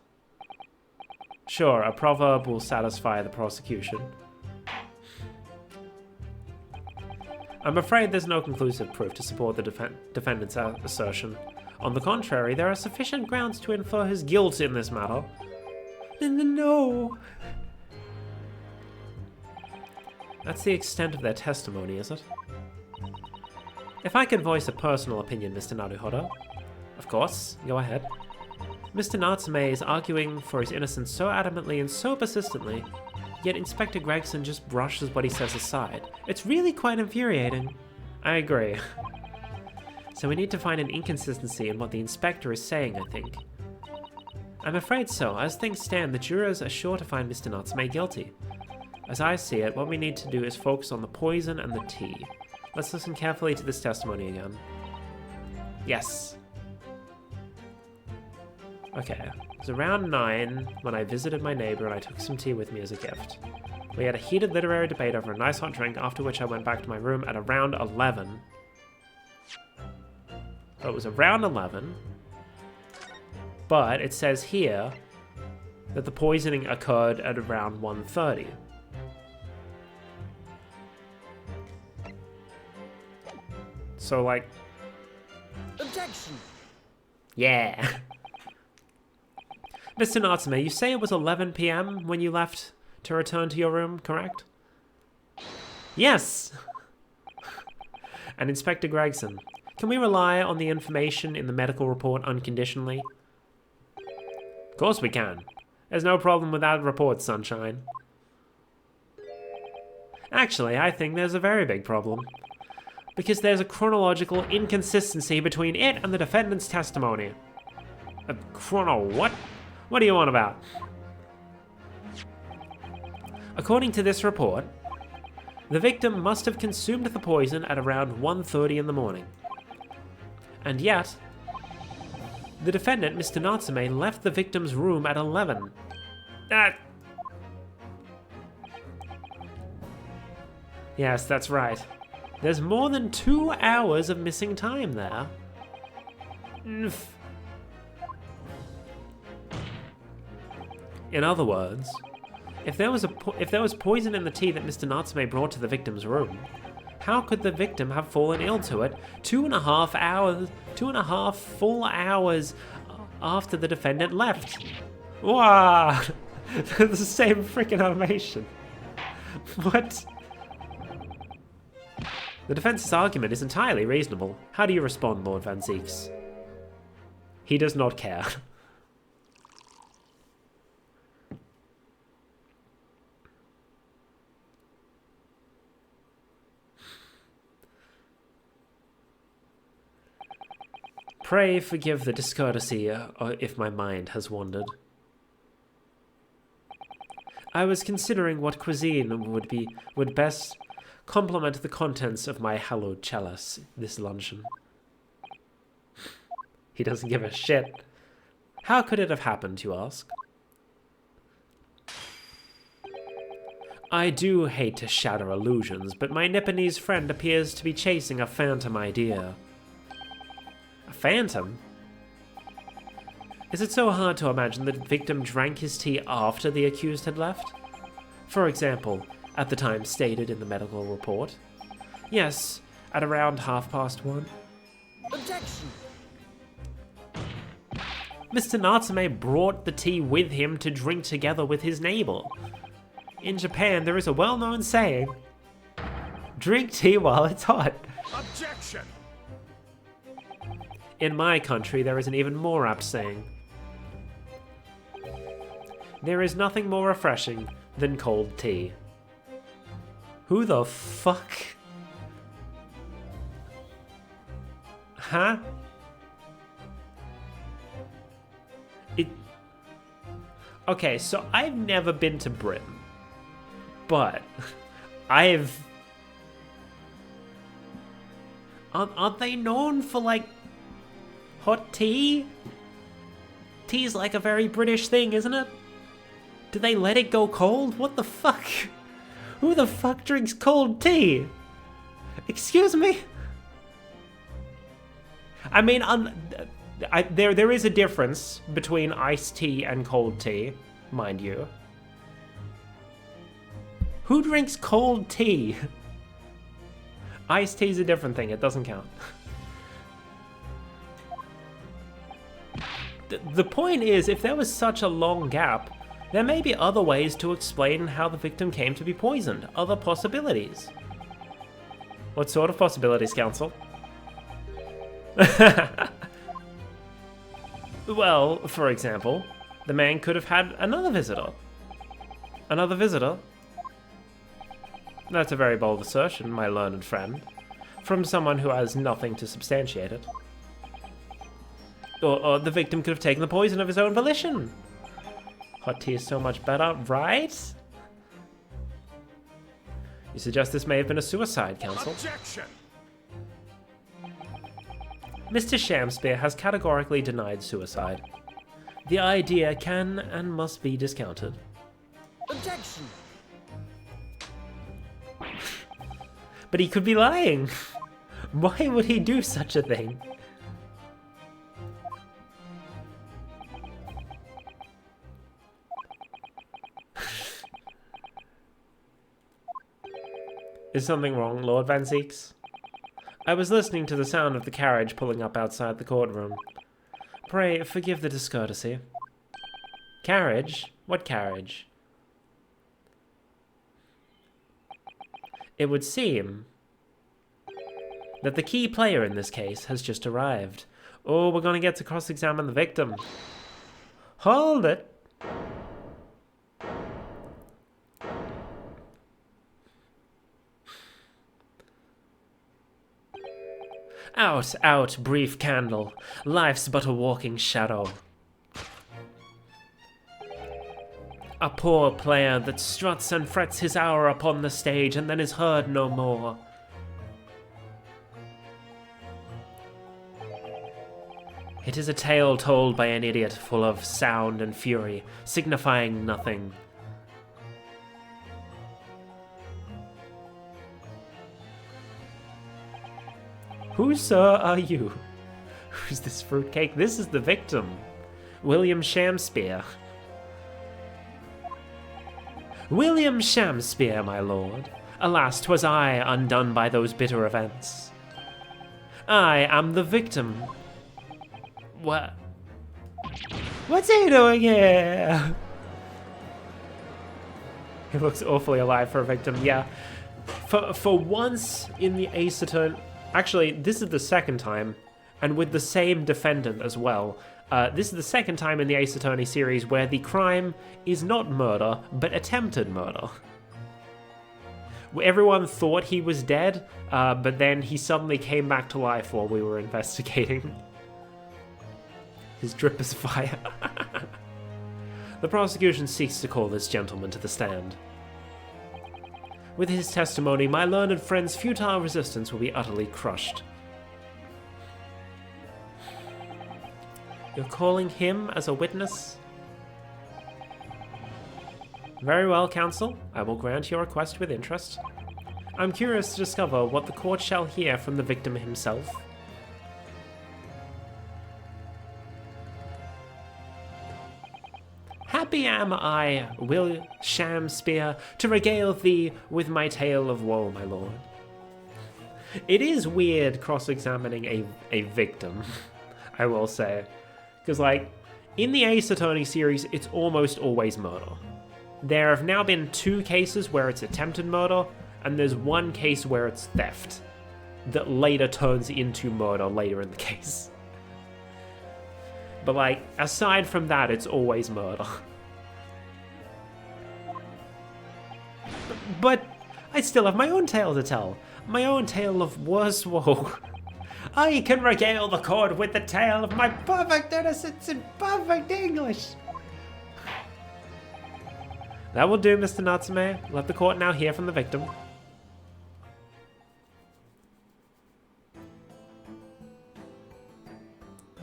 Sure, a proverb will satisfy the prosecution. I'm afraid there's no conclusive proof to support the defendant's assertion. On the contrary, there are sufficient grounds to infer his guilt in this matter. No. That's the extent of their testimony, is it? If I could voice a personal opinion, Mr. Naruhodo. Of course, go ahead. Mr. Natsume is arguing for his innocence so adamantly and so persistently, yet Inspector Gregson just brushes what he says aside. It's really quite infuriating. I agree. So we need to find an inconsistency in what the inspector is saying, I think. I'm afraid so. As things stand, the jurors are sure to find Mr. Natsume guilty. As I see it, what we need to do is focus on the poison and the tea. Let's listen carefully to this testimony again. Yes. Okay. It was around 9 when I visited my neighbor and I took some tea with me as a gift. We had a heated literary debate over a nice hot drink, after which I went back to my room at around 11. So it was around 11. But it says here that the poisoning occurred at around 1:30. So, like... Objection! Yeah. Mr. Natsume, you say it was 11 p.m. when you left to return to your room, correct? Yes! And Inspector Gregson, can we rely on the information in the medical report unconditionally? Of course we can. There's no problem with that report, Sunshine. Actually, I think there's a very big problem. Because there's a chronological inconsistency between it and the defendant's testimony. A what? What do you want about? According to this report, the victim must have consumed the poison at around 1:30 in the morning. And yet, the defendant, Mr. Natsume, left the victim's room at 11. Yes, that's right. There's more than 2 hours of missing time there. In other words, if there was poison in the tea that Mr. Natsume brought to the victim's room, how could the victim have fallen ill to it 2.5 full hours after the defendant left? Wow! The same freaking animation. What? The defense's argument is entirely reasonable. How do you respond, Lord Van Zieks? He does not care. Pray forgive the discourtesy if my mind has wandered. I was considering what cuisine would best complement the contents of my hallowed chalice this luncheon. He doesn't give a shit. How could it have happened, you ask? I do hate to shatter illusions, but my Nipponese friend appears to be chasing a phantom idea. A phantom? Is it so hard to imagine that the victim drank his tea after the accused had left? For example, at the time stated in the medical report? Yes, at around 1:30. Objection! Mr. Natsume brought the tea with him to drink together with his neighbor. In Japan, there is a well-known saying, drink tea while it's hot. Objection! In my country, there is an even more apt saying. There is nothing more refreshing than cold tea. Who the fuck? Huh? Okay, so I've never been to Britain, but aren't they known for, like, hot tea? Tea's like a very British thing, isn't it? Do they let it go cold? What the fuck? Who the fuck drinks cold tea? Excuse me? I mean, there is a difference between iced tea and cold tea, mind you. Who drinks cold tea? Iced tea's a different thing, it doesn't count. The point is, if there was such a long gap, there may be other ways to explain how the victim came to be poisoned, other possibilities. What sort of possibilities, Counsel? Well, for example, the man could have had another visitor. Another visitor? That's a very bold assertion, my learned friend, from someone who has nothing to substantiate it. Or the victim could have taken the poison of his own volition. Hot tea is so much better, right? You suggest this may have been a suicide, Counsel? Objection! Mr. Shamspeare has categorically denied suicide. The idea can and must be discounted. Objection! But he could be lying. Why would he do such a thing? Is something wrong, Lord Van Zieks? I was listening to the sound of the carriage pulling up outside the courtroom. Pray, forgive the discourtesy. Carriage? What carriage? It would seem that the key player in this case has just arrived. Oh, we're gonna get to cross-examine the victim. Hold it. Out, out, brief candle. Life's but a walking shadow. A poor player that struts and frets his hour upon the stage and then is heard no more. It is a tale told by an idiot full of sound and fury, signifying nothing. Who, sir, are you? Who's this fruitcake? This is the victim. William Shamspeare. William Shamspeare, my lord. Alas, 'twas I, undone by those bitter events. I am the victim. What? What's he doing here? He looks awfully alive for a victim, yeah. For once in the Ace Attorney... Actually, this is the second time, and with the same defendant as well. This is the second time in the Ace Attorney series where the crime is not murder, but attempted murder. Everyone thought he was dead, but then he suddenly came back to life while we were investigating. His drip is fire. The prosecution seeks to call this gentleman to the stand. With his testimony, my learned friend's futile resistance will be utterly crushed. You're calling him as a witness? Very well, counsel. I will grant your request with interest. I'm curious to discover what the court shall hear from the victim himself. Happy am I, Will Shamspeare, to regale thee with my tale of woe, my lord. It is weird cross-examining a victim, I will say. Because, like, in the Ace Attorney series, it's almost always murder. There have now been 2 cases where it's attempted murder, and there's 1 case where it's theft that later turns into murder later in the case. But, like, aside from that, it's always murder. But I still have my own tale to tell. My own tale of worse woe. I can regale the court with the tale of my perfect innocence in perfect English. That will do, Mr. Natsume. Let the court now hear from the victim.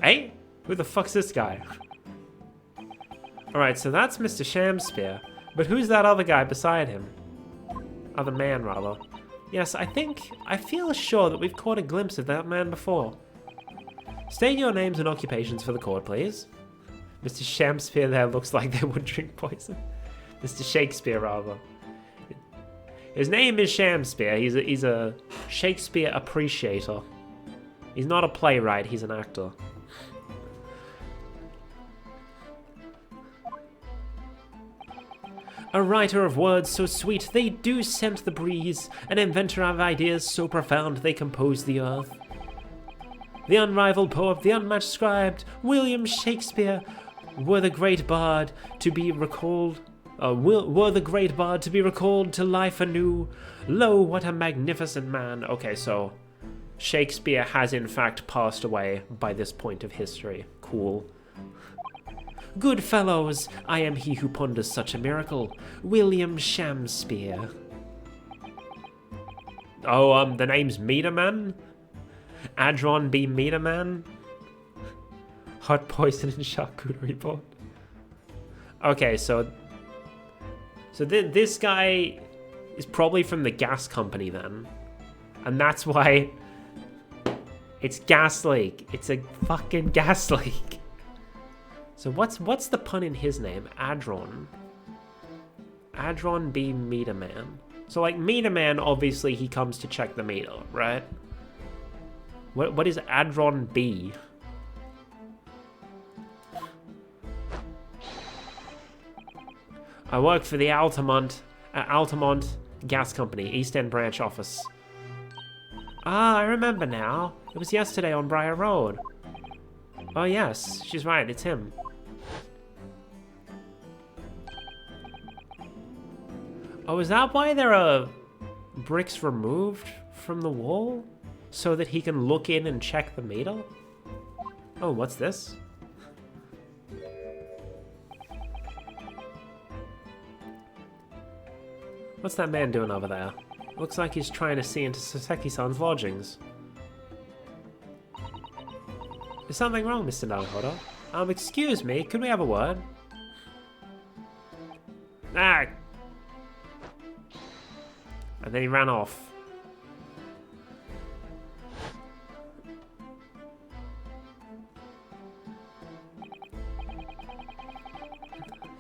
Hey? Who the fuck's this guy? Alright, so that's Mr. Shamspeare. But who's that other guy beside him? Other man, rather. Yes, I feel sure that we've caught a glimpse of that man before. State your names and occupations for the court, please. Mr. Shamspeare there looks like they would drink poison. Mr. Shakespeare, rather. His name is Shamspeare. He's a Shakespeare appreciator. He's not a playwright, he's an actor. A writer of words so sweet they do scent the breeze, an inventor of ideas so profound they compose the earth. The unrivaled poet, the unmatched scribe, William Shakespeare, were the great bard to be recalled. Were the great bard to be recalled to life anew. Lo, what a magnificent man! Okay, so Shakespeare has in fact passed away by this point of history. Cool. Good fellows, I am he who ponders such a miracle, William Shamspeare. Oh, the name's Meterman? Adron B. Meterman? Hot poison and charcuterie board. Okay, so this guy is probably from the gas company then. And that's why it's gas leak. It's a fucking gas leak. So what's the pun in his name? Adron. Adron B. Meterman. So like Meterman, obviously he comes to check the meter, right? What is Adron B? I work for the Altamont Gas Company, East End branch office. Ah, I remember now. It was yesterday on Briar Road. Oh yes, she's right, it's him. Oh, is that why there are bricks removed from the wall? So that he can look in and check the meter? Oh, what's this? What's that man doing over there? Looks like he's trying to see into Saseki-san's lodgings. Is something wrong, Mr. Naruhodo? Excuse me, could we have a word? Ah! And then he ran off.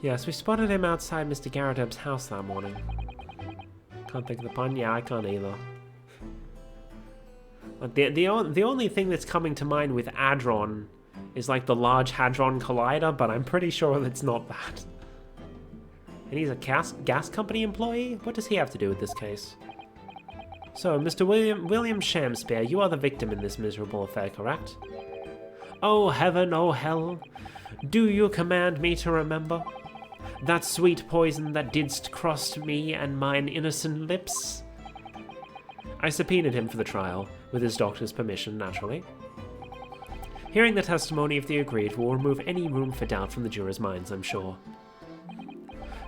Yes, we spotted him outside Mr. Garadeb's house that morning. Can't think of the pun? Yeah, I can't either. Like the only thing that's coming to mind with Hadron is like the Large Hadron Collider, but I'm pretty sure it's not that. And he's a gas company employee? What does he have to do with this case? So, Mr. William Shamspeare, you are the victim in this miserable affair, correct? Oh heaven, oh hell, do you command me to remember that sweet poison that didst cross me and mine innocent lips? I subpoenaed him for the trial, with his doctor's permission, naturally. Hearing the testimony of the aggrieved will remove any room for doubt from the jurors' minds, I'm sure.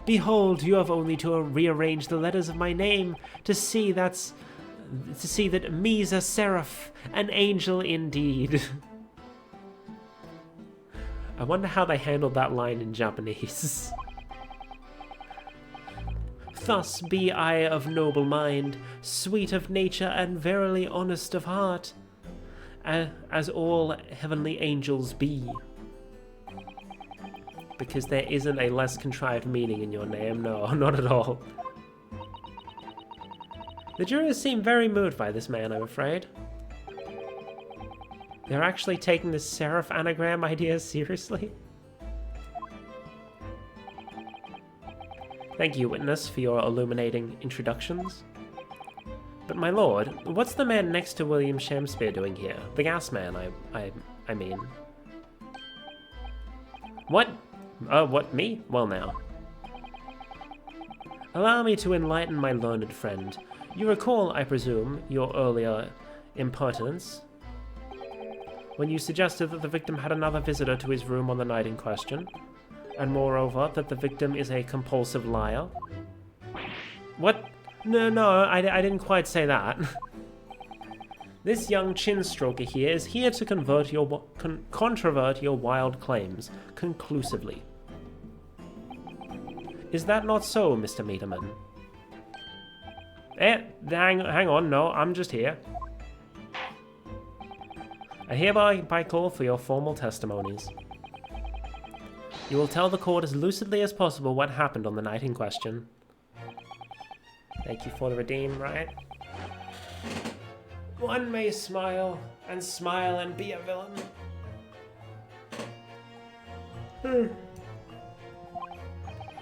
Behold, you have only to rearrange the letters of my name to see that me's a seraph, an angel indeed. I wonder how they handled that line in Japanese. Thus be I of noble mind, sweet of nature, and verily honest of heart, as all heavenly angels be. Because there isn't a less contrived meaning in your name, no, not at all. The jurors seem very moved by this man, I'm afraid. They're actually taking the seraph anagram idea seriously? Thank you, witness, for your illuminating introductions. But my lord, what's the man next to William Shamspeare doing here? The gas man, I mean. What? What, me? Well now. Allow me to enlighten my learned friend. You recall, I presume, your earlier impertinence when you suggested that the victim had another visitor to his room on the night in question, and moreover, that the victim is a compulsive liar. What? No, I didn't quite say that. This young chin-stroker here is here to controvert your wild claims conclusively. Is that not so, Mr. Meterman? Hang on, no, I'm just here. I hereby call for your formal testimonies. You will tell the court as lucidly as possible what happened on the night in question. Thank you for the redeem, right? One may smile and be a villain.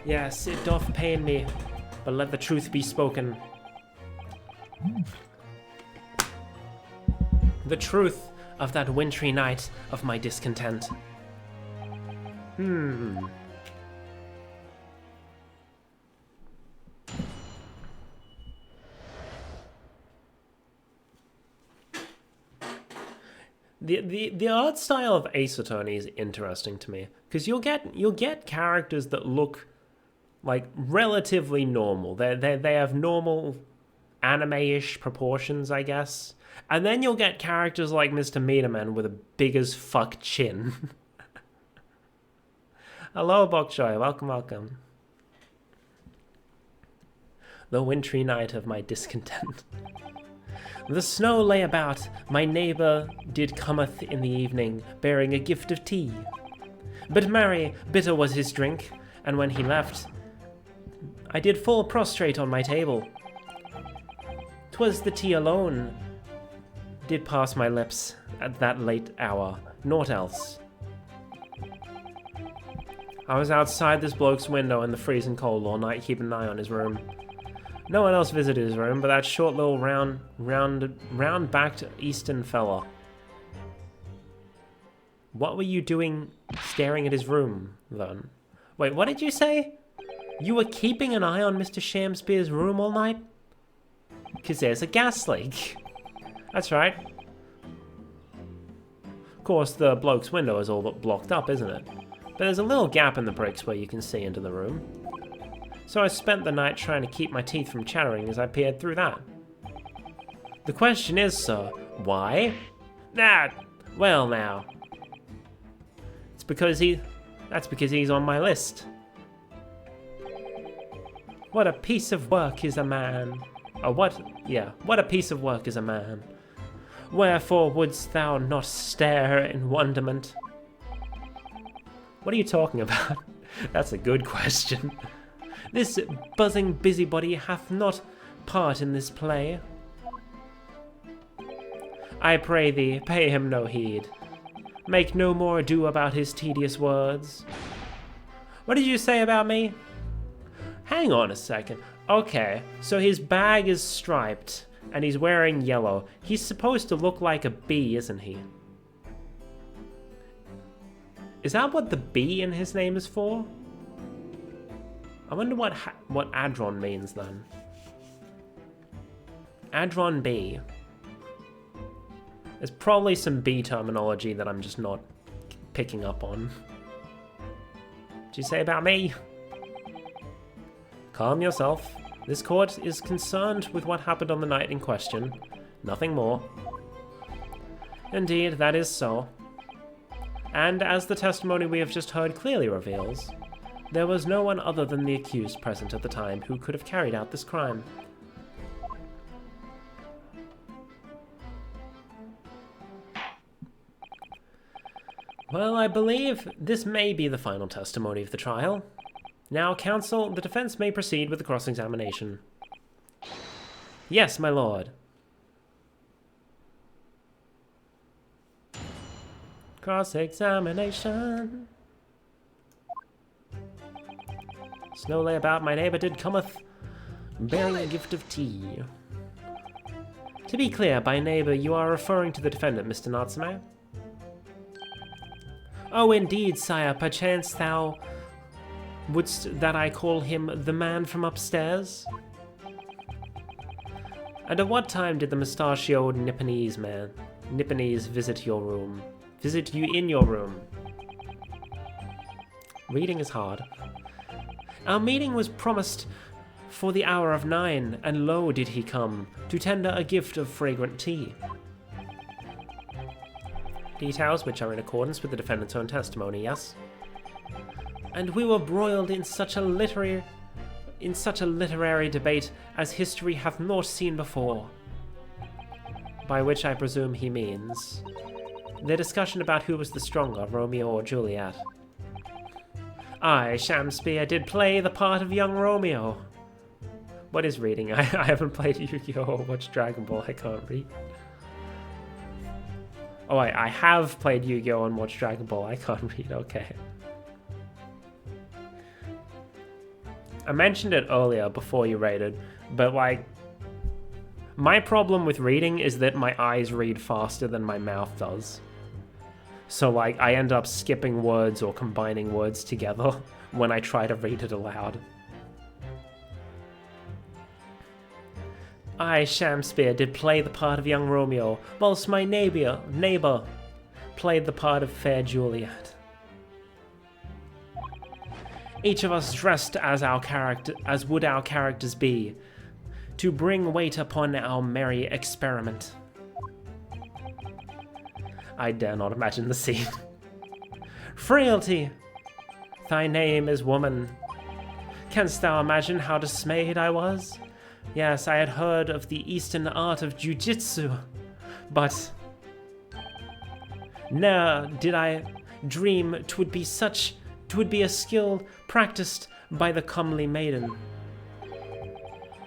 Yes, it doth pain me, but let the truth be spoken. The truth of that wintry night of my discontent. The art style of Ace Attorney is interesting to me because you'll get characters that look like relatively normal. They have normal anime-ish proportions, I guess. And then you'll get characters like Mr. Meterman with a big as fuck chin. Hello, Bokchoy. Welcome. The wintry night of my discontent. The snow lay about, my neighbour did cometh in the evening, bearing a gift of tea. But marry, bitter was his drink, and when he left, I did fall prostrate on my table. 'Twas the tea alone did pass my lips at that late hour, naught else. I was outside this bloke's window in the freezing cold all night, keeping an eye on his room. No one else visited his room but that short little round-backed Eastern fella. What were you doing staring at his room, then? Wait, what did you say? You were keeping an eye on Mr. Shamspeare's room all night? Because there's a gas leak. That's right. Of course, the bloke's window is all but blocked up, isn't it? But there's a little gap in the bricks where you can see into the room. So I spent the night trying to keep my teeth from chattering as I peered through that. The question is, sir, why? Well now. That's because he's on my list. What a piece of work is a man. What a piece of work is a man. Wherefore wouldst thou not stare in wonderment? What are you talking about? That's a good question. This buzzing busybody hath not part in this play. I pray thee, pay him no heed. Make no more ado about his tedious words. What did you say about me? Hang on a second. Okay, so his bag is striped, and he's wearing yellow. He's supposed to look like a bee, isn't he? Is that what the B in his name is for? I wonder what Adron means then. Adron B. There's probably some B terminology that I'm just not picking up on. What'd you say about me? Calm yourself. This court is concerned with what happened on the night in question. Nothing more. Indeed, that is so. And as the testimony we have just heard clearly reveals, there was no one other than the accused present at the time who could have carried out this crime. Well, I believe this may be the final testimony of the trial. Now, counsel, the defense may proceed with the cross-examination. Yes, my lord. Cross-examination. Snow lay about, my neighbour did cometh, bearing a gift of tea. To be clear, by neighbour, you are referring to the defendant, Mr. Natsume? Oh, indeed, sire, perchance thou wouldst that I call him the man from upstairs? And at what time did the mustachioed Nipponese visit your room? Visit you in your room? Reading is hard. Our meeting was promised for the hour of 9, and lo did he come, to tender a gift of fragrant tea. Details which are in accordance with the defendant's own testimony, yes? And we were broiled in such a literary debate as history hath not seen before. By which I presume he means the discussion about who was the stronger, Romeo or Juliet. I, Shamspeare, did play the part of young Romeo. What is reading? I haven't played Yu-Gi-Oh! Or watched Dragon Ball, I can't read. Oh, I have played Yu-Gi-Oh! And watched Dragon Ball, I can't read, okay. I mentioned it earlier before you rated, but like, my problem with reading is that my eyes read faster than my mouth does. So like, I end up skipping words or combining words together when I try to read it aloud. I, Shamspeare, did play the part of young Romeo, whilst my neighbour played the part of fair Juliet. Each of us dressed as would our characters be, to bring weight upon our merry experiment. I dare not imagine the scene. Frailty, thy name is woman. Canst thou imagine how dismayed I was? Yes, I had heard of the Eastern art of jujitsu, but ne'er did I dream 'twould be a skill practiced by the comely maiden.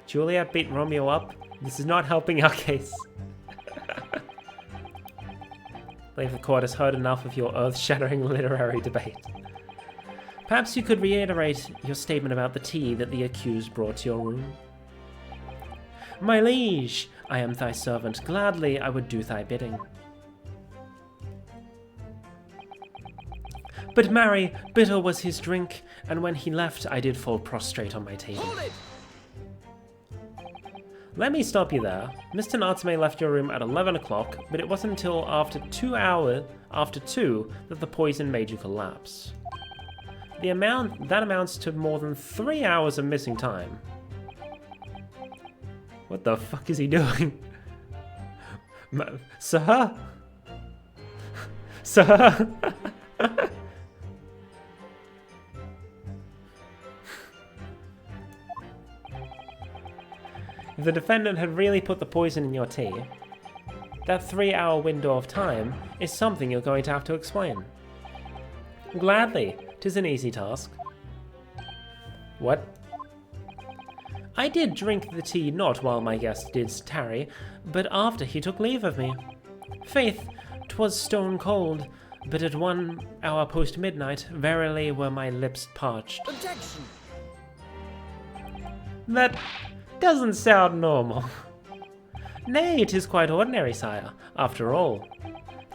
Juliet beat Romeo up? This is not helping our case. I believe the court has heard enough of your earth-shattering literary debate. Perhaps you could reiterate your statement about the tea that the accused brought to your room. My liege, I am thy servant. Gladly I would do thy bidding. But marry, bitter was his drink, and when he left, I did fall prostrate on my table. Hold it! Let me stop you there. Mr. Natsume left your room at 11 o'clock, but it wasn't until after 2 that the poison made you collapse. That amounts to more than 3 hours of missing time. What the fuck is he doing? Sir? Sir? If the defendant had really put the poison in your tea, that 3-hour window of time is something you're going to have to explain. Gladly, 'tis an easy task. What? I did drink the tea not while my guest did tarry, but after he took leave of me. Faith, 'twas stone cold, but at 1 hour post midnight, verily were my lips parched. Objection! That doesn't sound normal. Nay, it is quite ordinary, sire. After all,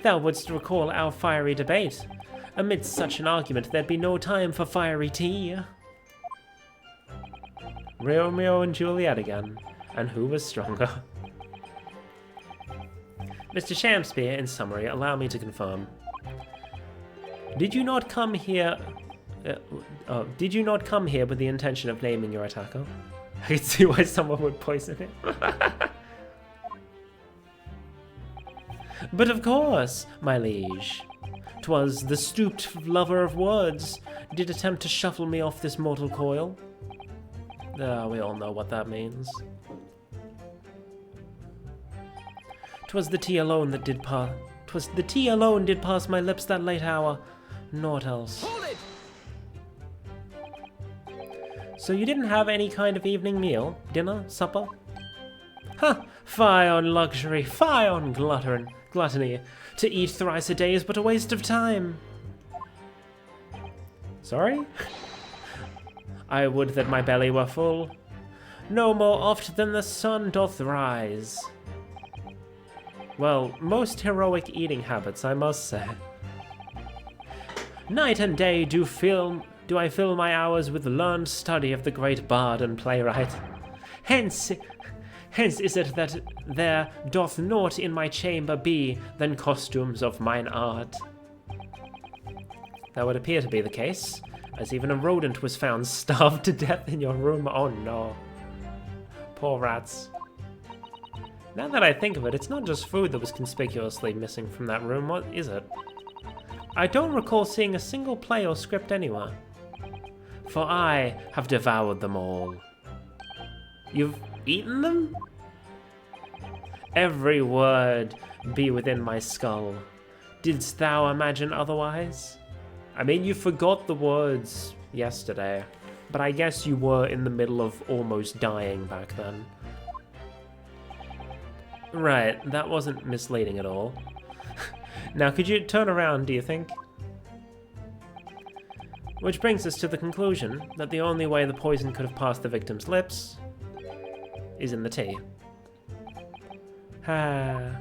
thou wouldst recall our fiery debate. Amidst such an argument, there'd be no time for fiery tea. Romeo and Juliet again, and who was stronger? Mr. Shakespeare, in summary, allow me to confirm. Did you not come here? Did you not come here with the intention of naming your attacker? I can see why someone would poison him. But of course, my liege, 'twas the stooped lover of words did attempt to shuffle me off this mortal coil. We all know what that means. 'Twas the tea alone that did pass my lips that late hour, naught else. Hold it! So you didn't have any kind of evening meal? Dinner? Supper? Ha! Fie on luxury, fie on gluttony. To eat thrice a day is but a waste of time. Sorry? I would that my belly were full. No more oft than the sun doth rise. Well, most heroic eating habits, I must say. Night and day do I fill my hours with learned study of the great bard and playwright. Hence is it that there doth naught in my chamber be than costumes of mine art. That would appear to be the case, as even a rodent was found starved to death in your room. Oh no. Poor rats. Now that I think of it, it's not just food that was conspicuously missing from that room, what is it? I don't recall seeing a single play or script anywhere. For I have devoured them all. You've eaten them? Every word be within my skull. Didst thou imagine otherwise? I mean, you forgot the words yesterday, but I guess you were in the middle of almost dying back then. Right, that wasn't misleading at all. Now, could you turn around, do you think? Which brings us to the conclusion that the only way the poison could have passed the victim's lips is in the tea. I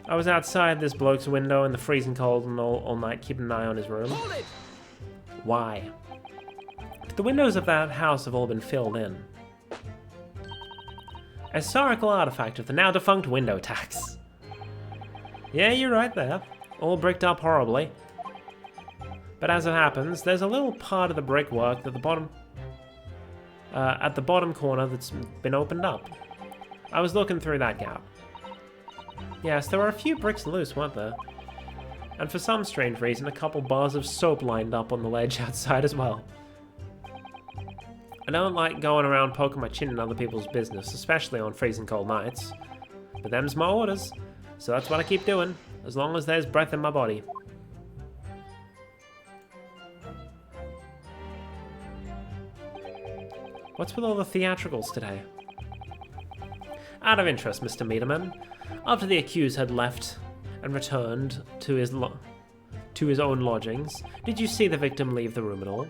was outside this bloke's window in the freezing cold and all night keeping an eye on his room. Hold it! Why? The windows of that house have all been filled in. A historical artifact of the now defunct window tax. Yeah, you're right there. All bricked up horribly. But as it happens, there's a little part of the brickwork at the bottom corner that's been opened up. I was looking through that gap. Yes, there were a few bricks loose, weren't there? And for some strange reason, a couple bars of soap lined up on the ledge outside as well. I don't like going around poking my chin in other people's business, especially on freezing cold nights. But them's my orders, so that's what I keep doing, as long as there's breath in my body. What's with all the theatricals today? Out of interest, Mr. Meaderman, after the accused had left and returned to his own lodgings, did you see the victim leave the room at all?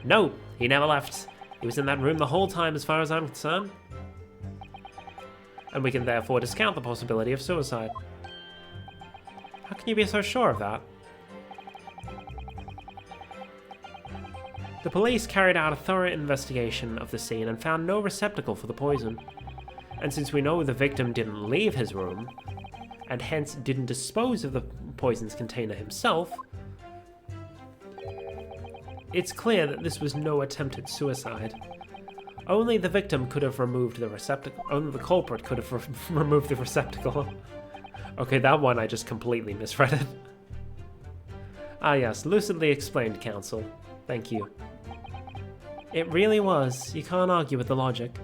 No, he never left. He was in that room the whole time as far as I'm concerned. and we can therefore discount the possibility of suicide. How can you be so sure of that? The police carried out a thorough investigation of the scene and found no receptacle for the poison. And since we know the victim didn't leave his room, and hence didn't dispose of the poison's container himself, it's clear that this was no attempted suicide. Only the victim could have removed the receptacle. Only the culprit could have removed the receptacle. Okay, that one I just completely misread it. Ah yes, lucidly explained, counsel. Thank you. It really was. You can't argue with the logic.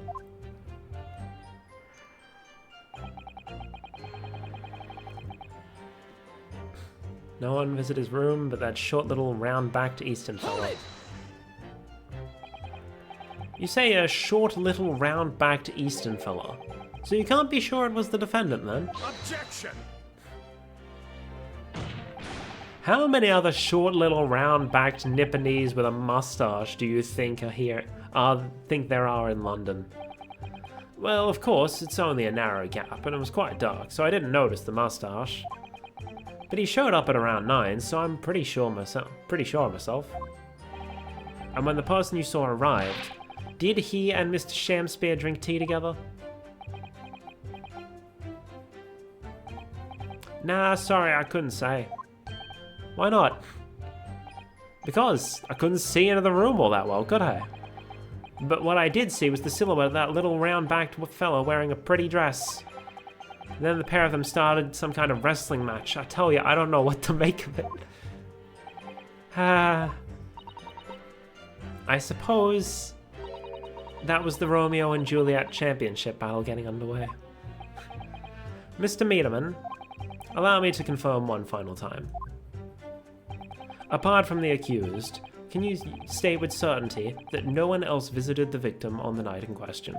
No one visited his room but that short little round-backed Eastern fellow. You say a short little round-backed Eastern fellow. So you can't be sure it was the defendant then? Objection! How many other short little round-backed Nipponese with a mustache do you think are here? Think there are in London? Well, of course, it's only a narrow gap, and it was quite dark, so I didn't notice the mustache. But he showed up at around 9, so I'm pretty sure myself. And when the person you saw arrived, did he and Mr. Shamspear drink tea together? Nah, sorry, I couldn't say. Why not? Because I couldn't see into the room all that well, could I? But what I did see was the silhouette of that little round-backed fellow wearing a pretty dress. And then the pair of them started some kind of wrestling match. I tell you, I don't know what to make of it. I suppose that was the Romeo and Juliet championship battle getting underway. Mr. Meaderman, allow me to confirm one final time. Apart from the accused, can you state with certainty that no one else visited the victim on the night in question?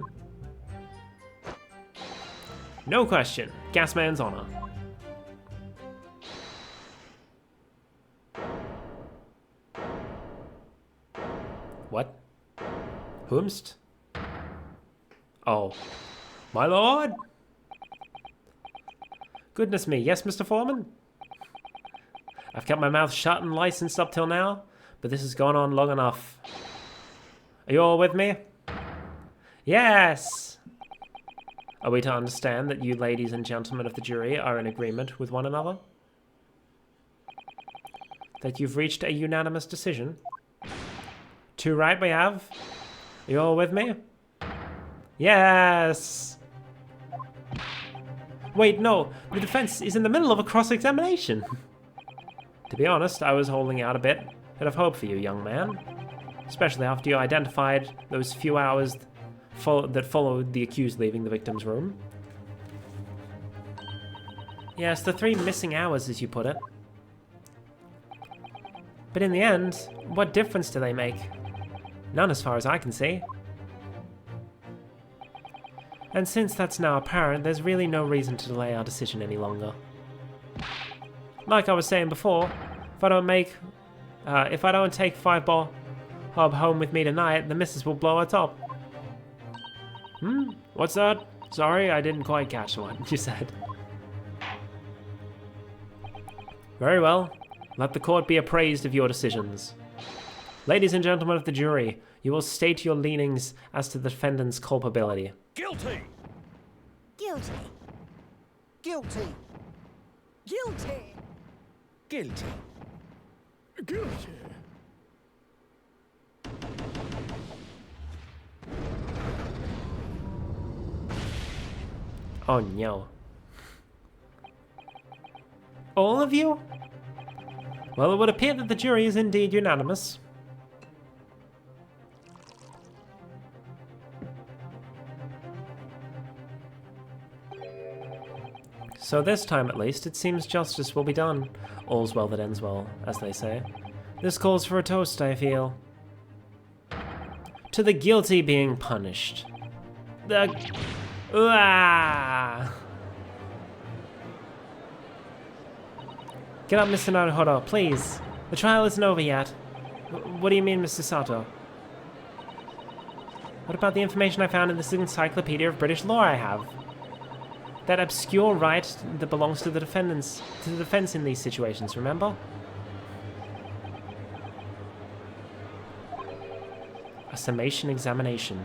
No question. Gasman's honor. What? Whomst? Oh. My lord? Goodness me, yes, Mr. Foreman? I've kept my mouth shut and licensed up till now, but this has gone on long enough. Are you all with me? Yes! Are we to understand that you ladies and gentlemen of the jury are in agreement with one another? That you've reached a unanimous decision? Two right we have. Are you all with me? Yes! Wait, no, the defense is in the middle of a cross-examination. To be honest, I was holding out a bit of hope for you, young man. Especially after you identified those few hours that followed the accused leaving the victim's room. Yes, the 3 missing hours, as you put it. But in the end, what difference do they make? None as far as I can see. And since that's now apparent, there's really no reason to delay our decision any longer. Like I was saying before, if I don't take 5 Bob home with me tonight, the missus will blow her top. What's that? Sorry, I didn't quite catch what you said. Very well. Let the court be appraised of your decisions. Ladies and gentlemen of the jury, you will state your leanings as to the defendant's culpability. Guilty! Guilty. Guilty! Guilty. Guilty! Guilty! Oh no. All of you? Well, it would appear that the jury is indeed unanimous. So this time at least, it seems justice will be done. All's well that ends well, as they say. This calls for a toast, I feel. To the guilty being punished. The... Get up, Mr. Naruhodo, please. The trial isn't over yet. What do you mean, Mr. Sato? What about the information I found in this encyclopedia of British law I have? that obscure right that belongs to the defendants, to the defense in these situations, remember? A summation examination.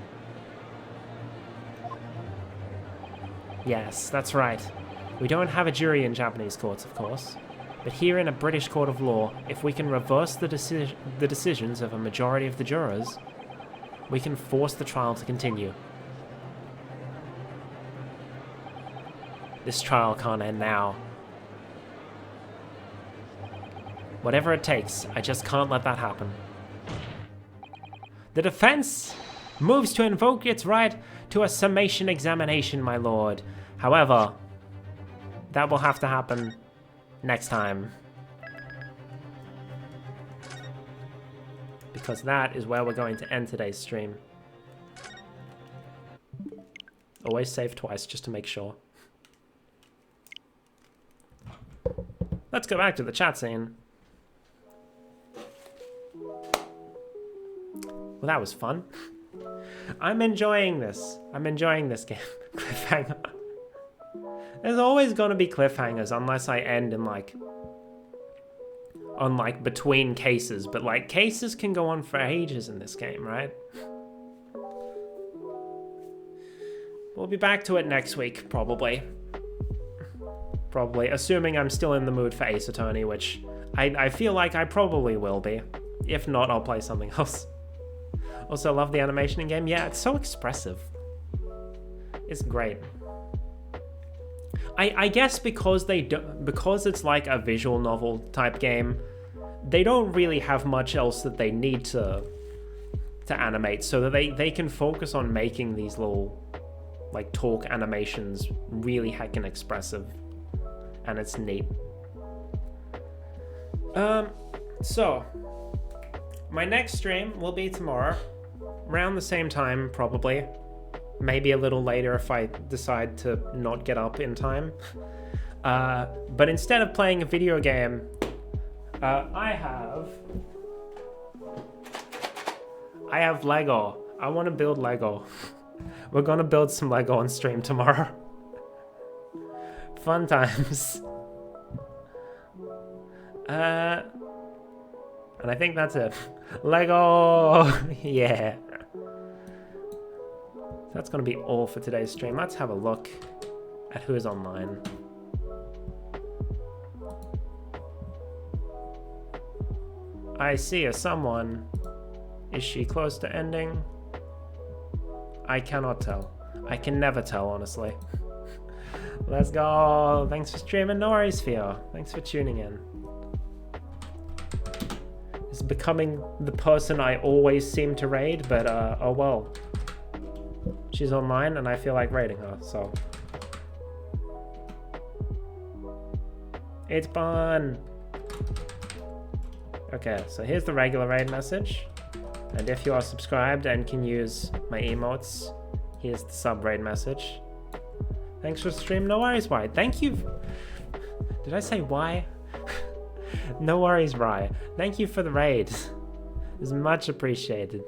Yes, that's right. We don't have a jury in Japanese courts, of course. But here in a British court of law, if we can reverse the decisions of a majority of the jurors, we can force the trial to continue. This trial can't end now. Whatever it takes, I just can't let that happen. The defense moves to invoke its right to a summation examination, my lord. However, that will have to happen next time. Because that is where we're going to end today's stream. Always save twice, just to make sure. Let's go back to the chat scene. Well, that was fun. I'm enjoying this. I'm enjoying this game. Cliffhanger. There's always gonna be cliffhangers unless I end in like... on like between cases. But like cases can go on for ages in this game, right? We'll be back to it next week, probably. Probably, assuming I'm still in the mood for Ace Attorney, which I feel like I probably will be. If not, I'll play something else. Also, love the animation in game. Yeah, it's so expressive. It's great. I guess because because it's like a visual novel type game, they don't really have much else that they need to animate, so that they can focus on making these little like talk animations really heckin' expressive. And it's neat. So my next stream will be tomorrow, around the same time probably, maybe a little later if I decide to not get up in time. But instead of playing a video game, I have Lego. I want to build Lego. We're gonna build some Lego on stream tomorrow. Fun times. And I think that's it. Lego! Yeah. That's gonna be all for today's stream. Let's have a look at who is online. I see a someone. Is she close to ending? I cannot tell. I can never tell, honestly. Let's go. Thanks for streaming, Norisphere. Thanks for tuning in. It's becoming the person I always seem to raid, but oh well. She's online and I feel like raiding her, so. It's fun. Okay, so here's the regular raid message. And if you are subscribed and can use my emotes, here's the sub raid message. Thanks for the stream. No worries, Why. Thank you. Did I say why? No worries, Rye. Thank you for the raid. It's much appreciated.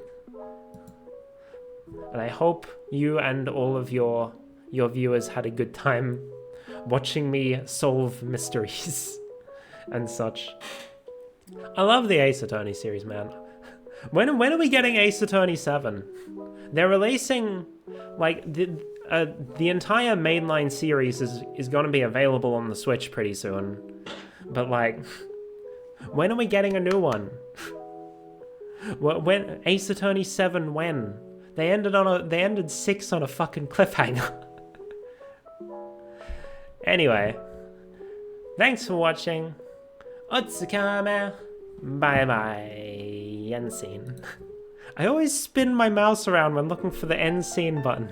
And I hope you and all of your viewers had a good time watching me solve mysteries and such. I love the Ace Attorney series, man. When are we getting Ace Attorney 7? They're releasing, like, the entire mainline series is going to be available on the Switch pretty soon. But, like, when are we getting a new one? When Ace Attorney 7, when? They ended 6 on a fucking cliffhanger. Anyway, thanks for watching. Otsukame. Bye bye. End scene. I always spin my mouse around when looking for the end scene button.